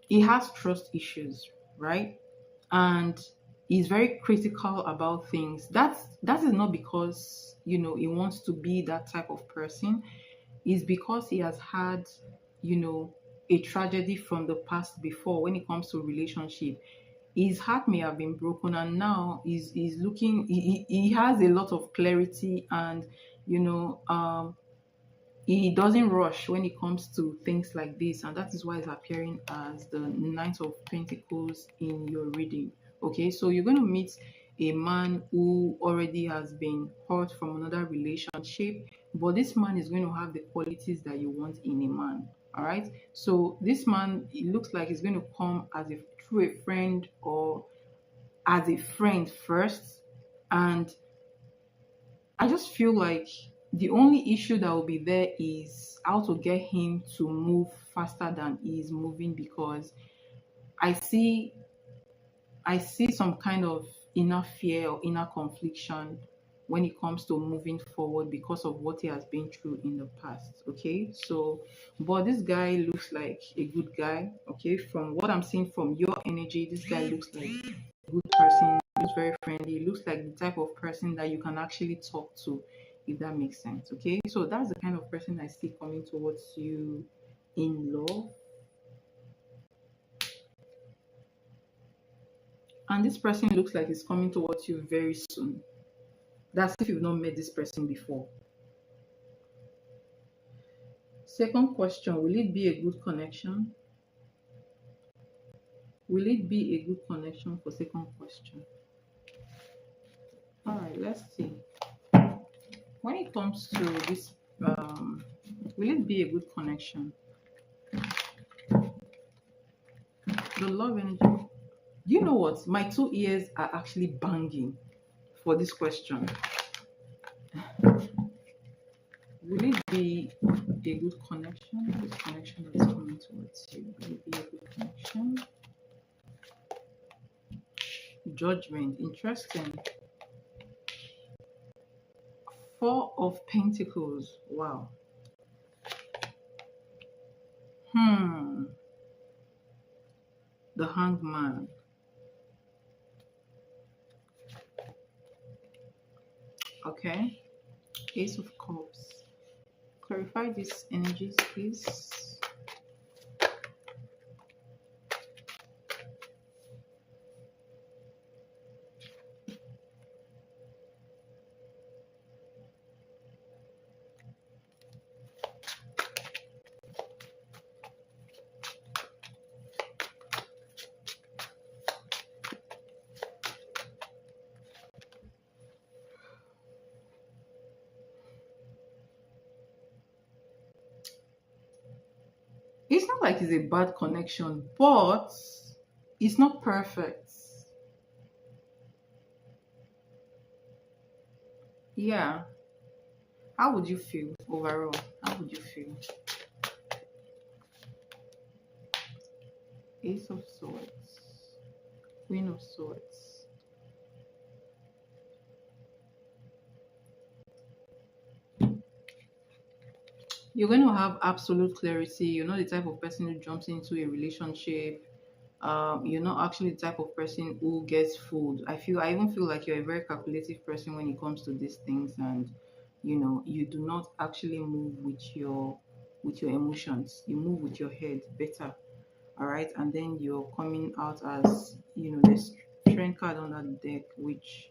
[SPEAKER 1] he has trust issues, right? And he's very critical about things. That is not because he wants to be that type of person. It's because he has had you know a tragedy from the past before. When it comes to relationship, his heart may have been broken, and now he's looking, he has a lot of clarity, and you know um he doesn't rush when it comes to things like this, and that is why it's appearing as the Knight of Pentacles in your reading. Okay, so you're going to meet a man who already has been hurt from another relationship, but this man is going to have the qualities that you want in a man. All right, so this man, it looks like he's going to come as a through a friend, or as a friend first, and I just feel like the only issue that will be there is how to get him to move faster than he is moving, because I see I see some kind of inner fear or inner confliction when it comes to moving forward because of what he has been through in the past. Okay, so but this guy looks like a good guy. Okay, from what I'm seeing from your energy, this guy looks like a good person. He's very friendly. He looks like the type of person that you can actually talk to, if that makes sense. Okay, so that's the kind of person I see coming towards you in love. And this person looks like he's coming towards you very soon. That's if you've not met this person before. Second question, will it be a good connection? Will it be a good connection for second question? All right, let's see. When it comes to this, will it be a good connection? The love energy. Do you know what? My 2 ears are actually banging for this question. Will it be a good connection? This connection that is coming towards you. Will it be a good connection? Judgment. Interesting. Four of Pentacles. Wow. The Hanged Man. Okay. Ace of Cups. Clarify these energies, please. It's not like it's a bad connection, but it's not perfect. Yeah. How would you feel overall? How would you feel? Ace of Swords. Queen of Swords. You're going to have absolute clarity. You're not the type of person who jumps into a relationship. You're not actually the type of person who gets fooled. I even feel like you're a very calculative person when it comes to these things, and you do not actually move with your emotions. You move with your head better. All right, and then you're coming out as this strength card on that deck, which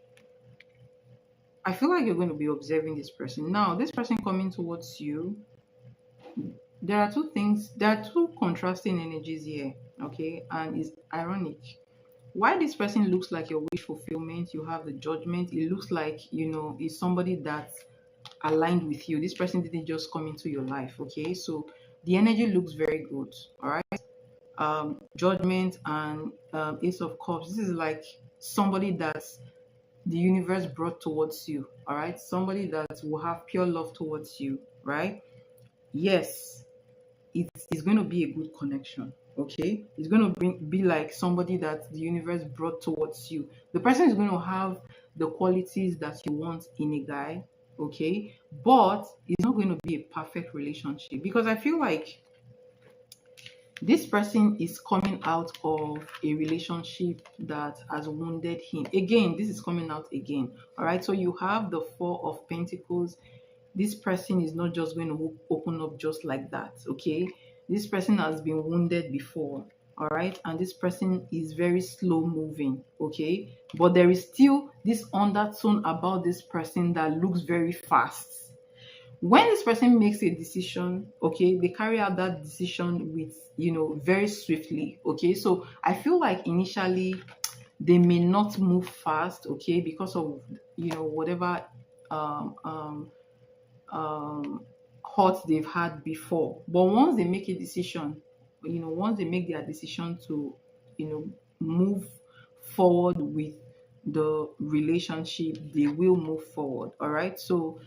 [SPEAKER 1] I feel like you're going to be observing this person. Now, this person coming towards you, there are two contrasting energies here, okay? And it's ironic. Why this person looks like your wish fulfillment, you have the Judgment. It looks like, it's somebody that's aligned with you. This person didn't just come into your life, okay? So the energy looks very good, all right? Judgment and Ace of Cups. This is like somebody that the universe brought towards you, all right? Somebody that will have pure love towards you, right? Yes, it's going to be a good connection. Okay, it's going to be like somebody that the universe brought towards you. The person is going to have the qualities that you want in a guy, okay, but it's not going to be a perfect relationship, because I feel like this person is coming out of a relationship that has wounded him. Again, this is coming out again. All right, so you have the Four of Pentacles. This person is not just going to open up just like that, okay? This person has been wounded before, all right? And this person is very slow moving, okay? But there is still this undertone about this person that looks very fast. When this person makes a decision, okay, they carry out that decision with, very swiftly, okay? So I feel like initially they may not move fast, okay, because of, whatever hurt they've had before. But once they make a decision, once they make their decision to, move forward with the relationship, they will move forward. All right. So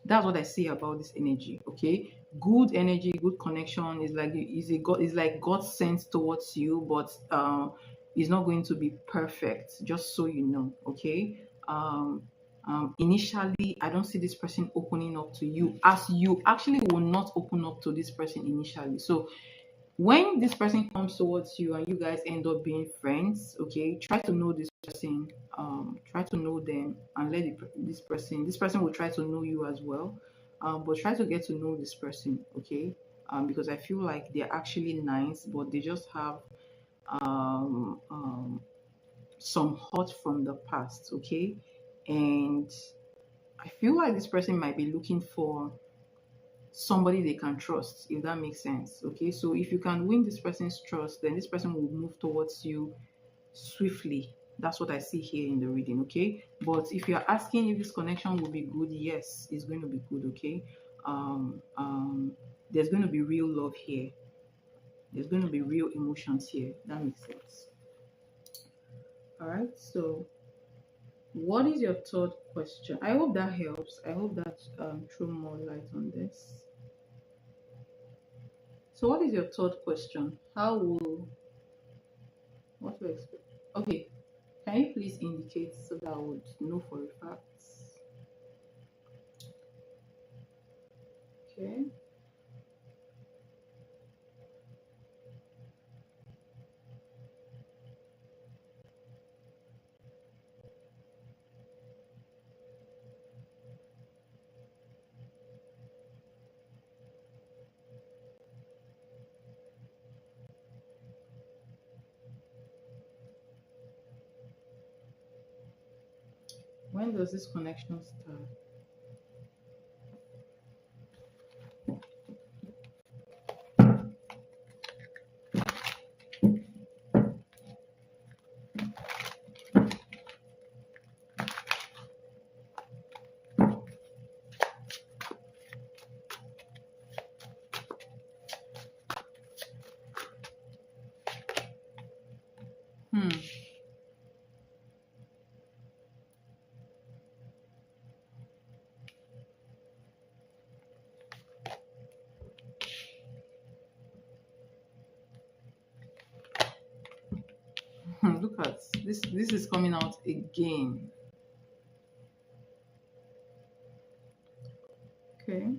[SPEAKER 1] that's what I see about this energy. Okay. good energy, good connection. Is like God sent towards you, but it's not going to be perfect. Just so you know, okay. Initially, I don't see this person opening up to you, as you actually will not open up to this person initially. So when this person comes towards you and you guys end up being friends, okay, try to know this person, try to know them, and this person will try to know you as well, but try to get to know this person, okay, because I feel like they're actually nice, but they just have um, um, some hurt from the past, okay, and I feel like this person might be looking for somebody they can trust, if that makes sense. Okay, so if you can win this person's trust, then this person will move towards you swiftly. That's what I see here in the reading. Okay, but if you're asking if this connection will be good, yes, it's going to be good. Okay, there's going to be real love here, there's going to be real emotions here. That makes sense. All right, so what is your third question? I hope that helps. I hope that throw more light on this. So what is your third question? How will what to expect? Okay, can you please indicate so that I would know for a fact? Okay. When does this connection start? Hmm. Look at this. This is coming out again. Okay.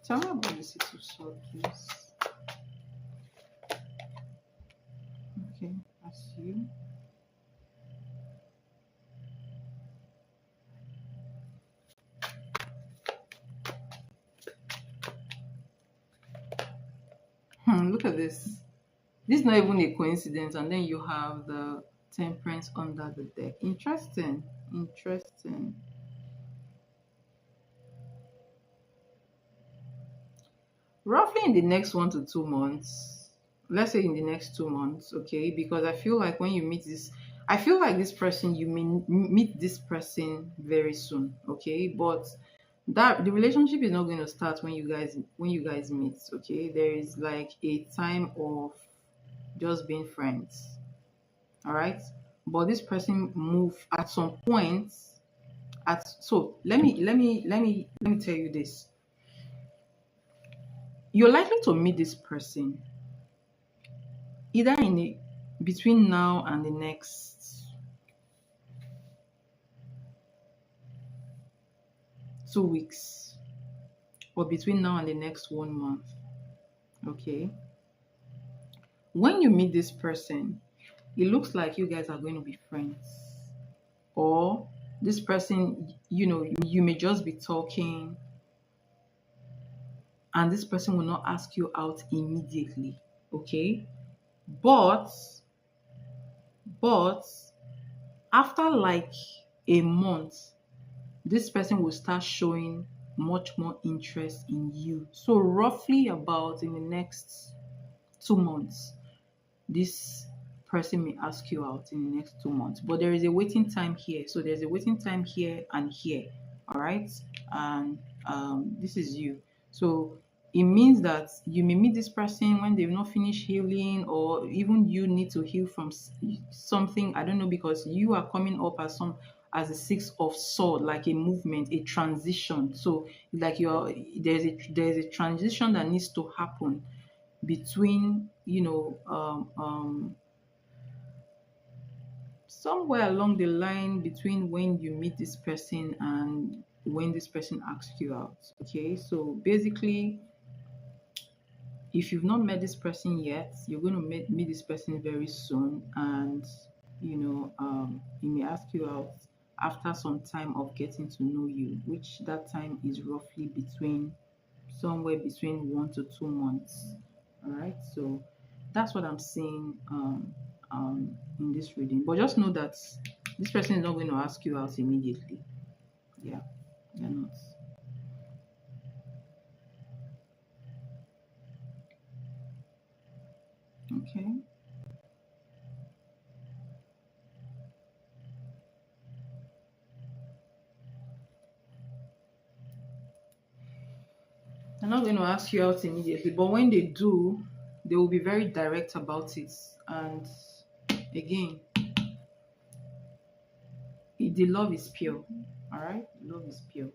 [SPEAKER 1] Tell me about the Six of Swords, please. Okay, that's you. Look at this. This is not even a coincidence, and then you have the Temperance under the deck. Interesting. Interesting. Roughly in the next 1 to 2 months, let's say in the next 2 months, okay, because I feel like when you meet this, I feel like this person, you may meet this person very soon, okay, but that the relationship is not going to start when you guys meet, okay. There is like a time of just being friends, all right, but this person move at some point. At so let me tell you this. You're likely to meet this person either between now and the next 2 weeks, or between now and the next 1 month. Okay. When you meet this person, it looks like you guys are going to be friends. Or this person, you may just be talking and this person will not ask you out immediately. Okay. But but after like a month, this person will start showing much more interest in you. So roughly about in the next 2 months, this person may ask you out in the next 2 months, but there is a waiting time here. So there's a waiting time here and here. All right. And this is you. So it means that you may meet this person when they've not finished healing, or even you need to heal from something. I don't know, because you are coming up as a six of sword, like a movement, a transition. So like there's a transition that needs to happen between, somewhere along the line between when you meet this person and when this person asks you out. Okay, so basically, if you've not met this person yet, you're going to meet this person very soon, and he may ask you out after some time of getting to know you, which that time is roughly somewhere between 1 to 2 months. All right, so that's what I'm seeing in this reading. But just know that this person is not going to ask you out immediately. Yeah, they're not. Okay. They're not going to ask you out immediately, but when they do, they will be very direct about it. And again, the love is pure. All right, love is pure.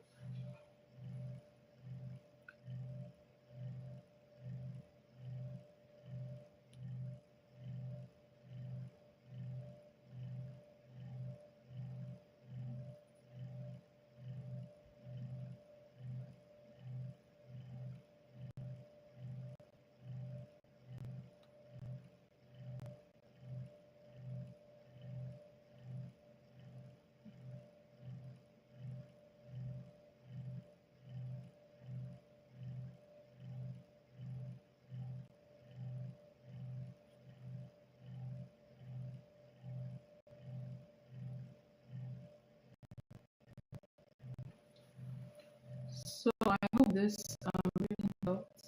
[SPEAKER 1] So I hope this really helped.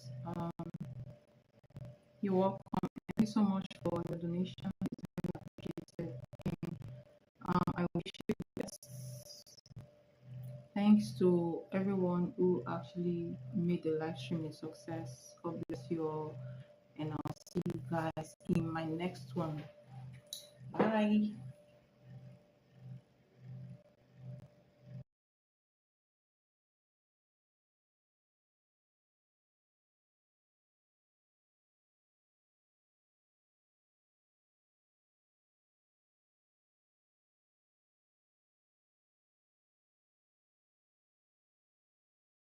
[SPEAKER 1] You're welcome. Thank you so much for your donation. It's very appreciated. And, I wish you the best. Thanks to everyone who actually made the live stream a success. God bless you all, and I'll see you guys in my next one. Bye.